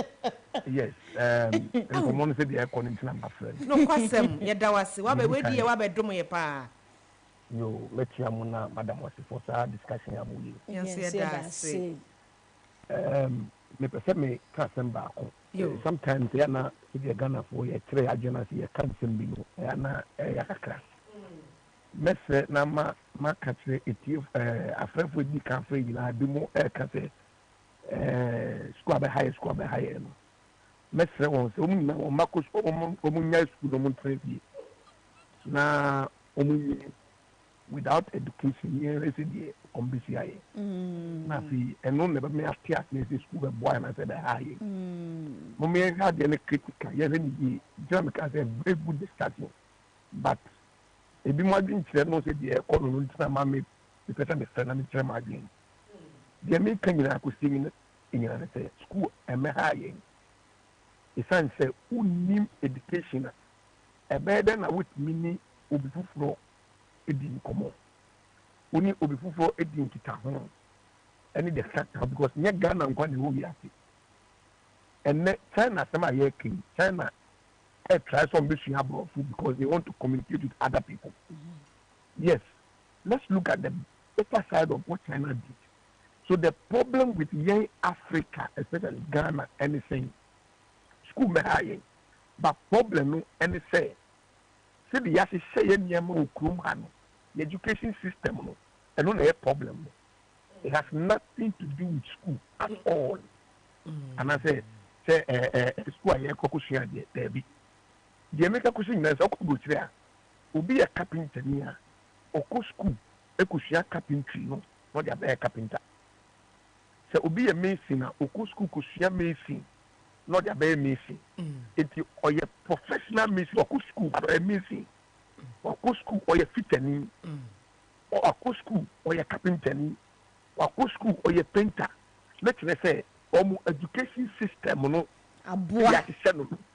Yes, and someone said the aircon into my friend. No question, yet there was Wabba, where do you have a drum your pa? You let your mona, Madam was for our discussion. Yes, me perceive me can't back. Sometimes they are not if you're gonna for your tray agenda, you can't send me. Ana yakakra. Mese na ma katre eti afrefo di cafe ila bi mo ka se school be high no. Mese won se omu na o makos omu nya school no mo train na omu without education here is the combisi na fi eno ne be me atia na school be boy na se be high mo me had any critical yeah ni jam ka say very good discussion but ebi mo adwin kyerɛ no sɛ deɛ ɛkɔ no ntina ma me pɛsɛ me sɛ na me kyerɛ ma adwin deɛ me ka nyina akɔsi nyina nyina ne sɛ school ɛmɛ ha yɛn ɛsiane sɛ wonim education a ɛbɛyɛ dɛ na wotumi ne obi foforɔ ɛdi nkɔmmɔ wone obi foforɔ ɛdi nkitaho ɛne the factor because nyɛ Ghana nkwa ne wɔ wiase ɛnɛ China asɛm a yɛka China try some mission abroad because they want to communicate with other people. Yes, let's look at the better side of what China did. So the problem with young Africa, especially Ghana, anything, school may hire, but problem no anything. See the yasi say the education system no, and no problem. It has nothing to do with school at all. And I say school I kokushia there be. The American question is okay. Obi a carpenter near Oko school, Ekushia carpentry, no, not the carpenter. So Obi a mason, Oko school, Kushia mason, not the bear mason. It's or your professional mason, Oko school, or a mason, Oko school, or your fitting, or Oko school, or your carpenter, or Oko school, or your painter. Let's say, education system, no. Aboa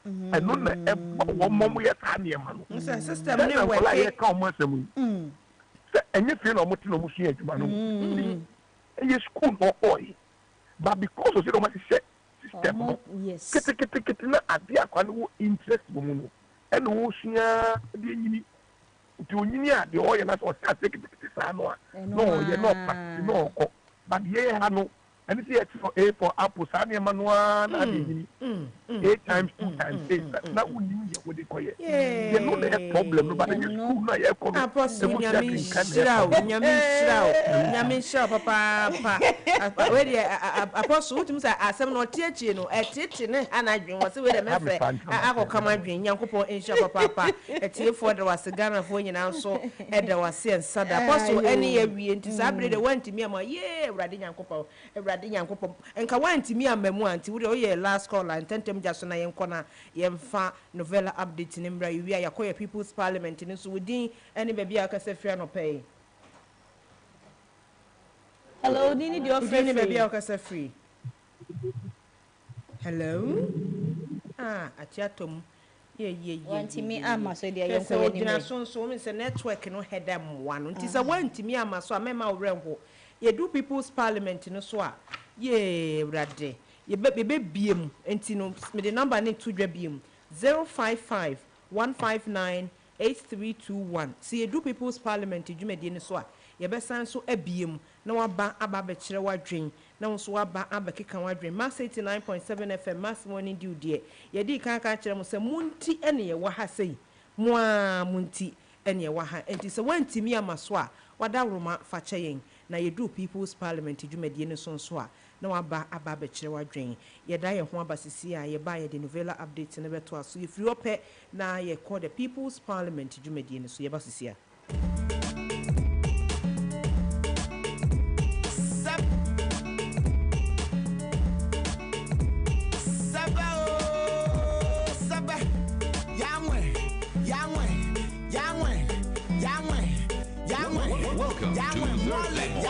and no na one more year time system no we like come masem enye fe no moti no musu adwuma no e school no boy but because of the system no yes kete na ade akwa no interest mo no and wo sua de nyini ti onyini a de o ye na so start kete sa no no ye no pass no ko but ye ha no and see for A for apple, Sanya Manuan, 8 times 2 times 8. Now we knew what they call it. You know they have problem, but in school, I have Apostle Yamin Papa. Where the Apostle I some not teaching at it, and I drink what's with a method. I will come and drink Yankopo in shop Papa. At here for there was a Ghana for you now, so and there was saying Sada Apostle any every anti went to me, yeah, Radin Yankopo. And Kawanti me and Memoanti would oh last call and tentem just na yenkona yemfa novella update nimbra you are yakoya people's parliament in so within any baby akase free no pay. Hello, Nini do your free baby akase free. Hello? Achatom. Yeah. Want me ama so dia yenko ni so me say network no head them one. Nti say want me ama so amema wrenho. Ye do people's parliament no so a ye brade ye be biem enti no me the number ne to dwa biem 055 159 8321 see ye do people's parliament dwumade ne so a ye be san so abiem na waba aba be kire wadwen na so waba aba keka wadwen mass 89.7 FM mass morning dew de ye di kan kire mo se munti ene ye wa ha sei mo a munti ene ye wa ha enti se wantimi ama so a wada roma fa kyeyen na ye do people's parliament dwumade ne so so a na waba aba be kire wadwen ye da ye ho abasisi a ye ba ye de novella update ne beto aso ye free ope na ye call the people's parliament dwumade ne so ye basisi a Welcome to Thursday Morning.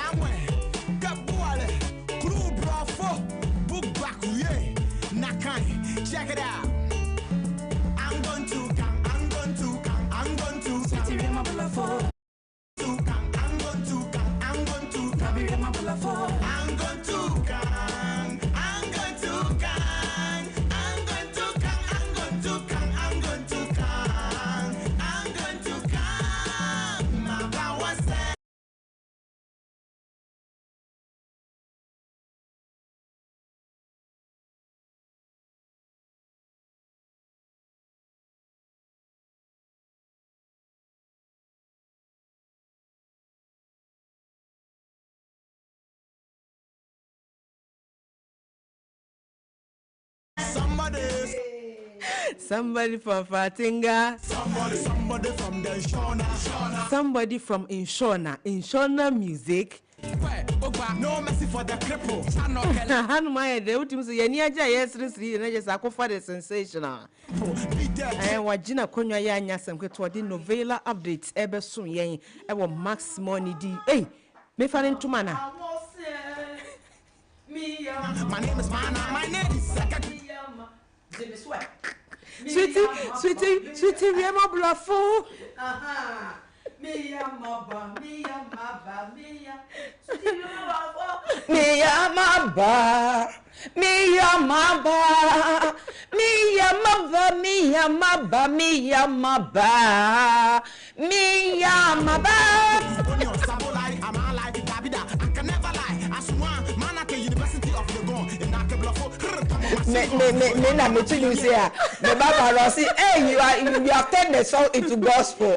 Check it out. Somebody from Fatinga. Somebody from the Inshona. Somebody from Inshona music. No mercy for the cripple. Hanumaya, the ultimate Yania, yes, and I just for the sensational. And Wajina Konya Yanya, some good novella updates, ever soon, yang, ever Max Money D. Hey, me falling to mana. My name is Mana, my name is Sweetie, we are my bluffo. Mia maba, mia maba, mia. Mia maba, mia maba, mia maba, mia maba, mia maba, mia maba. When you're samurai, I'm alive, Babida. I can never lie. I swear, man at the University of Legon in Akebluffo. Me na me tell you say, me Baba Rossi, hey, you have turned the song into gospel.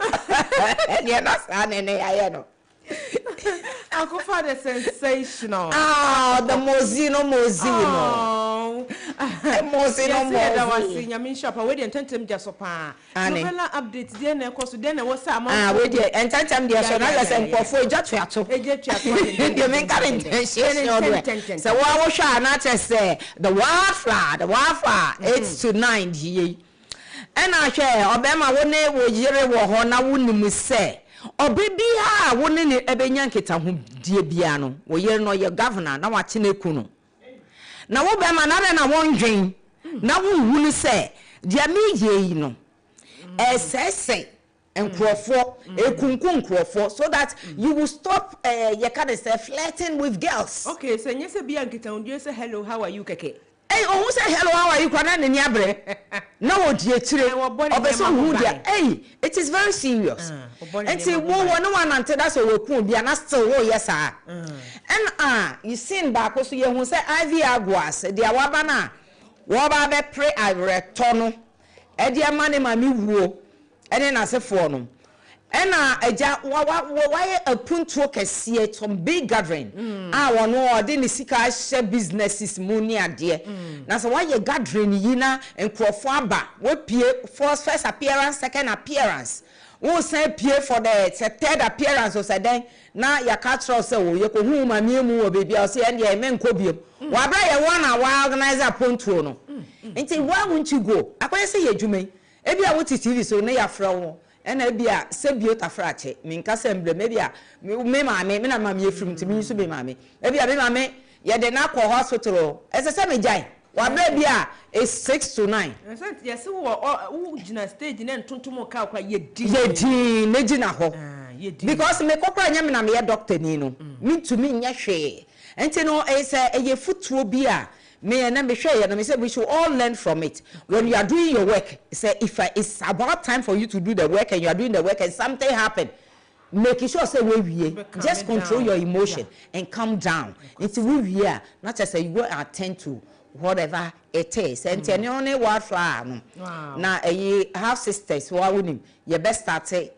And you're not saying any, know. Uncle Father sensational. Ah, the Mozino. Mozino. That was in Yamin shop. I waited and tell just upon. Novella updates. Then of course, then was some. Wait, and tell them the astronomers and for just to. You make an intention. So what was I not say? The wildflower, 8 to 9 here. And I share, Obama won't wo yere wo hona wuni say. Obibia woni ne ebenya nketa ho die bia no wo yere no ye governor na wache na ekunu na wo be ma na wondwen na wo hunu se dia meje yi no esese enkrofo ekunkun enkrofo so that you will stop you can say flirting with girls. Okay, so nyese bia nketa ho die say hello, how are you keke? Hey, oh, say hello, how are you? Kwana ni abre. No, dear children. Hey, it is very serious. And say, no one until that's what we could be an still, yes, sir. And you seen back also, you who say, Ivy Aguas, dear Wabana, Wababe pray I return. Edia money, mammy woo, and then I say for them. And why a punto can see it from big gathering. I want no, didn't see share businesses money dear. Now so why you gathering yina and crofaba what peer first appearance, second appearance. Who say peer for the third appearance or say now your catcher so you go whom a new baby or say and your men cobium. Why buy a 1 hour organizer punto no. And say why won't you go? I can say you may. Maybe I want to TV so near from. And I be a sebiota frache, Mincas emblem, maybe a me na mammy from to me, so be mammy. Maybe I be mammy, yet the Naco hospital, as a semi jay. What baby is 6 to 9. Yes, who stage and then Tuntumo cow, ye because me copra yamina me a doctor Nino, mean to me, yashe. And you know, a foot to be a. Me and me share and me say we should all learn from it. When you are doing your work, say if it's about time for you to do the work and you are doing the work and something happen, make sure say we just control your emotion and calm down. It's we are not just say you go attend to whatever it is. And tell you only wildflower. Now you have sisters who are winning. You best start say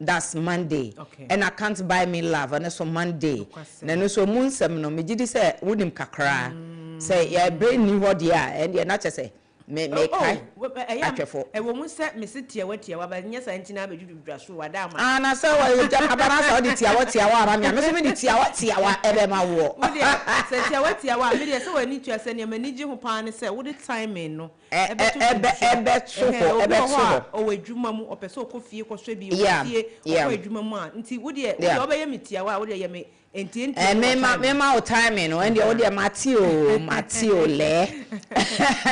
that's Monday. Okay. And I can't buy me love and that's on Monday. Then so moon semino me did say wouldn't kakra. Say yeah, brain new what and you're not just say me kai atwefo e wo mu se me sitia watia wa ba nya santina be dudu dwaso wa da ma ana say wa ja abana say odi tia wa ara me so me di tia wa ebe ma wo wo de say tia wa me de say wa ni tua say ne mani gi ho pa ne say wo de timing no ebe so o wadwuma mu o pese o ko fie ko so bi o fie o ko wadwuma mu a nti wo de obe ye me tia wa wo de ye me mema o timing no and the Mateo le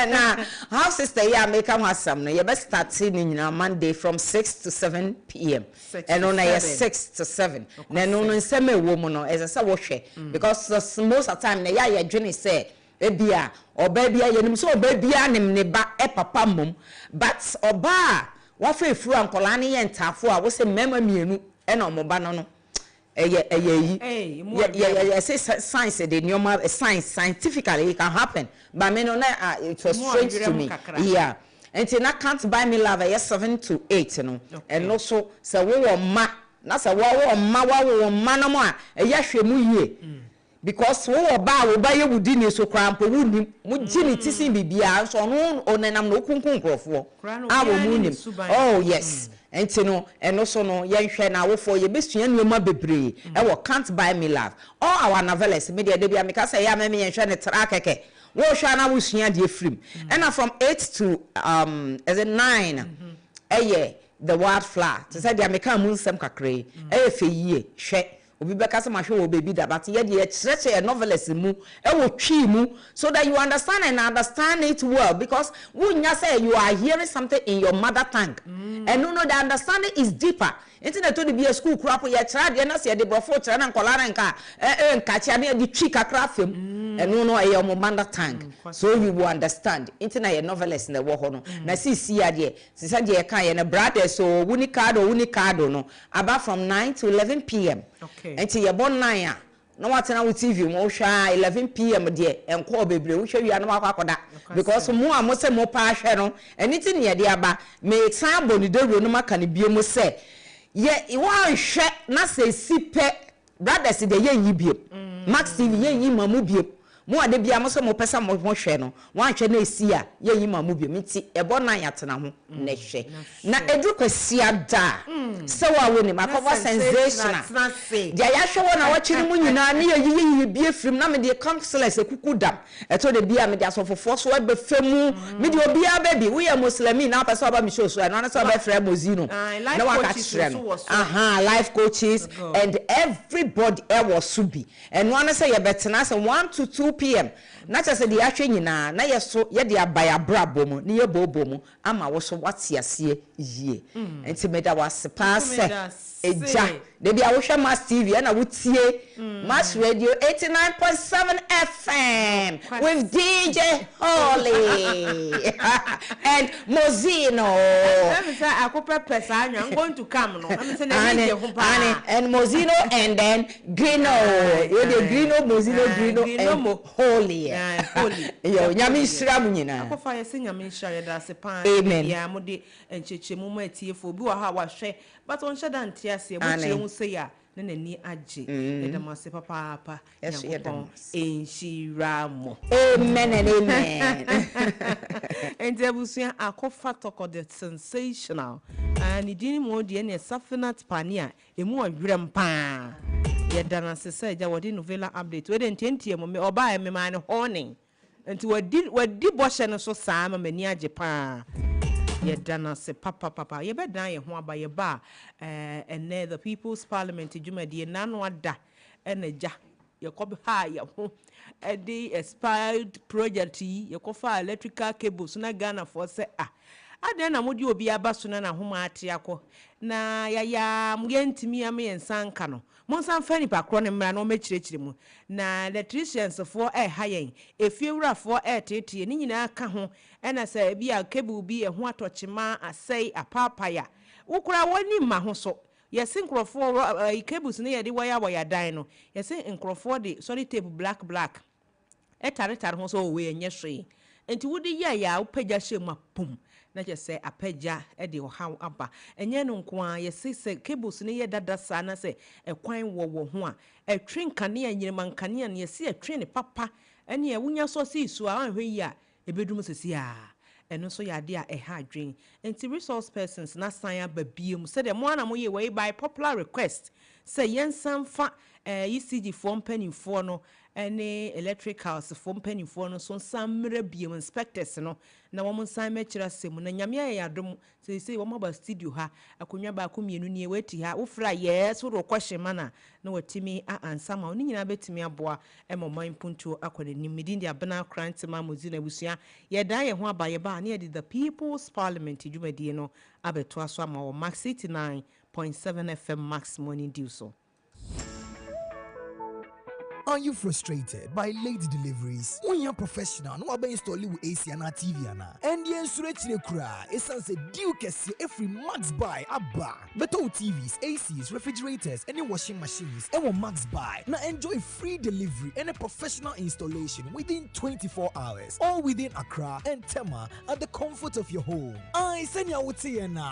na how sister ya make am asam no you best start seeing Monday from 6 to 7 p.m. and on 6 to 7 na no nsem ewo mu no as say wo hwe because most of the time na ya dwene say ebia oba bia yenim so oba bia nim ne ba papa mom but oba wa fa efuru ankola ne ye ntafo a wo se mema mienu e na omoba no say science the normal science scientifically it can happen but me no it was strange to me yeah and na can't buy me love 7 to 8 no and also say wo ma na say wo ma no mo a hwe mu yie because wo ba ye wudi ni so krampo wuni mu gini tisi bibia so no onenam no kunkun krofo awo mu nim oh yes entino eno so no yenhwe na wofo ye besua nuoma bebre e wo can't buy me love all our novellas media de bia meka say ya me yenhwe ne tra keke wo hwa na wo sua de free and from 8 to as a 9 the wildflower to say dia meka mu nsem kakre fe yie hwe obi beka say ma hwe wo baby da but ye de chreche novellas mu e wo twi mu so that you understand and understand it well because wunya say you are hearing something in your mother tongue and no the understanding is deeper internet to be a school crap ye chra de na say de brofo chra na nkola nka nka chia na de twi kakra fam and no e your mother tongue so you will understand internet novellas na wo ho no na sisi ya de sisa de ka ye na brothers so wuni card no about from 9 to 11 p.m. okay enti ye bon 9 a no watena with TV mo hwa 11 p.m. de enko bebre wo hwa wi na akwakoda because mo a mo se mo pa hwe no anything ye de aba me san boni de ro no maka ne bie mo se ye wo hwe na se sipe brothers de ye yi bie Max TV ye yi mamu bie mo ade bia mo so mo pesa mo hwe no wan hwe na esi a ye yi mamu bie miti ebo na yatena ho na hwe na edu kwasia da se wa we ni makova sensational dia ya hwe wo na wa chiri mu nyina ne ye bie frim na me de counselors ekuku dam eto de bia me de asofofo so be femu me de obi a baby we are muslimi na pesa ba me show so na so ba frɛ mozino na wa ka chire life coaches and everybody was subi and one say ye betena say 1 to 2 p.m. na chese de ahwe nyina na yeso ye de abaya brabo mu ne ye bobo mu ama wo so watiasie yie enti meda wasepa se eja de bia wo hwe Mass TV na wo tie Mass Radio 89.7 FM with DJ Holly and Mozino let me say akope pesa anwa I'm going to come no let me say na DJ ho pa and Mozino and then Grino you the Grino Mozino Grino and Holly Holly yo nyame hira mu nyina akofa ye se nyame hira ye da se pa ya mo de encheche mu ma tiefo bi wa ha wa hwe but on shada ntiase mo kire hu se ya na nani age edamase papa yakopon enshiramo amen and amen and ebusia akofa toko the sensational and idini mo de na safinat pania emu adwerem pa yedana sese ja wodi novela update we de ntentie mo me oba me ma ne honing enti wadi boshe no so saa ma mani age pa yedana se papa ye bedan ye ho aba ye ba ene the people's parliament jumadi nanu ada enaja ye ko ha ye ho the expired project ye ko fa electrical cables na Ghana for say adan na modi obi aba so na ho ma ate akọ na ya mgentimi am ye nsanka no monsan fani pa kro ne mra no mechirechire mu na electricians for hayen efiewura for tete ni nyina ka ho ena sa bia cable bi ho atochema asai apapaya wukura woni ma ho so yesi nkrofo cables ne ye de waya dan no yesi nkrofo de solid tape black tare ho so we enye hwe enti wudi ya upeja shema pum na je se apeja de oha aba enye no nko a yesi se cables ne ye dada sa na se ekwan wo ho a etwe nkane anyirima nkane ne yesi etwe ne papa ene ye wunya so se isu a anhwe yi a ebedum sesi a eno so yade a eha adwen enti resource persons na san ababiem se de mo ana mo ye we by popular request se yensan fa ECG form penny for no ɛne electricals fo mpanimfoɔ no so nsammerɛ biom inspectors no na wɔn nsan mɛkyerɛ asɛm na nyame ayɛ adom sɛ wɔn aba studio ha akonnwa baako mmienu nie wɔati ha wofra yɛs wode wɔkɔhye ma na watumi aansa ma wo ne nyinaa bɛtumi aboa ɛma ɔman mpuntuo akɔ n'anim medin de abena krantema mozina abusua yɛdan yɛ ho aba yɛba ne yɛde the people's parliament dwumadie no abɛtoa so ama wɔ max 89.7 FM max morning dew so. Are you frustrated by late deliveries? When you're professional, no one install you AC and TV and the insurance kura essence due kesi every Max Buy abba. Beto TVs, ACs, refrigerators, any washing machines, and Max Buy. Now enjoy free delivery and a professional installation within 24 hours, all within Accra and Tema at the comfort of your home. I send you out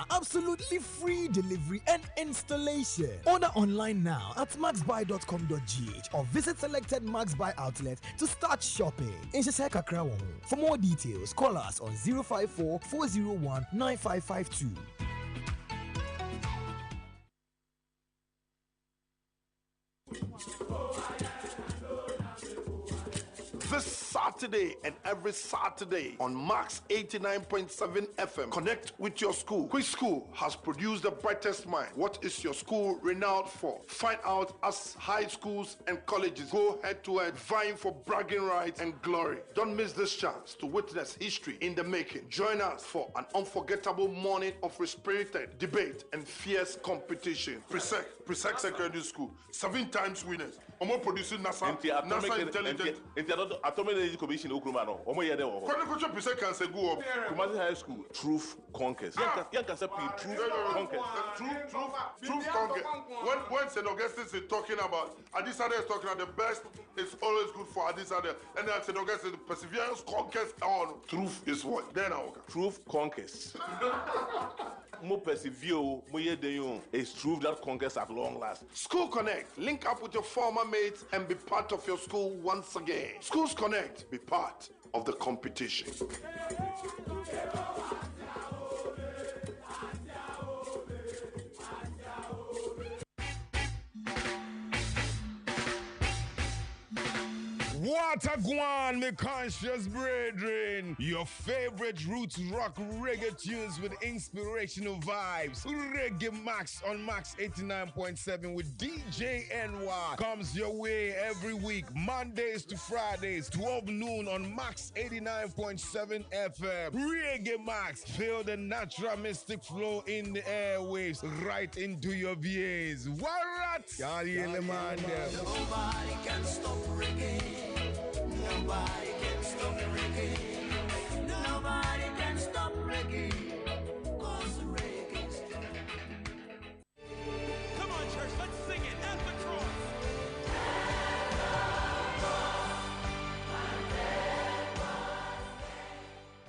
absolutely free delivery and installation. Order online now at maxbuy.com.gh or visit selected Max Buy outlet to start shopping. In Shaseka Krawo. For more details, call us on 054 401 9552. This Saturday and every Saturday on Max 89.7 FM. Connect with your school. Quiz School has produced the brightest mind. What is your school renowned for? Find out as high schools and colleges go head to head, vying for bragging rights and glory. Don't miss this chance to witness history in the making. Join us for an unforgettable morning of respirited debate and fierce competition. Presec Secondary School, 7 times winners. Omo producing NASA Intelligent. Atomic Energy Commission Okrumano. Omo yede wo. Kwani kocho pise kan se go up. Kumasi High School, Truth Conquest. Yan can say Truth Conquest. Truth Conquest. When St. Augustine is talking about Adisade is talking about the best is always good for Adisade, and then St. Augustine perseverance conquest on truth is what? Then Truth Conquest. Mo persevere, mo yede is truth that conquers at long last. School Connect. Link up with your former mates and be part of your school once again. Schools Connect. Be part of the competition. What a guan, me conscious brethren. Your favorite roots rock reggae tunes with inspirational vibes. Reggae Max on Max 89.7 with DJ NY comes your way every week, Mondays to Fridays, 12 noon on Max 89.7 FM. Reggae Max, feel the natural mystic flow in the airwaves right into your ears. What? Nobody can stop reggae. Nobody can stop reggae. Nobody can stop reggae. Cause reggae's strong. Come on, church, let's sing it at the cross.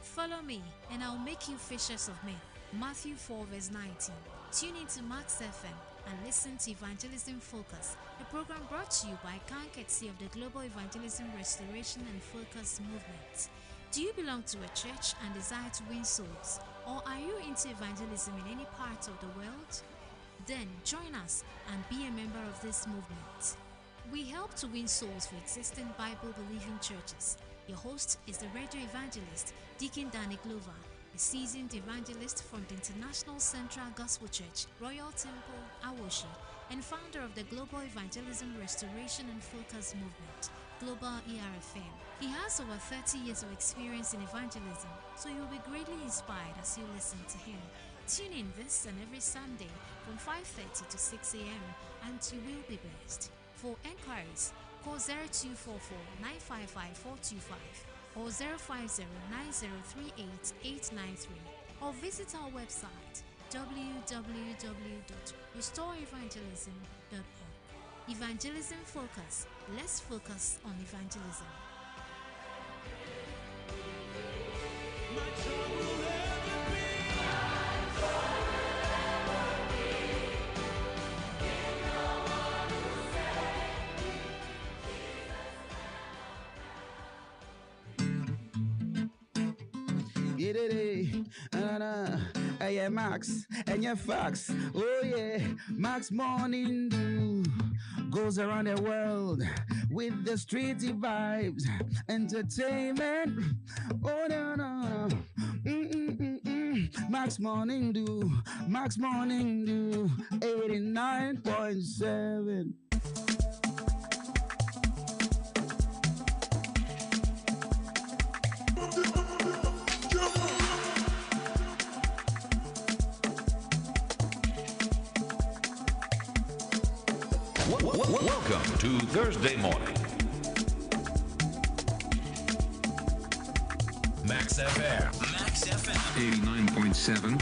Follow me, and I'll make you fishers of men. Matthew 4 verse 19. Tune into Max FM and listen to Evangelism Focus, a program brought to you by Courtesy of the Global Evangelism Restoration and Focus Movement. Do you belong to a church and desire to win souls? Or are you into evangelism in any part of the world? Then join us and be a member of this movement. We help to win souls for existing Bible-believing churches. Your host is the radio evangelist, Deacon Danny Glover, a seasoned evangelist from the International Central Gospel Church, Royal Temple, Awoshi, and founder of the Global Evangelism Restoration and Focus Movement, Global ERFM. He has over 30 years of experience in evangelism, so you'll be greatly inspired as you listen to him. Tune in this and every Sunday from 5:30 to 6 a.m. and you will be blessed. For enquiries, call 0244 955 425 or 050-9038-893 or visit our website www.restoreevangelism.org. Evangelism Focus. Let's focus on evangelism. Hey, Max, and your facts. Oh, yeah, Max Morning Dew goes around the world with the streety vibes, entertainment. Oh no no, Max Morning Do, 89.7. Welcome to Thursday morning. Max FM. Max FM. 89.7.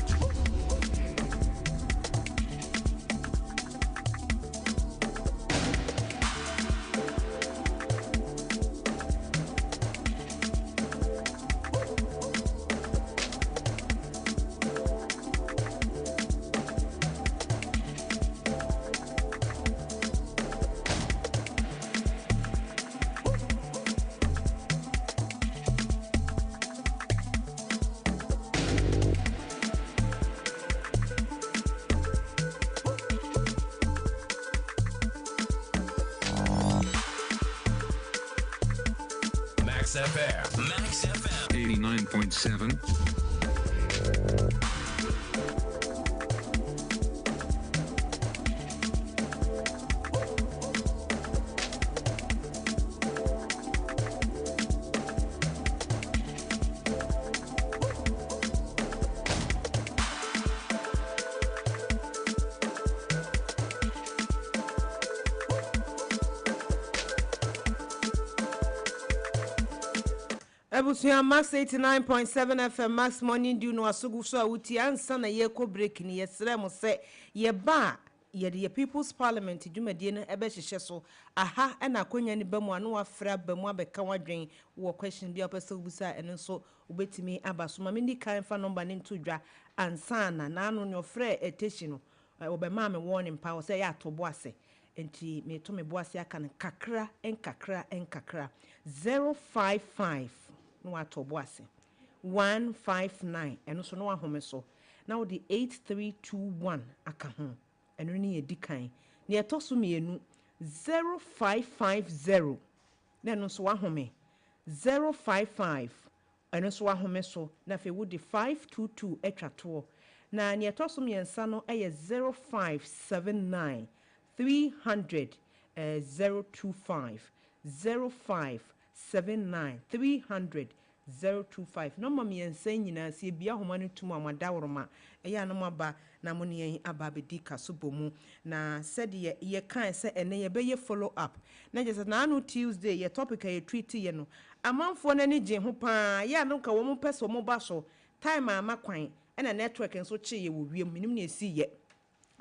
Max FM. Max FM. 89.7. Ebusuya Max 89.7 FM Max Morning Do no asugu so awuti ansa na ye ko break ni yesre mo se ye ba ye the People's Parliament dwumadie no ebe hihye so aha na akonya ni bamu anu afra bamu abeka wadwen wo question bia opese obusa eno so obetimi abaso ma mini kan fa number ni ntodwa ansa na anu no frɛ etechi no obema me warning pa wo se ya atobo ase enti me to me boase aka ne kakra 055 no atobo ase 159 eno so no ahome so now the 8321 aka ho eno ni edikan ne etoso mienu 0550 na no so ahome 055 eno so ahome so na fe wo de 522 etwato na ne etoso miensa no eye 0579 300 025 0579 300 025 no mama yensa nyina se bia homa no tuma amadawroma eya no maba na mo ne aba bedika so bomu na said ye kan se ene ye be ye follow up na je na no Tuesday ye topic ye treat ye no amanfo na ni je ho pa ya no ka wo mo pese mo ba so time ama kwan ena network nso che ye wo wiem minim na esi ye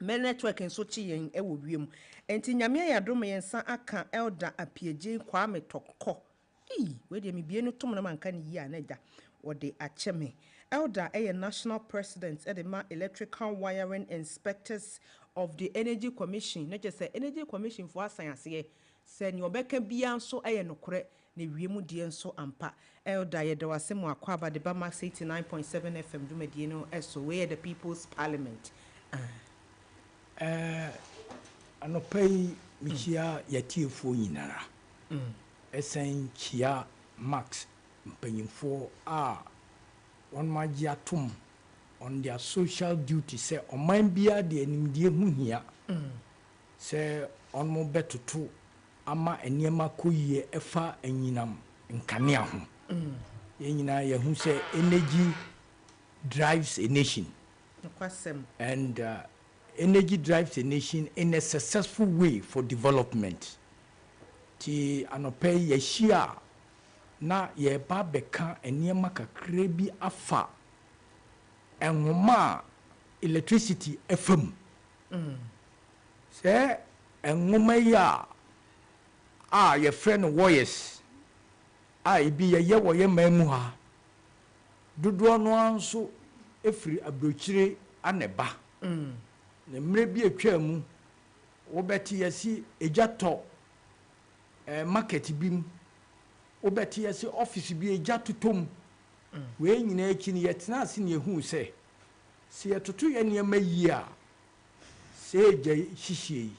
me network nso che yen e wo wiem enti nyame ya dom yensa aka elder apieje kwa metokko we de me bie no tom na manka ni yi anaja wo de acheme elder national president at the electrical wiring inspectors of the energy commission na je say energy commission for asanase se ni obeka bia nso nokore na wiemu die nso ampa elder ye de wasem akwa aba de ba max 89.7 FM dumadie no eso we the people's parliament anopai michia yatiefo nyinara esen chia max mpanyimfo a on magia tum on their social duty say oman bia de animdie hu hia say on mo betoto ama eniema koyie efa anyinam nkanea ho yenyina ye hu say energy drives a nation and energy drives a nation in a successful way for development. Ti anope yeshia na ye ba beka eniema kakra bi afa enwoma electricity FM. Se enwoma ya ye friend wires ibi ye wo ye mamu ha dodo no anso efiri abrochire aneba ne mre bi atwa mu wo beti yesi ejato market bim wo beti yesi office bi ejato tom we nyina echi ne yetena ase ne ehu se yetoto ye ne mayi a se eja hihie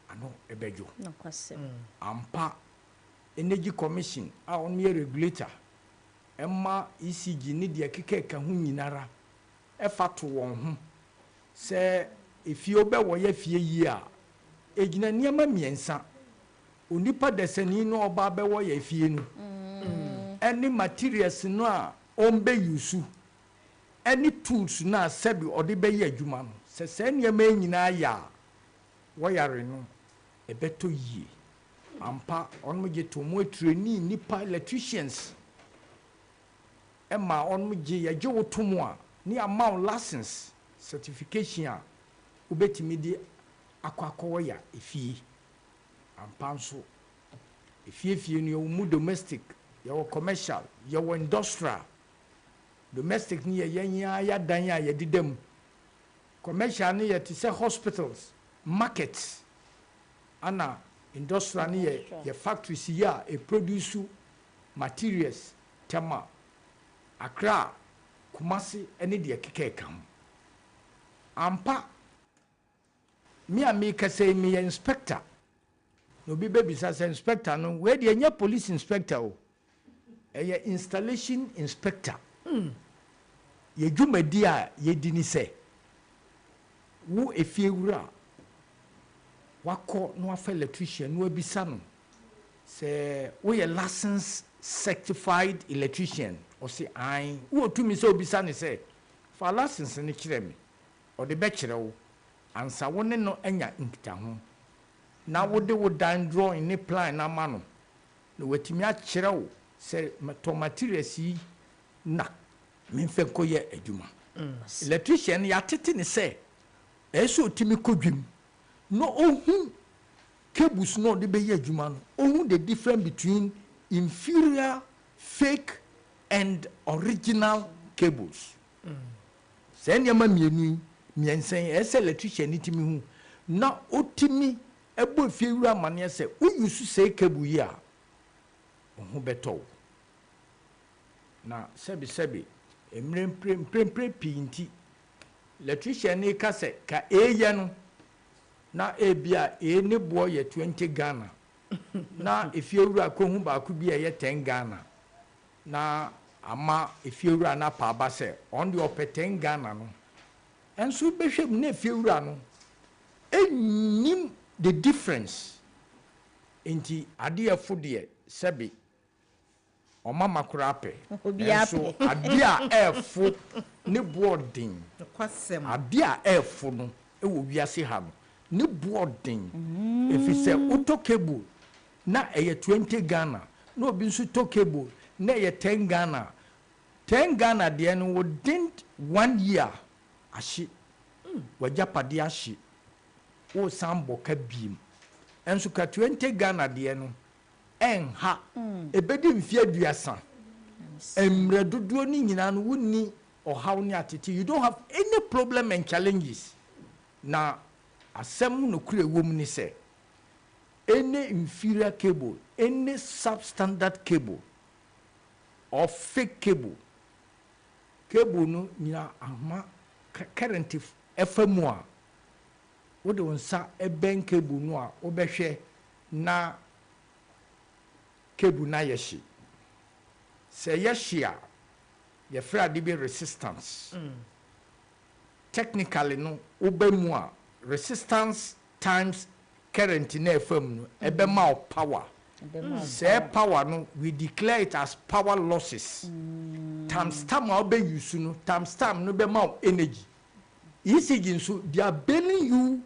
ano ebejo no kwasem ampa energy commission a on me regulator emma ECG ni de kekeka ho nyinara efa to won ho se efie obe wo ya fie yi a egina niam miensa onipa desani no oba be wo ya fie nu any materials no a ombe yusu any tools na sebi ode be ya adwuma no se niam nyina ya wo yare no ebeto yi ampa on mo je to mo trainee nipa electricians Emma on mo je ya je wotomo a ni amount license certification a ubetimi di akwakowo ya efie ampa nso efie ni mu domestic ya commercial ya industrial domestic ni ya dan ya didem commercial ni ya ti say hospitals markets ana industrial ni ya factories ya e produce materials tema Accra Kumasi ene de kekeka ho ampa me kase me inspector no bi baby say inspector no we de nya police inspector o e installation inspector ye dwumadi a ye di ni se wo efie wura wako no afa electrician no abisa no se we a licensed certified electrician or say I wo tumi se obisa ne se fa license ne kire me o de be kire wo ansa wo ne no anya nkita ho na wo de wo dan drawing ne plan na ma no no watimi a kire wo se to materials yi na me fe koye adwuma electrician ya tete ne se eso timi kodwim no ohun cables no de be ye adwuma no ohun the difference between inferior fake and original cables send your mienu miensen ese electrician nitimi hu na otimi ebo fiewura mane se uyusu say cable yi a ohu beto na sebi emrem pinti electrician ni ka se ka eye no na ebia eni bo ye 20 Ghana na efiewura ko hu ba ku bi ye 10 Ghana na ama efiewura na pa ba se on the up 10 Ghana no enso behwem na efiewura no enim the difference enti ade afo de sebi o mama kura pe enso ade a efo ne boarding kwasem ade a efo no e wo wiase ha no ne boarding efi se auto cable na eye 20 Ghana no obi nso to cable na eye 10 Ghana 10 Ghana de no within 1 year ashi wajapade ashi o sambo ka biem enso ka 20 Ghana de no enha ebedi mfie aduasa emre dodo ni nyina no wonni ohaw ni atete you don't have any problem and challenges na asem no kure wom ni se any inferior cable any substandard cable or fake cable no nyina ama current FM a wo de wonsa eben cable no a wo behwe na cable na yeshi se yeshi a ye fra de be resistance technically no obemu a resistance times current na FM no ebe ma power say power no we declare it as power losses times time obe use no times time no be ma energy ECG so they are billing you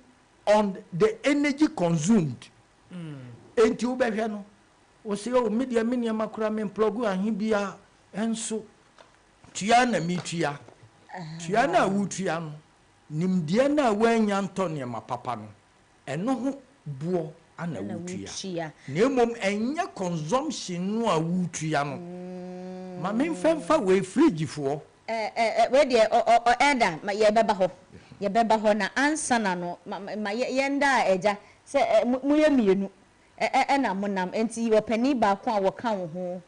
on the energy consumed enti obehwe no o say o media menia makura me plug ahibia enso tua na metua tua na wutua no nimdie na wanya ntone ma papa no eno ho buo ana wutua na emom enya consumption no a wutua no ma me mfemfa we fridge fo we de enda ma ye beba ho na ansa na no ma yenda eja se muye mienu na monam enti opani ba ko a wo ka wo ho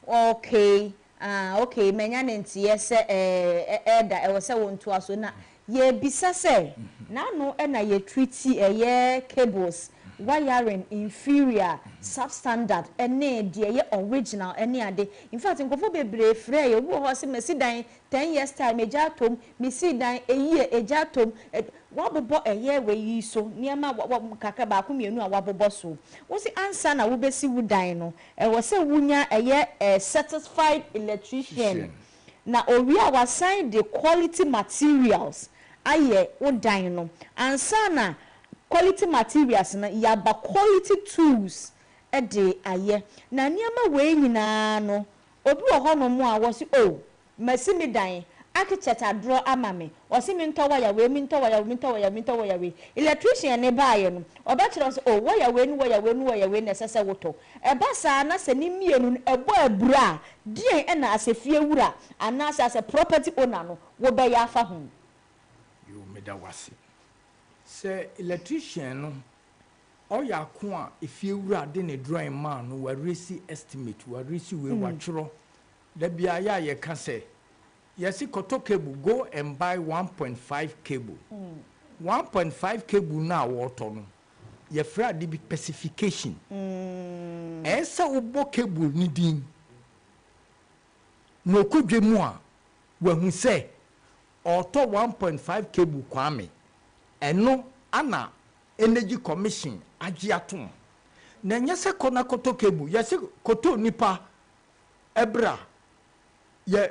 okay okay menya nenti ye se eda e wo se wonto aso na ye bisa se na no na ye treaty ye cables wiring inferior substandard ene de ye original ene ade in fact nkofo bebre frɛ ye wo ho se mesi dan 10 years time eja tom mesi dan eyi eja tom wabobo eye we yi so niema kaka ba ko mienu a wabobo so wo se answer na wo besi wo dan no wo se wunya eye satisfied electrician na owi a wasign the quality materials aye wo dan no answer na quality materials na yaba quality tools de aye na niema we nyina no obi wo ho no mu a wo se mesi mi dan architect adro amame osi mi ntowa ya we mi ntowa ya we electrician ne baaye no obekire so wo ya we na sese woto eba sa na se ni mienu ebo abura dien na asefie wura ana ase property owner no wo be ya afa ho yo meda wase se electrician no oya ko a efie wura de ne drawing man no wa resi estimate wa resi we wa tworo da bia ya ye ka se yes, koto cable, go and buy 1.5 cable. 1.5 cable now water no. Ye fra the specification. Esa ubo cable ni din. No kudwe mu a we hu say auto 1.5 cable kwame. Eno ana energy commission agi atom. Na nyese kona koto cable, yes koto nipa ebra ye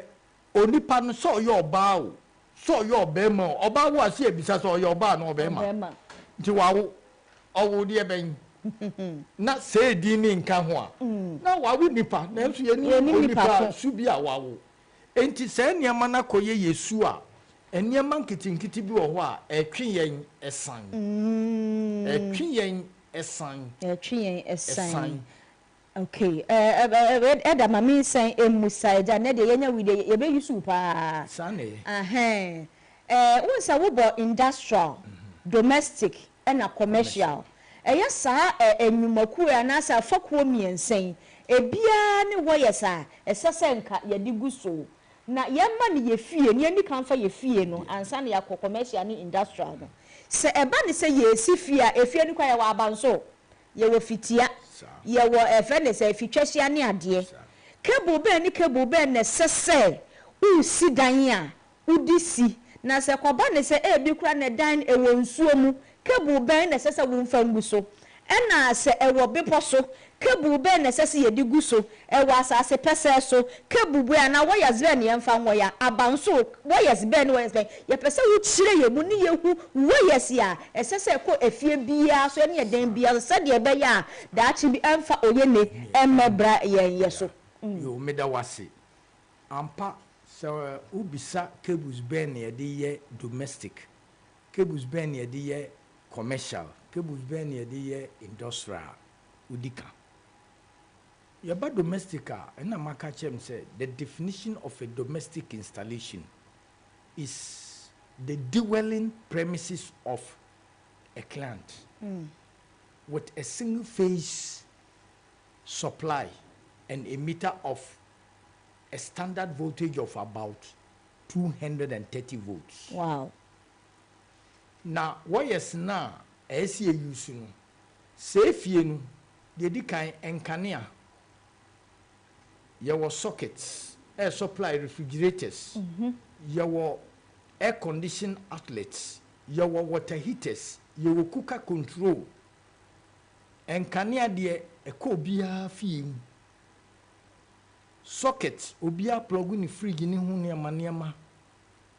onipa no so yo ba o so yo be mo oba wo ase ebisa so yo ba no be ma nti wawo owo de ben na se di ni nka ho a na wawo nipa na nso ye ni nipa su bi a wawo enti se niema na koye yesu a eniema nkitinkiti bi wo ho a etwe yen esan etwe yen esan okay eda mami sen emusaida ne de yenya wi de ye be yusu pa sane wonsa wo bo industrial domestic and commercial sa enyumaku na sa fakuo miensen ebia ne wo yesa esese nka ye de guso na yemma ne ye fie ne ani kan fa ye fie no ansa ne yakọ commercial ne industrial no se eba ne se ye si fie a efie ne kwa ye wa abanso ye wo fitia ye wo efene se fitwahia ne ade cable be ne sese u si dan a udisi na se koba ne se ebi kura ne dan ewo nsuo mu cable be ne sese wo mfa nguso ena se ewo bepo so cable be ne sese ye di guso ewo asase pese so cable be na wo yazbe ne mfa nwo ya abanso wo yazbe ne wo yazbe ye pese wo chire ye mu ne ye hu wo yesi a esese ko efie bia so ne den bia so de be ya da chi bi emfa oye ne emebra ye so yo meda wase ampa so ubisa cables be ne de ye domestic cables be ne de ye commercial cables be ne de ye industrial udika yaba domestica and amaka chem say the definition of a domestic installation is the dwelling premises of a client with a single phase supply and a meter of a standard voltage of about 230 volts. Wow. Now, what is now as you use no safe you the dikan enkanea your sockets air supply refrigerators your air condition outlets your water heaters your cooker control enkanea de eko bia fie socket obia plug in fridge ni hu niema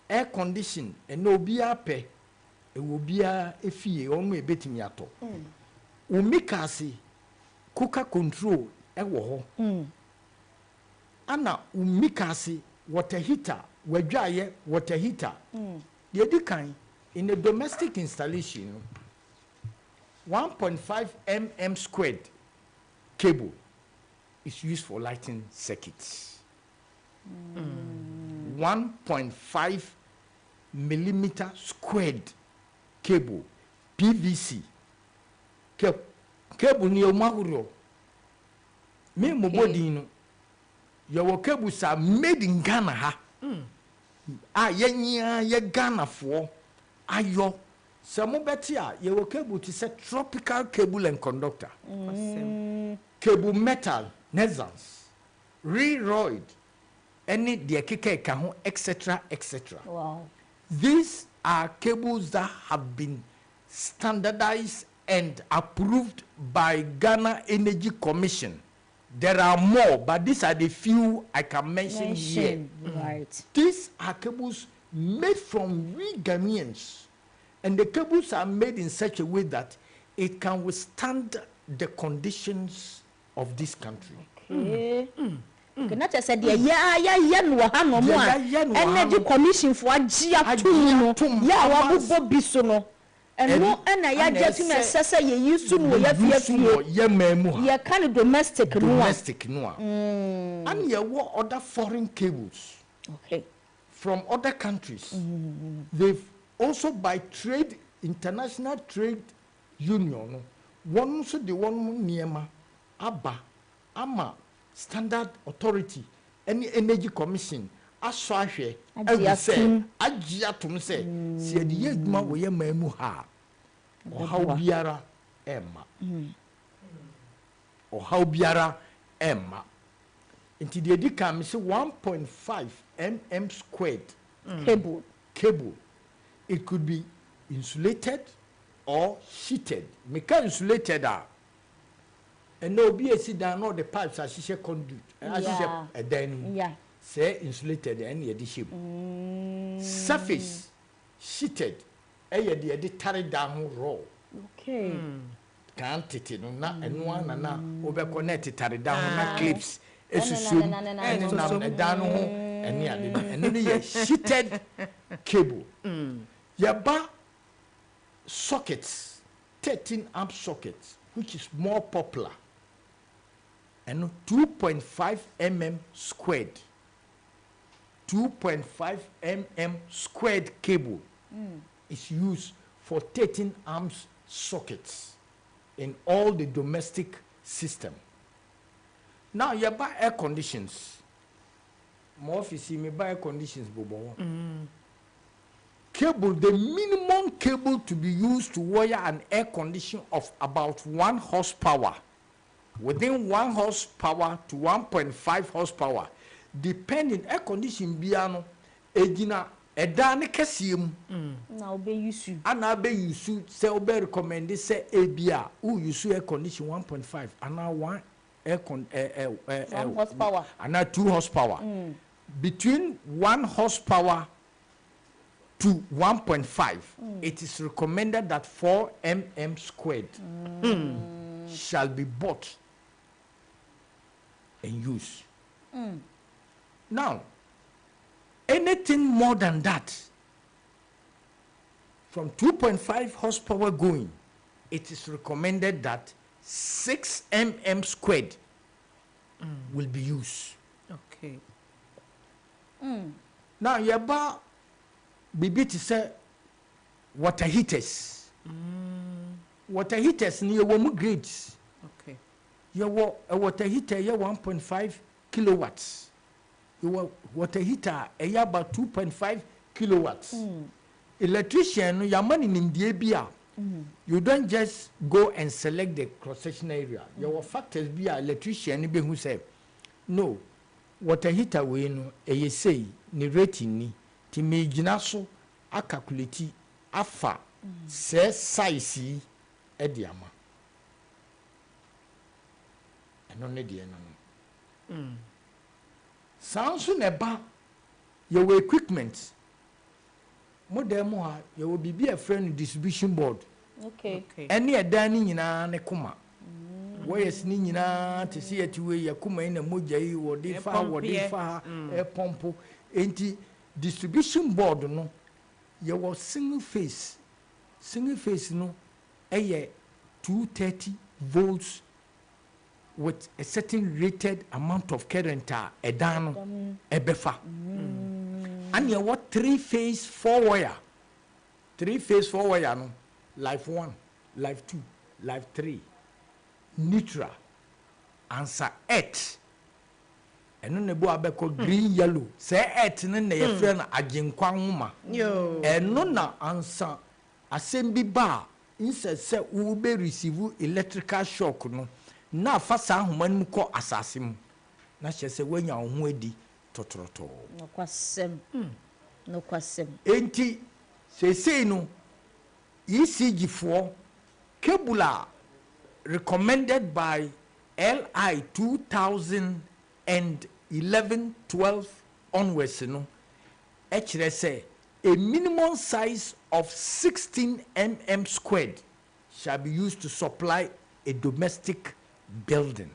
air condition and obia pe obia efie omo ebetimi ato umikasi cooker control ewo ho ana umikasi water heater wadwaye water heater the dikan in a domestic installation 1.5 mm squared cable is used for lighting circuits 1.5 millimeter squared cable PVC cable ni o mahuro me mo body no your cables are made in Ghana ha ye Ghana for ayo Some betia, you will cable to set tropical cable and conductor. Cable metal, Nesans, Reroid, any dear kike kaho, etc. etc. Wow. These are cables that have been standardized and approved by Ghana Energy Commission. There are more, but these are the few I can mention here. Right. These are cables made from we Ghanaians, and the cables are made in such a way that it can withstand the conditions of this country. Okay. Not just said, Energy Commission for Gia Tum, Yawa Bisono. And no, and I just say you used to know your kind of domestic noir. And you were other foreign cables. Okay. From other countries. They've also by trade, international trade union, one also the one Niema, Abba, Ama, Standard Authority, any Energy Commission, Aswahe, Ajiatum say, see the Yedma we memuha, or how biara Emma, or how biara Emma. Into the Edicam is 1.5 mm squared cable. It could be insulated or sheeted. Make insulated and no BSC down all the pipes as she conduit. As she then say insulated any addition. Surface sheeted. The carry down raw. Okay. Can't it no na and one and now over connected carry down na clips. And then sheeted cable. Yaba sockets, 13 amp sockets, which is more popular, and 2.5 mm squared. 2.5 mm squared cable is used for 13 amps sockets in all the domestic system. Now you buy air conditions. More office me buy air conditions, Bobo. Cable, the minimum cable to be used to wire an air condition of about 1 horsepower, within 1 horsepower to 1.5 horsepower, depending air condition biano, ejina edane kesiem. Na obe yusu. Ana be yusu se obe recommend say ebia who yusu air condition 1.5 ana 1 1 horsepower and 2 horsepower. Between 1 horsepower to 1.5, it is recommended that 4 mm squared shall be bought and used. Now, anything more than that, from 2.5 horsepower going, it is recommended that 6 mm squared will be used. Okay. Now, yaba bibi to say water heaters. Water heaters near one grades. Okay. Your water heater, 1.5 kilowatts. Your water heater, about 2.5 kilowatts. Electrician, your money in the ABR. You don't just go and select the cross-section area. Your factors be an electrician who say, no, water heater we no, say, ni rating ni, ti me ginaso, a calculate, afa, se size, ediama. And only the enemy. Sounds soon about your equipment. More demo, you will be a friend distribution board. Okay. Any a dining in a nekuma. Where's Nina to see it where you come in a moja or defa or defa a pompo. Ain't distribution board no? You was single phase no, a 230 volts with a certain rated amount of current a dano a befa. And you what 3-phase 4-wire. 3-phase 4-wire no. Life 1, life 2, life 3. Neutral. Answer 8. And then the boy abeko green yellow. Say 8 and then the friend ajinkwa nguma. And no na answer asɛm ba instead sɛ wo be receive electrical shock no na fa saa homa no kɔ asase mu na hyɛ sɛ wanya wo ho adi tɔtɔtɔ no kwasɛm enti sesei no ECG for cable recommended by LI 2011-12 onwards no actually say a minimum size of 16 mm squared shall be used to supply a domestic building.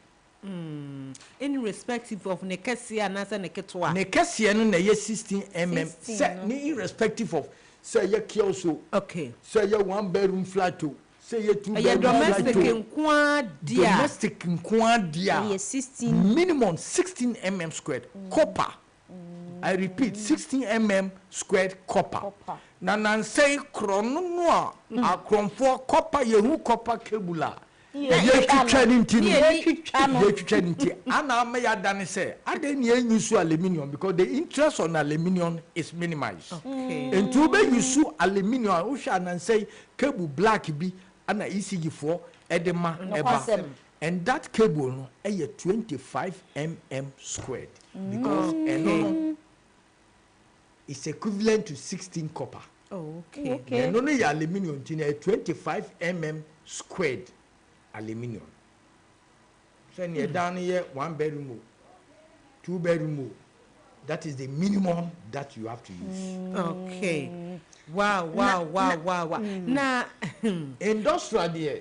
Irrespective of nekesia and asa neketwa. Nekesia no na 16 mm. Say irrespective of say ye kioso. Okay. Say ye 1 bedroom flat to. Say ye 2 bedroom flat to. Domestic nkwa dia. 16 minimum 16 mm squared. Copper. I repeat 16 mm squared copper. Na say krono no a akronfo copper yehu copper cable. Ye twitwa ana me ya dane say ade ne use aluminium because the interest on aluminium is minimized. Okay. And to be use aluminium wo hwa na say cable black bi ana ECG for edema eba. And that cable no 25 mm squared because it's equivalent to 16 copper. Oh, okay. And no aluminium tin 25 mm squared aluminium. So near down here 1 bedroom, 2 bedroom. That is the minimum that you have to use. Okay. Wow. Now, industrial there.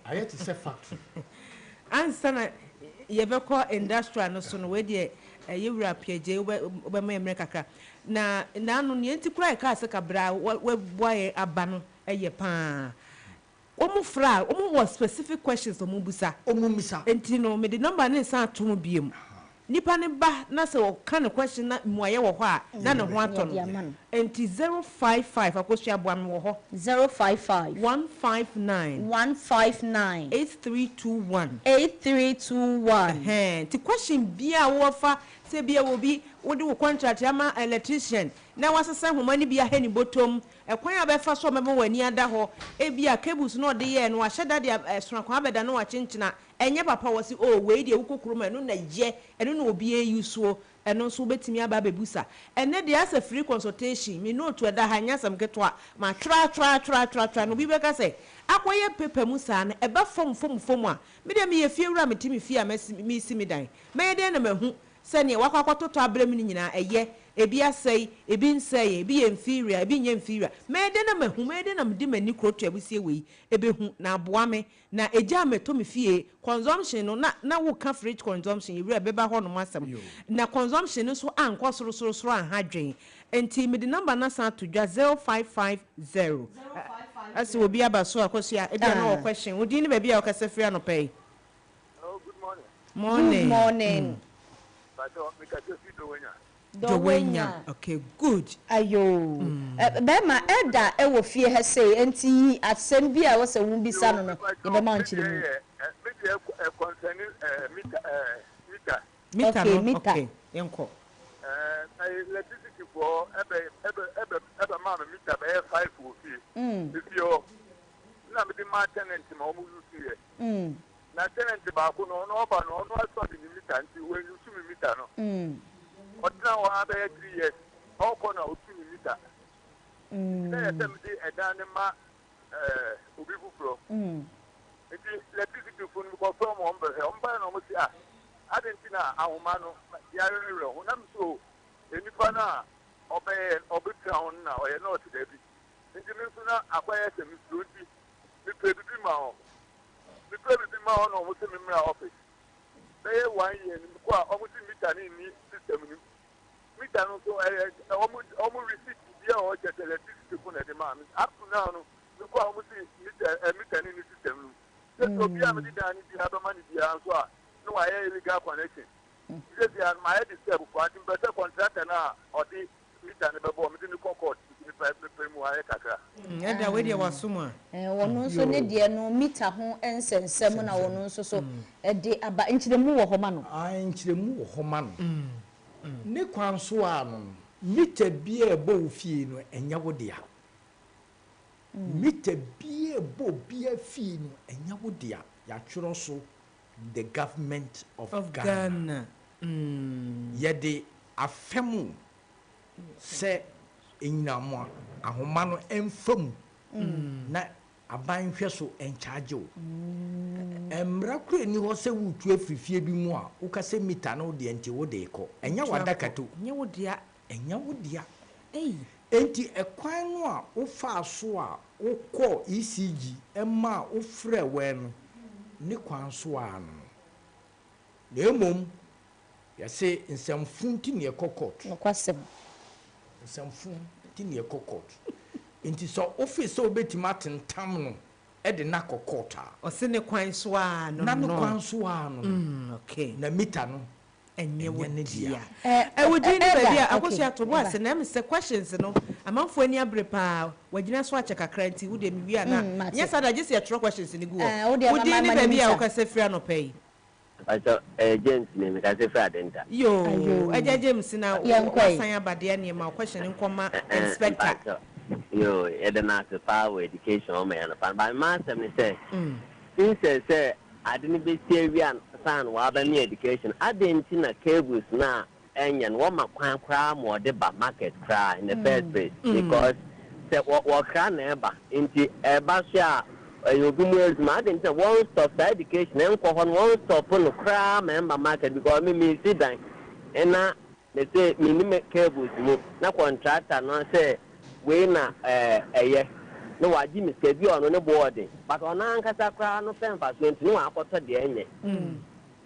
I had to say factory. Answer you ever call industrial no so no we dey you rap je we me kakra. Na no ne enti kura ka se kabra we boy aba no eye pa. Omu fra, omu was specific questions omu busa. Omu misa. Enti no me the number ne san to mu biem. Nipa ne ba na se o kan question na muaye wo ho a na ne ho ato no. Enti 055 akosua boam wo ho. 055 159 8321 Ti question bia wo fa se bia wo bi wo de wo contract ama electrician na wasesa homa ni bia hani botom ekwan abefa so mebo wani ada ho e bia cables no de ye no ahyeda de sonakwa abeda no wachincina enye papa wasi we de wukokuru ma no na ye eno na obi eyusuo eno so betimi aba bebusa ene de as a free consultation me no to eda hanya sam ketwa ma tra no bi beka se akoye paper musa na eba fom a me de me ye fie wura metimi fie a me si me dan me de na mahu sene wakwakototo abrem ni nyina eye ebi asai ebi nsai ebi inferior ebi nye inferior me de na mahu me de na mdi mani kroto abusie wei ebehu na aboa me na eja meto me fie consumption no na wo ka fridge consumption ewura beba ho no masam na consumption no so anko soro anhadwen enti me de number na san to dwa 0550 asi obi abaso akosia e de na question odi ni ba bia o ka se free anopai. Oh, good morning. Good morning. Dowenya. Okay, good. Ayo. Bema eda e wo fie ha sei enti asem bi a wo se won bisa no no ye be ma nchire mu. Mita. Okay, I yenko. electricity for ebe ma mita be 5 wo fie. If you na me di ma tenant ma o mu use here. Na tenant ba ko no ba no aso di mita nti when you see mita no. Otna wa be 3 years. How can I see mita? Say them di edane ma obi fufuro. Enti electricity phone ko from ombe no mo si adentina ahoma no ya rere ho na so enipa na obe town na o ye not there bi. Enti me so na akwaye se mi fruity. Mi pebi ma o. Mi pebi ma o no mo se mi mra office. They 1 year ni ko almost meter ni system ni meter no so almost receipt dia o je electricity ko na de ma up to now no ko almost meter ni system no so bi am di dan bi ha do mani bi an so a no wa illegal connection because they are my disturb for anti better contractor na o di meter ni be bo mi di ko court ni pe mu aye kakra eda we dia wasuma wono so ne de no meter ho ensensem na wono so so de aba nchiremu wo homa no nchiremu wo homa no ne kwan so a no meter bia ebo wo fie no enya wo dia meter bie bo bie fee no enya wo dia ya tworo so the government of Ghana. Yede afemu se enyinamo ahoma no emfam na aban hwe so encharge o emra kure ni ho se wutu afifie bi mu a wo ka se meter no de enti wo de ko enya wadakato enya wo dia enti ekwan no a wo fa so a wo kɔ ECG emma wo frɛ we no ne kwan so a no na emom yɛse nsamfun ti ne ekɔkɔt nokwasɛm nsamfun ti ne ekɔkɔt enti so office obetima tentam no e de na kɔkɔt a ɔse ne kwan so a no na ne kwan so a no okay na meter no enye wo dia wodi ni baby akoso atobo ase na me se questions no amanfo ani abre pa wagina so ache kakra nti wo de mi wi ana nya sada je se tro questions ni gu wodi ni baby a wo ka se frɛ no pay aso James ne me ka se frɛ adenta yo eja James na wasan abade ne ma question nkoma inspector yo edena se power education o me na pa by master me say since say adini be serian san wa ba me education adenti na cables na enyen wo makwan kra mo de ba market kra in the first place because say wo kra na eba nti eba so a yogumu ma adenti one stop education enko ho one stop no kra member market because me see dan na they say minimum cables mo na contractor no say we na eye no waji miske bi ono ne board but ona ankasa kra no pemfa so nti no akoto de enye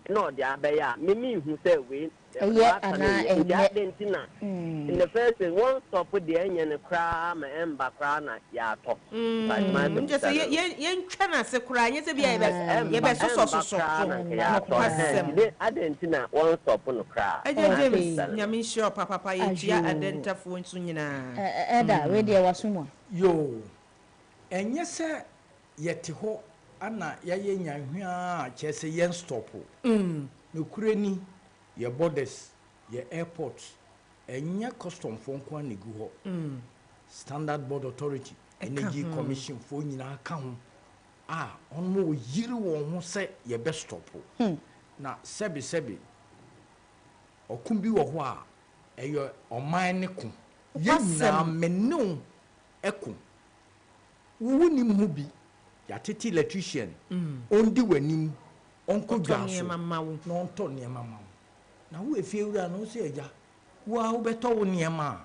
no de abeya mimi hu say we Argentina in the first one stop de enye ne kra ma emba kra na ya to nje say ye ntwa na se kra nye se bia ye be so Argentina one stop no kra James nyame sure papa ye tia identify nso nyina eda we de wasomo yo enye se yete ho ana yaye nyanhwa a chese yen stop no kureni ye borders ye airports enye custom fo nko anegu ho standard board authority energy commission fo nyina ka ho onmo yiri won ho se ye be stop na sebi okumbi wo ho a eyo oman ne ko ye nyina menno eko wuni mu bi ya tete electrician ondi wanim onko dwaso na onto ne mama na wo efie wura no se eja wa wo beto wo ne ma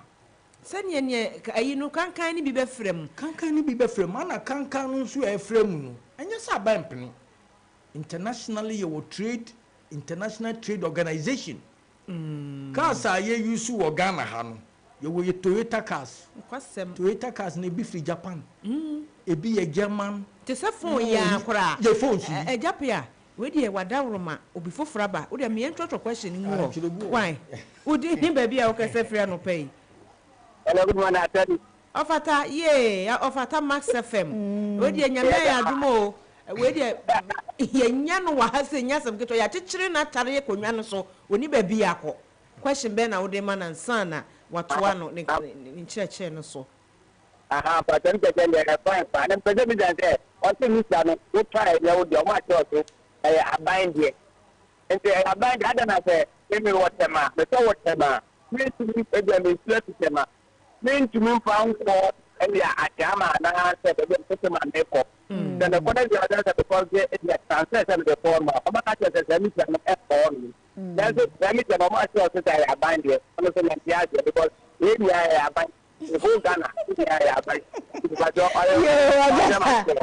sane ne ayi no kankan ni bi be frem ana kankan no so e frem no enya sa ba mpene internationally your trade international trade organization kasa ye use wo Ghana ha no ye Toyota cars na bi free Japan ebi ye German te se phone ya kora ye phone su Japan we dey wadawroma obi fofraba we dey me ntotro question ni wo why udi ni baby a wo ka se free no pay hello good morning atani ofata ofata Max FM we dey nyame ya adumo we dey ye nya no wa ha se nya sam keto ya chichire na tare ye konwa no so oni baby akọ question be na wo dey man ansana watoa no ni nchirechire no so but I'm getting there fine and president say what thing is that we try you do what you abind here and abind adana say me what tema me so what tema me to me me slap tema me to me found for and ya atama na say the tema me ko then the point is that because the transfer the form of ma ka say me na form that's it me tema ma say abind here so say because area abind Ghana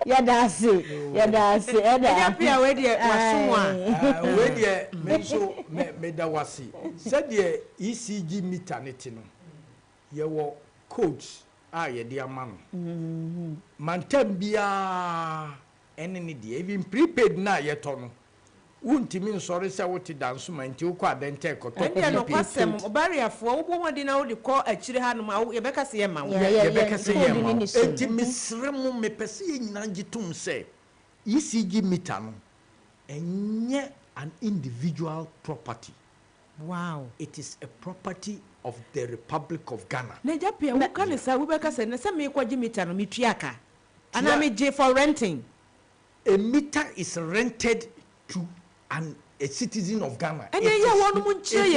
yadasi eda pia we dey wasomwa we dey menso me da wasi said the ECG meter neti no ye wo codes a ye dey ama no mantam bia ene ne dey even prepaid na ye to no wuntimi nsori se wote danso manti ukọ adente ekoto ene no kwasem obariafo wo bo wodi na wo de kọ akire ha no ma ye beka se ye ma wo ye beka se ye ma enti misremu me pese ye nyina ngitum se ECG meter no enye an individual property. Wow, it is a property of the Republic of Ghana. Na Japan wo kan sa wo beka se na se me kwaji meter no metuaka And I mean for renting. A meter is rented to a citizen of Ghana. And then you want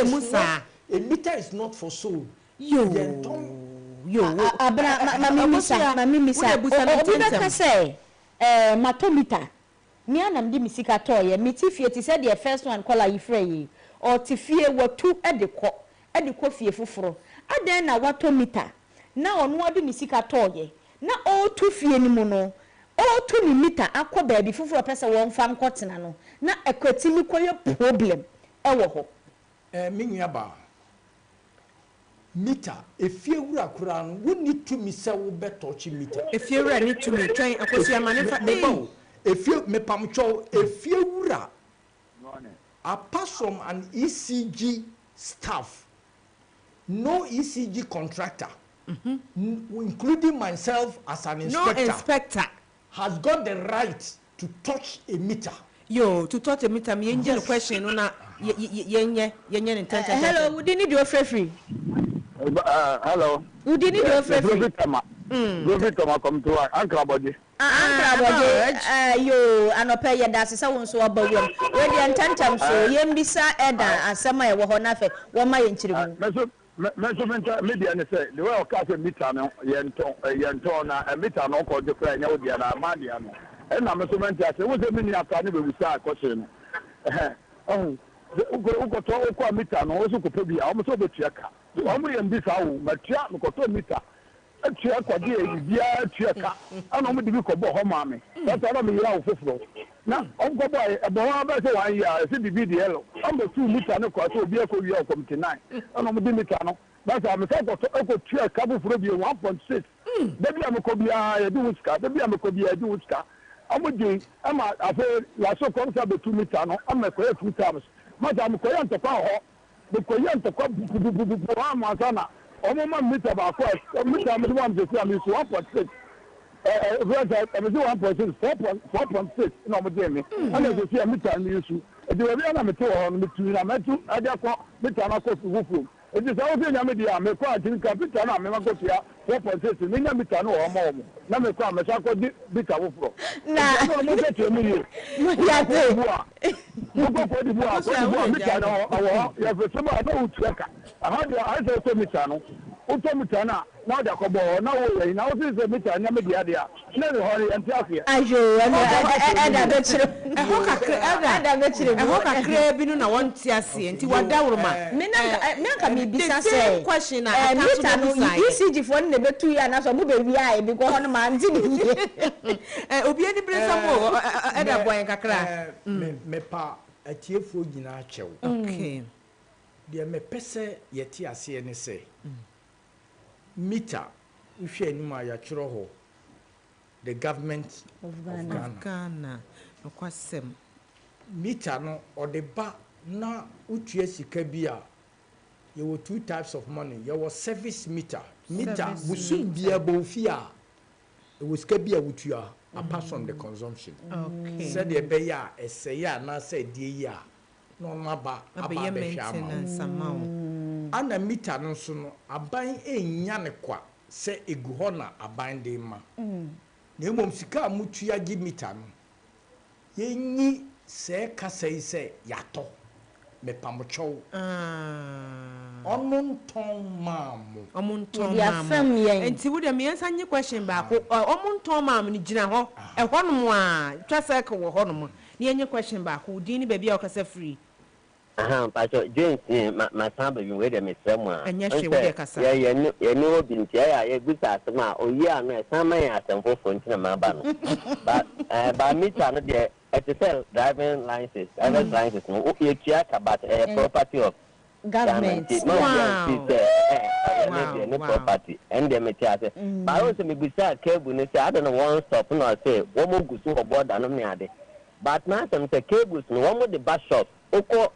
Musa. A meter is not for soul. Mamimisa. Say, matometer. Me anam di misika toye. Mitifie ti said the first one call Ifrey. Or tifie were 2 ediko fie fufuro. Aden na watometer. Na onu adi misika toye. Na all 2 fie ni mono. All 2 ni meter akwa baby fufuro pesa won fam kotena no. Na ekwetimi koye problem ewo ho. Minyaba. Meter if you were a crown, would need to me say we better meter. If you ready to me train a question manufacturing. If you me pamcho, if you were apart from an ECG staff, no ECG contractor, including myself as an inspector, has got the right to touch a meter. To touch a meter, me angel question on a hello, would you need your free? Hello. Who did you do for free? Come to Uncle Body. You and pay your that's so so about you. When the intention so Yembisa Eda and some I were not one my injury. Measurement media and say the way of cat meter no yentona a meter no called the friend Yodiana Madiano. And I'm measurement as it was a mini after we start question. Oh, uko to uko meter no also could be almost over check. Omri mbisa wo matia mkoto mita atia kwade bia atia ka ana mo dibi ko bo ho ma me that ara me yira wo foforo na onko boy ebo wa ba se 1 year se dibi de hello am 2 mita ne ko so obi ko wi o committee 9 ana mo di mita no ba sa me se ko to ko tia ka bo foro bi 1.6 debi am ko bia e di wuska debi am ko bia e di wuska amodi ama afa la so ko sa be 2 mita no am ko e 2 times ma da mo ko ya ntapa ho because you have to come to Amazana. Omoma meter about meter 1.6. 1.6, 4.6. No, but Jamie, and as you see a meter in the issue, the Rihanna meter on between a meter, I just want meter and a cost of it is all in Amedia, make quite in capital, I'm going to 4.6, million meter no more. Now, me come, I shall go bit of flow. Now, I'm going to get me. You go for the bois, meter, or you have somebody who check. I had your eyes also meter. Utomutana now the kobo now now this is a meter and media there never hurry and tell you ayo ada betro hoka kra bi no na won ti ase nti wada woroma me na me bisa say question na meter no ECG for na betu ya na so mo be wi ai bi ko hono ma nti ni obi ani bresa mo ada boy kakra me pa atiefo nyina achew okay de me pese yeti ase ne say meter if you anymore ya chiro the government of Ghana no kwasem meter no or the ba na utua sika bia you were 2 types of money you was service meter busun bia bofia it was kabia utua apart from the consumption okay said the beya eseya na said die ya no maba aba maintenance amount ana meter no so no aban enya ne kwa se egu ho na aban de ma na emom sika mutua gi meter no yenyi se kasai se yato me pamocho omonton mamu enti wo de me yansa nye question ba ko omonton mamu ni gina ho e honom a twasa ka wo honom ni enye question ba ko din ni ba bia o kasa free Pacho James my sample you wait me somewhere. Yeah, you know binti ya good asema o ya no sama ya asemfo fontina maba no. But meter no dey etzel driving license, driver's license no you check about property of government. Wow. No property and the meter say. But also me bisa cable no say I don't know one stop no say one mo gusu for board no me ade. But now some say cables no one mo the bus shop. Oko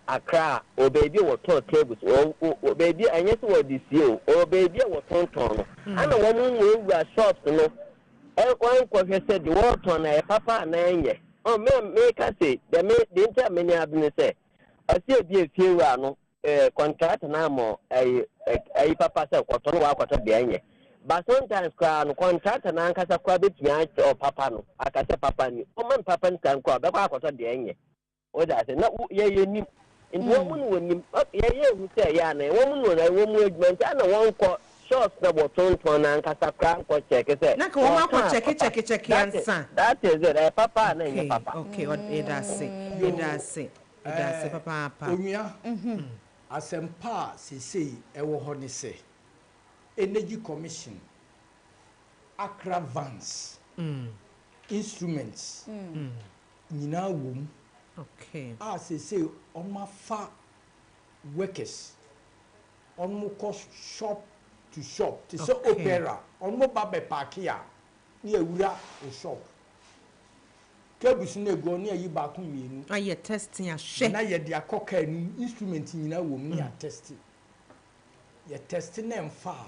Accra or baby or toll cables or baby and yes what this year or baby or tonton and a woman who were shops no one question said the word on a papa and a oh make us say the inter many have been say I see a few no contract now more a papa said what on what behind but sometimes no contractor na ankasa kwa betumi or papa no akase papa ni o man papa nkan kwa be kwa akoto de enye o da se na ye ni nti wo mu no wonim ye hu se ya na wo mu no na wo mu adwuma ana won ko short na boton na ankasa kwa ko check se na ko ma ko check ansa that is it papa na nye papa okay it does papa onua asempa sesei ewo ho ne se Energy Commission, Accra Vans, instruments, Nina Wum, okay. As they say, on my far workers, on my cost shop to shop, to say opera, on my babe parkia, near Ura or shop. Kebus go near you back on me. Are you testing a shit? Now you're the cocker instrument in Nina Wum, you're testing. You're testing them far.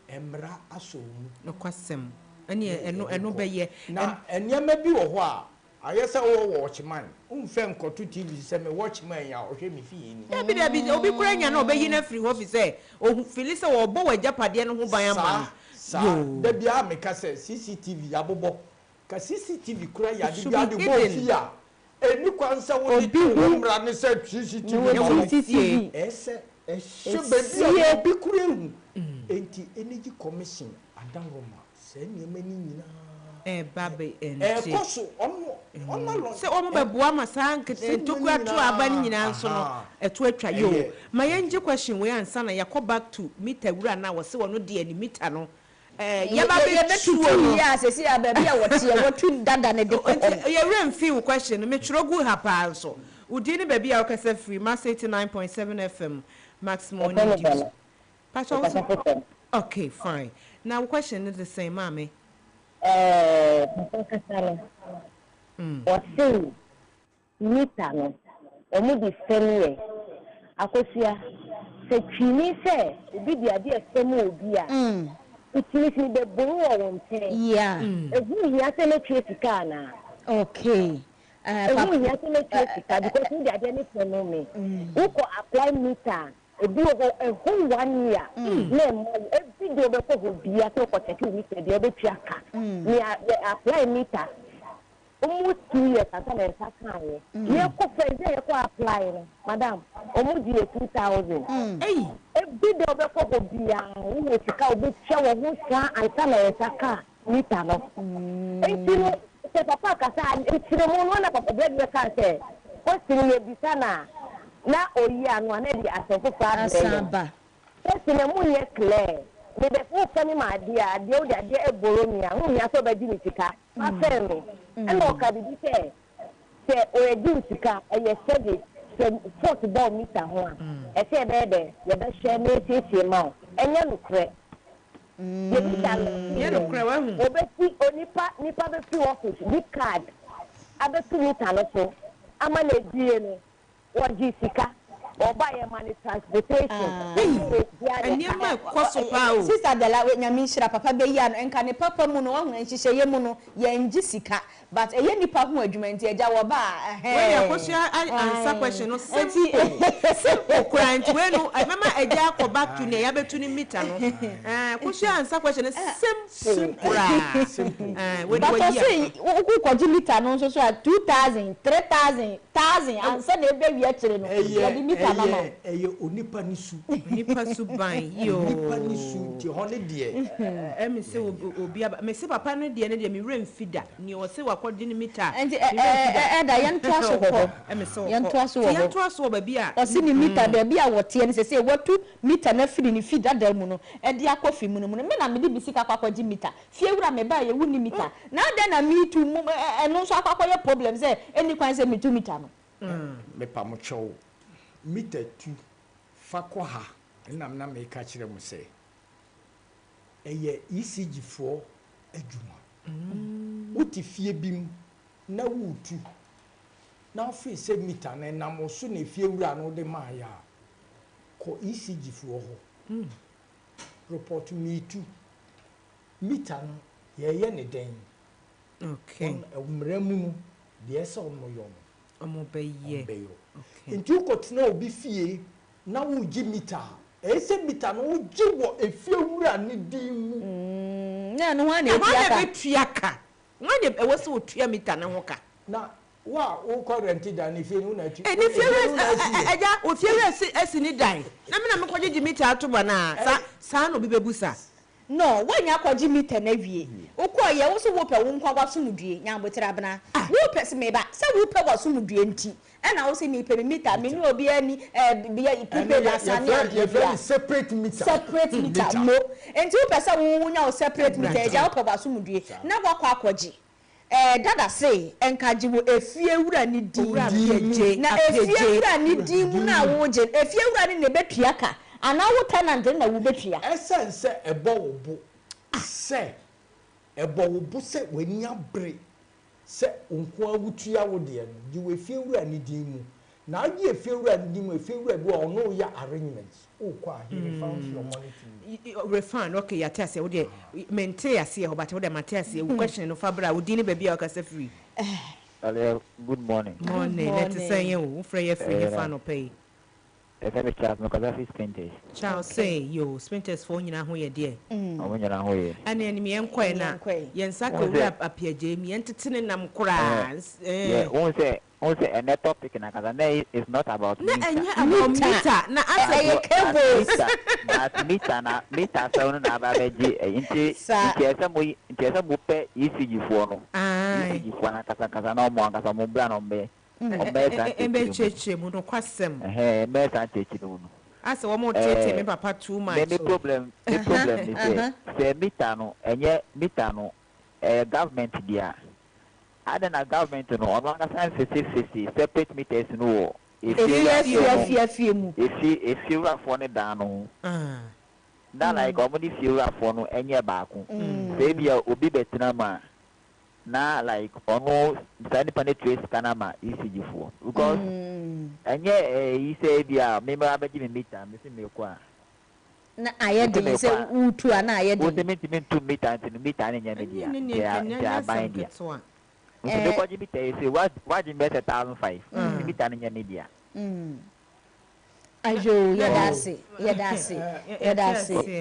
Emra aso no kwasem eno beye na enyama bi wo ho a ayesa wo watchman umfe nkoto TV se me watchman ya ohwe me fi ni da bi obi kura nya na obeyi na free office o fili se wo bo wa japade no ho ban ama da bia me ka se CCTV abobo ka CCTV kura ya de bia de bo fi a eni kwansa wo di umra ne se CCTV ese shebe bi kura hu enti Energy Commission adanroma se nyemani nyina babe enti koso ono se omo beboa masank toku atu aban nyina nso no eto atwa yo ma yenje question we ansa na yakọ back to meter wura na wose wono de ani meter no yaba be tuo ya se si ababi a wote e wotu dada ne de ye rem feel question me chrogu hapa nso udi ni baby a okasa free mass 89.7 FM maximum news. Okay, fine. Now, question is the same, mommy. What's Nitano? Omudi Fenway. Akosia. Se Chini say, be the idea Femu Bia. It means the Buru on ten. Yeah. We have to make Chicana. Okay. We have to make Chicana because we are any phenomenon. We could apply meter. A whole 1 year. Every day, we be a talk of the other tracker. We apply meter. Almost 2 years after the Sakai. We are applying, Madam. Almost 2,000. Hey, every day, we be a shower, who's and Sana Saka meter. And you know, Papa Casa, it's the one of the bread cancer. What's in your Bisana? Na oyi anu anedi asefo fa asaba esi na mu ye clear me be fu fani ma dia o dia eboro mi anu ya so ba di mi sika ma fe mi e no ka bi se o e di sika e ye service se football meter ho a e se be de ye be share me tie ma enye nukre ye bi dan ye nukre wa hu o be ti onipa be fi office bi card abe tu meter no so ama na die no what Jessica or buy a money transportation. And you might cost of power. Sister Della, when you mean Papa Bayan and can a papa mono and she say Yemono, Yan Jessica, but a yenny papa regiment, a Jawaba. Well, what's your answer question? No, simple crime. Well, I remember a jack or back to Neabertuni Mitano. What's your answer question? Simple. But I say, who could you meet an also 2,000, 3,000, 1,000, and send a baby actually. Onipa nisu. Onipa su ban yo. Onipa nisu ti hone de. Me se obi aba me se papa no de ne de me rem fida. Ni o se wakodi ni mita. Enti da yanto aso ho. Me se yanto aso ho. Yanto aso ba bia. O se ni mita da bia wote ne se watu mita na fidi ni fida da mu no. E de akofi mu no me na me de bisika akwaji mita. Fie wura me ba ye wuni mita. Na de na me tu eno so akwakoye problem say eni kwan se me tu mita no. Me pa mo chow. Meter 2 fakwa nam na me ka kire mu se eye ECG for adwuma uti fie bim na wutu na fe se meter na nam so na fie wura no de ma ya ko ECG for ho report me too meter no ye ne den okay umramu de ese onmo yo omo beye nti ukotena obi fie na wuji meter ese mita no wogi wo efie wura ne din mu na no ho na etuaka wan e wo se wo tua mita ne ho ka na wa wo current da ne fie no na tu ne fie eja o fie esi ni dan na me na me kwaje mita atoba na sa no bi bebusa no wanya kwaji mita na wie ukoye wo so wo pe wo nkwa wasomdue nyambotira bana wo pe se meba se wo pe wasomdue nti na wo se mi pe mita me ni obi ani biya ipipe la sane ya separate meter mo enti wo pe se wo nya wo separate meter eja wo pe wasomdue na wo akwa akwaji dada say enkaji wo efie wura ni din na efie wura ni din mu na wo je efie wura ni ne betuaka ana wo tenant na wo betua essence ebo wo bu se ebo wo bu se wani abre se onko agutua wo de no di we fie wura ni din mu na agi efie wura ni din mu efie wura bi ono ya arrangements o kwa he found your money refund okay ya tase wo de maintain ase ho but wo de maintain ase wo question no fabra wo din be bia o ka se free good morning let's say you free free fan no pay Charles Makazafi Sprinters. Charles say yo Sprinters for nyina ho ye de. O nyina ho ye. Ana ni me enkoe na yen saka wura apiaje mi entitene nam kura. Yeah, on say a net topic na kaza na is not about meter. Na enya about meter na asa cables. But meter so na ba beji inti esa mo pe ECG fo no. ECG fo na kaza na mo anga so mo bra no be. Embe cheche mu no kwasem embe san cheche no ase wo mo tete me papa too much the problem is say mita no enye mita no government dia ada na government no ono anga san 50 separate meters no if mu if you for ne da no da like omudi fiura for no enye baako say bia obi betina ma na like ono sani penetrate kanama ECG for because enye he say dia member abeji me meter me se me kwa na ayede se utu ana ayede o de meter meter na nya media ya buy dia so de kwaji meter say what invest 1,500 meter na nya media ajo yedase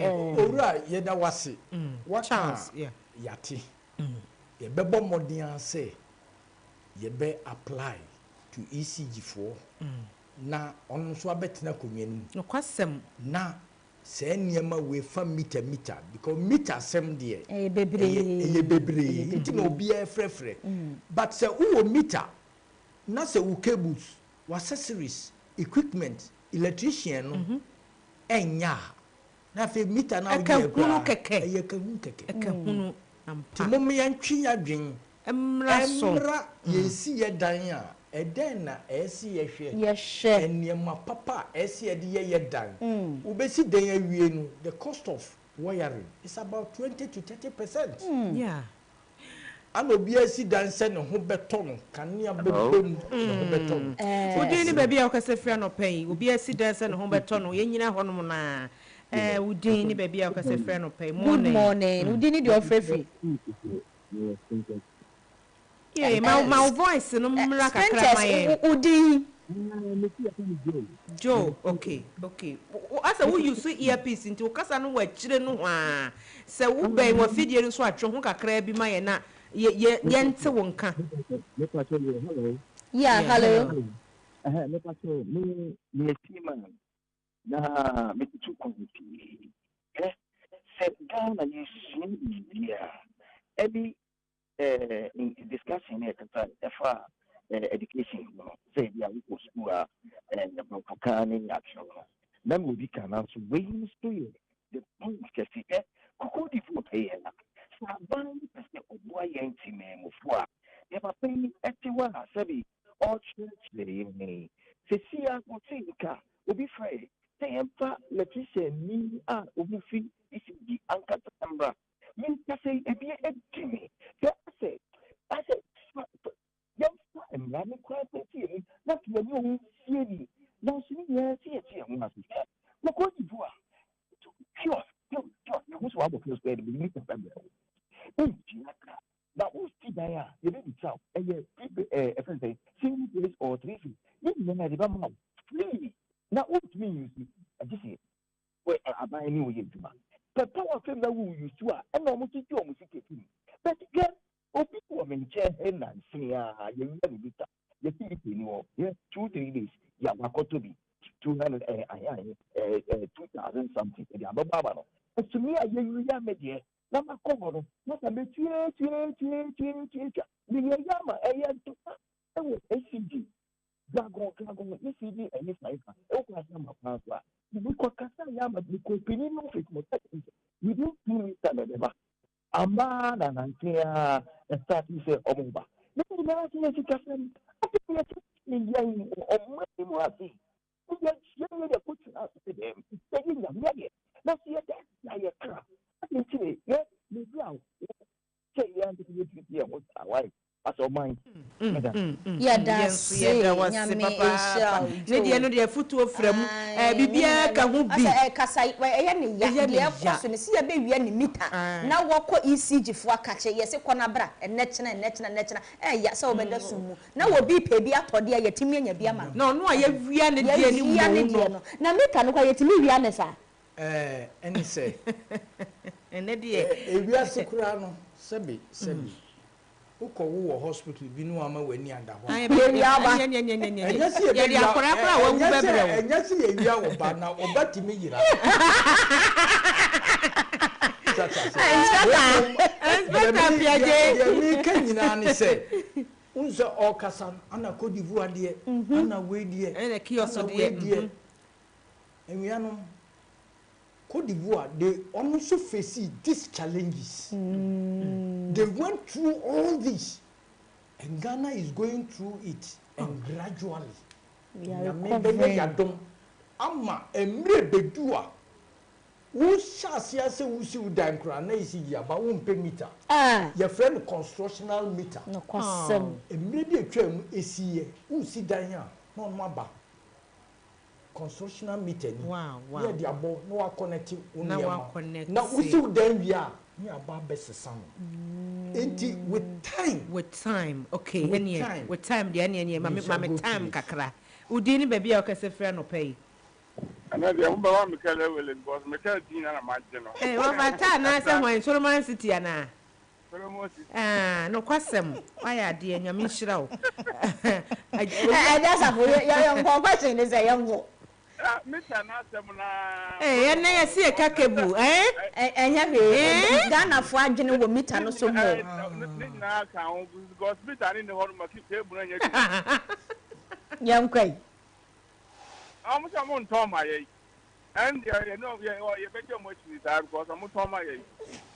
owura yeda wase what chance yati ye bebo modern say ye be apply to ECG for na ono so abetena konwanu no kwasem na se niema we fa meter because meter sem de e bebre nti no obi e frefre but se wo meter na se wo cables wa accessories equipment electrician no enya na fe meter na wo de ekahunu Timom yantwi adwen emra yesi yedan a eden na esi yehwe enema papa esi yede yedan ubesi den awie no the cost of wiring is about 20 to 30%. Yeah. Ano bi esi dan se ne ho beto no kanea bebom ne ho beto no odi ni baby a okase fia no pay obi esi dan se ne ho beto no yenyina honom na udin ni baby a okase fia no pay good morning udin ni the free yeah my voice no mra kakra my udin Joe okay asa wo use earpiece nti okasa no wa kire no a se wo ben wa fidie no so atwe ho kakra bi ma ye na ye nte wo nka yeah hello me pacho me estima na me tuko nti se down na yesu dia every in discussing it for education say dia we school and the programming action na mo bi kana so we story the point kesi ko di fu pay na sa ban pese obo ayenti me mo fu a e ba pay etiwa na sabi all church ni se sia ko tinka obi free say emfa electrician ni a obi fi isi anka tambra min say e bi edimi say I said I'm running quite a few. That's when you see now. See, yes, I'm not. Look what you do. Pure. Who's one of your spare beneath the family? That was Tidaya. You didn't tell. And you people, say, 2 days or 3 feet. Then I remember 3. Now, what means I just say, aban ne oyɛ dwuma papa wa fam na wo use to a ɛna ɔmo ti ti ɔmo sika fi but again obi wɔ me nkyɛn ɛnanse a yɛwia ne bi ta yɛsi bi ni wɔ yɛ 2-3 days yɛ wakɔtɔ bi 200 2,000 something ɛde abɛbɔ aba no ɛsumi a yɛwia me deɛ na makɔ hɔ no na sɛ metue ne yɛyɛ ama ɛyɛ ntoma ɛwɔ ACG dragon ne CD ɛne saifa ɛwɔ asa ma pan so a because kasa yɛ ama the company no fit mo within 2 weeks na ɛbɛba ama na nantea start sɛ ɔmo ba ne nyinaa sɛ yɛ sika fɛm ate yɛ ne yɛn ɔmo ani mu ase yɛ yɛ kotu na ase dɛm sɛ yɛ nyamia yɛ na sɛ yɛ dɛ na yɛ kra ate nkyire yɛ ne bi a sɛ yɛ ante yɛ tiri yɛ mo awai asɔ man yɛda se nyame ɛhyɛ ne deɛ no deɛ fotuo frɛ mu biribiara ka ho bi kasa ɛyɛ ne ya deɛ ɛkɔ so ne si yɛbɛwia ne mita na wɔkɔ ECG foɔ akakye yɛse kɔ na bra ɛnɛkyena ɛyɛ sɛ wobɛda so mu na wɔbi pɛ bi atɔdeɛ yɛtumi anya bi ama na ɔno a yɛwia ne deɛ no na mita no kɔ yɛtumi wia ne saa ɛne sɛ ɛnɛ deɛ ewiase koraa no sɛbi ukɔ wo wɔ hospital bi no ama wani anda hɔ ɛnyɛ sɛ yɛde akorakora wawu bɛbrɛ wo ɛnyɛ sɛ yɛwia wo ba na ɔba timi yira inspector piaje yɛmi ka nyinaa ne sɛ unsɛ ɔkasa ana Cote d'Ivoire deɛ ana wei deɛ ɛna kiosk deɛ ɛwianom Cote d'Ivoire, they also face these challenges. They went through all this, and Ghana is going through it, and gradually. We are recovering. Ama emre bedua. Who shall say who see udan krana is yaba won't pay meter. Your friend constructional meter. No question. Emre de twem esiye. Who see dan ya? No maba. Constructional meter. Wow. Yeah, the abo no wa connect. Na wa connect. Na usi udan wia. Ni aba best sam. Enti with time. Okay. With time. The any mame time kakra. Udini baby a okase frɛ no pay. Ana de mo ba wa me kala wele because me kala tin na ma je no. Wa bata na se hwan Solomon City ana. Solomon City. No kwasem. Why ade nyame hyira wo. That's a for your question is a young go. Mita na asem na. Ena ya se kakebu, Enya be Ghana fo adwene wo mita no so mo. Ni na ka on because mita ni ho no ma ki tebu na nya. Yankwai. I'm going to my age. And you know, you bet you much with that because I'm going to my age.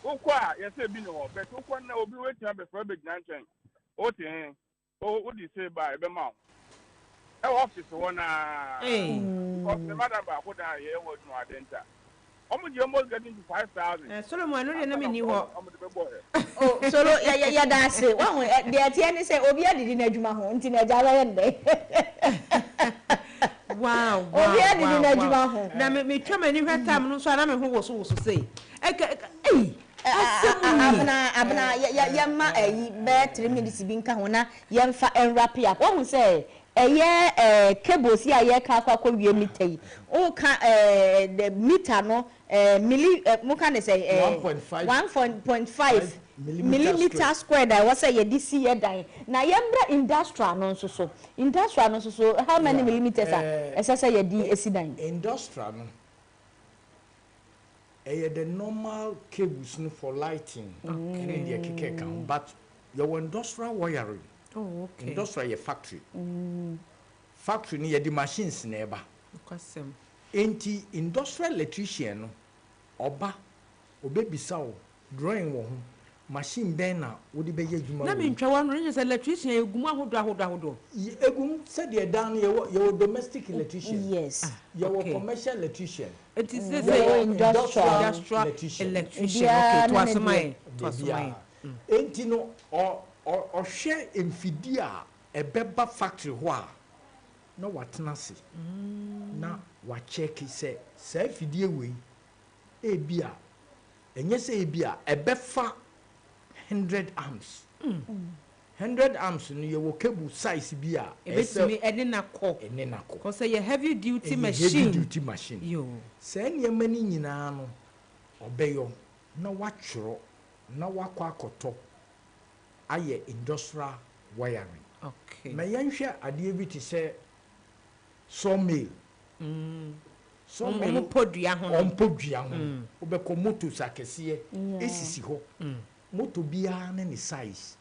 Oh, quite, yes, I've been home, but who can now be waiting before big nanching? Oh, what do you say by the mouth? Our office one, because the matter about what I hear was no identity. Almost getting to 5,000. Solomon, no, you know, oh, solo, yeah, that's it. One way, the attorney said, Obia didn't edge my home, Tina Java. Wow. Na me twa mani hwa tam no so ana me ho wo so say. Abna ya ma be 3 minutes bi nka ho na ye mfa enwrap ya. Wo hu say eye cables ya ye ka akwa wie meter yi. O ka the meter no milli mo kan say 1.5 millimeter square that was say ye this year dan na yembra industrial no so how many millimeters are say ye di esidan industrial no the normal cables no for lighting and the keke kan but your industrial wiring industrial factory factory ni the machines na eba kwasem enti industrial electrician no oba obebisa o drawing wo ho machine ben na wodi be ye djuma na me ntwa wa no nye say electrician egum ahodo egum said ye dan ye domestic electrician yes ye commercial electrician it is say industrial electrician okay to asomai enti no o hwe emfidi a ebeba factory ho a na watenase na wa check say fidie we ebia enye say ebia ebefa 100 amps 100 amps no ye wo cable size bi a ebetimi ene na ko cause ye heavy duty machine heavy duty machine yo say niyama ni nyina no obeyo na watworo na wakọ akoto aye industrial wiring okay na yanhwe ade bi ti say sawmill sawmill podua ho obekọ motos akese esisi ho moto bia na ni size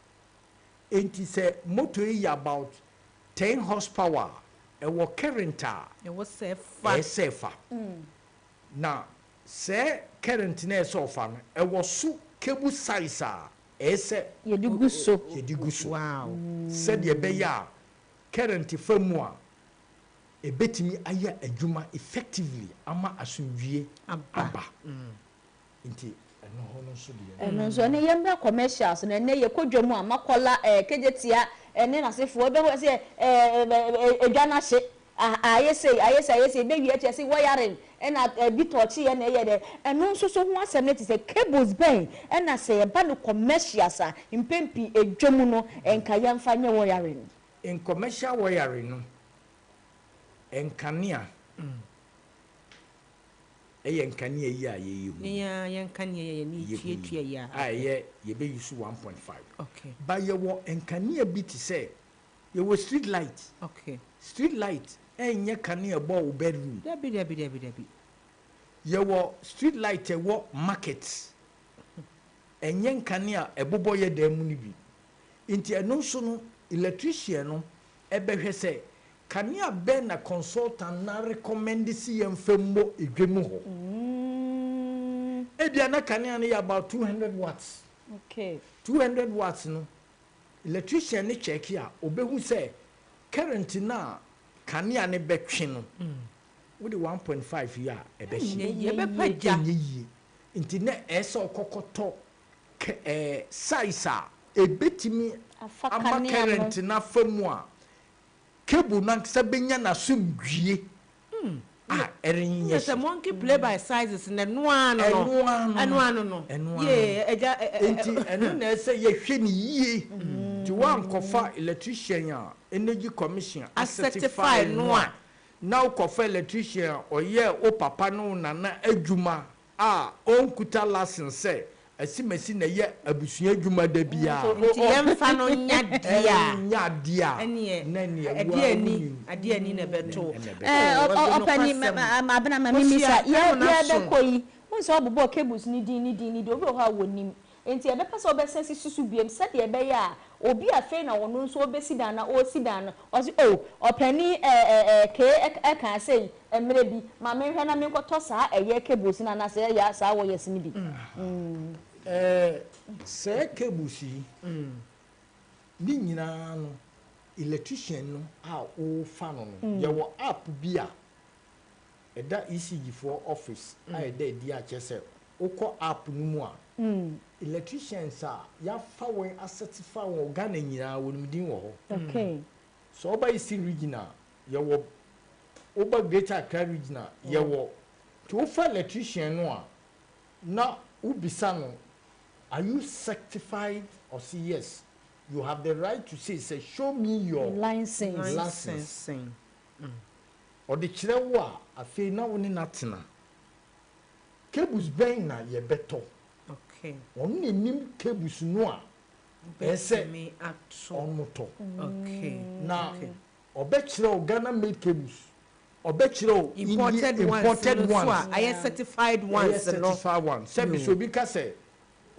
enti say moto yi about 10 horsepower e wo current a e wo sefa na say current na esofa no e wo so cable size a ese yedigu so wow said ye be ya current famu a ebetimi aya adwuma effectively ama asumdwie aba nti eno hono so de eno so ne yemba commercials na ne ye kodwamu amakola kejetia ene na sefo be ho se edwana hye ayese be wi ache se wiring ena bitochi ye na ye de eno nso so ho asem ne ti se cables ben ena se ye ba no commercials a impempi edwamu no enka yemfa nye wiring in commercial wiring no enkania enkania yi a ye hu ya enkania ye ni tuatua ya aye ye be use 1.5 okay ba ye wo enkania bi ti say ye wo street light okay street light enye kania bo wo bedroom dabi ye wo street light e wo market enye nkania ebobo ye damu ni bi nti eno so no electrician no ebehwe say kania ben na consultant na recommend si yemfemmo edwemu ho ebia na kania ne about 200 watts okay 200 watts no electrician ne check ya obehu say current na kania ne betwe no with 1.5 ya ebeshi ye bepaja nti na ese okokoto size a ebetimi ama current na famu a cable na sabenya na sumdwie erinye yes a monkey play by sizes na no ano ye eja enti eno na ese ye hwe ni yie ti wan kofa electrician a energy commission certify no a now kofa electrician oye o papa no na adwuma a onkuta license asimasi na ye abusua adwuma da bia nti yemfa no nya dia ade ani na beto opani abana mamimisa ye be koyi unse obobo cables ni di obi ho awonim enti ebe pese obesesi susu biem se de ebe ya obi afi na wono nso obesi dan na o si dan o si opani kan say emre bi ma me hwe na me nkoto saa eye cables na na se ya saa wo yesini bi say cables ni nyina no electrician no a o fa no ye wo app bi a eda ECG for office a eda di a chese ukọ app no mu a electricians a ya fa we certify we Ghana nyina wonum din wo ho okay so oba isi regional ye wo oba Greater Accra regional ye wo to fa electrician no a na ubisa no are you certified or say yes you have the right to say show me your license or the kire wo a afi na woni natena cables ben na ye beto okay on nim cables no a ese me ato omoto okay na obekire o Ghana made cables obekire o imported ones I certified ones certified ones say so bi ka say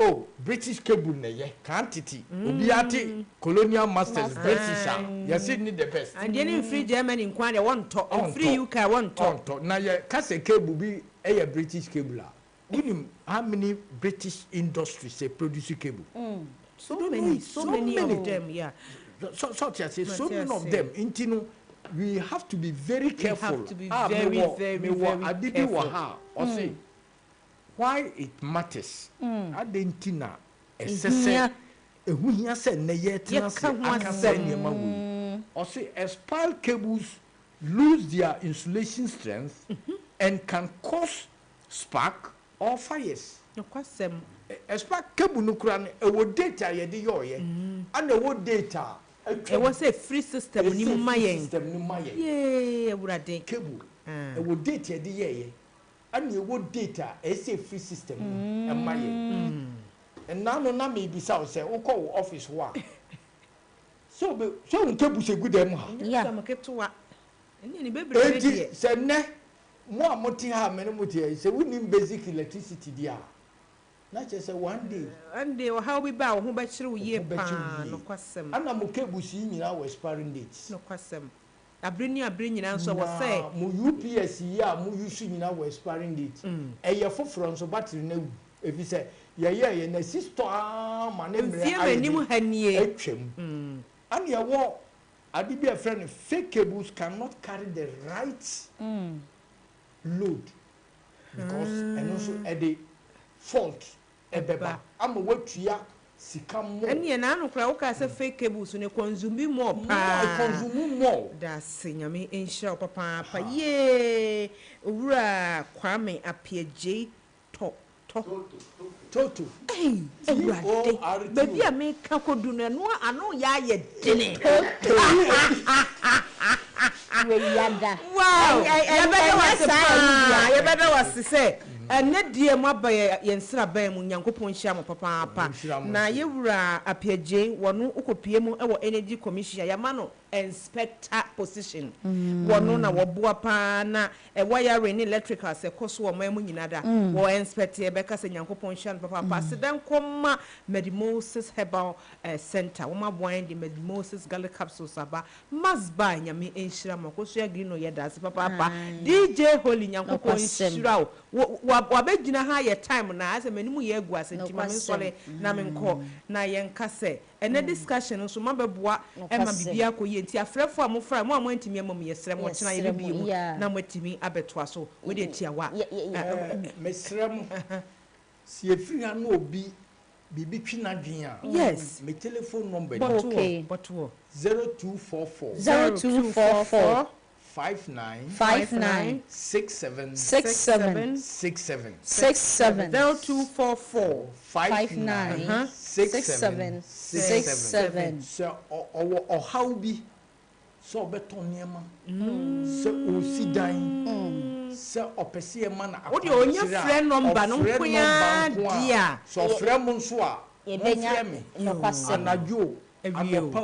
oh British cable na ye quantity obi ate colonial masters British yes need the best and any free Germany in Kwanda want to free UK want to na ye ka say cable bi e British cable a how many British industries say produce cable so many of them yeah so many of them intino we have to be very careful we have to be very careful or say why it matters adentina esese ehuhia se na ye tenase akasa niema wo or say spile cables lose their insulation strength and can cause spark or fires nokwasem espa cable no kura no ewo data ye de yoye and ewo data ewo say free system ni mayen system ni mayen yeah ewurade cable ewo data de ye and ewo data e say free system e mayen and now no na me bi say wo call office wa so cable se good dem ha yeah maketo ni bebre de se ne mo amoti ha me no moti se woni basic electricity dia na che say one day how we ba ho ba kire wo ye pa no kwasem ana mo kebusi nyina wo expiring date no kwasem abre nyina so wo say mo UPS ya mo use nyina wo expiring date eye foforo nso battery na wu efi say ye na sister ma ne mre ayi manim hanie atwam and ye wo ade bi a friend fake cables cannot carry the right load because and also at the fault ebeba ama watua sika mo ene na anokra wo ka say fake cables ne consume more pa consume more da senyame enhira papa pa ye owura kwame apiaje toto eh ewurade baby a me ka kodu no ano ya ye dene we yada wow ya better was say ene die mo abaye yensira ban mu nyankopon hia mo papa na yewura apiaje wono ukopie mu ewo energy commission ya ma no inspector position wono na woboa pa na wire rain electrical se koso wo mamu nyinada wo inspect e beka se nyankopon hia no papa sedan koma Medimosis Herbal Center wo ma boan di Medimosis Garlic Capsules aba masba nyame enhira makoso ya green no yeda se papa DJ Holy nyankopon hira wabegyina ha ye time na ase manimu ye egu ase ntima me sole na me nko na ye nka se ene discussion nso mabeboa ema bibia koye nti afrefo amofra mo amantimi amam yesre mo kina ye bi mu na mwatimi abetoa so we de tiawa mesrem si efiri ha no obi bibi twina dwen a yes me telephone number but 0244 59 67 0244 59 67 so o how be so beton niema so o sidan so opese e man o de onya friend number no nkoya dia so friend mo nso a ebenya anajo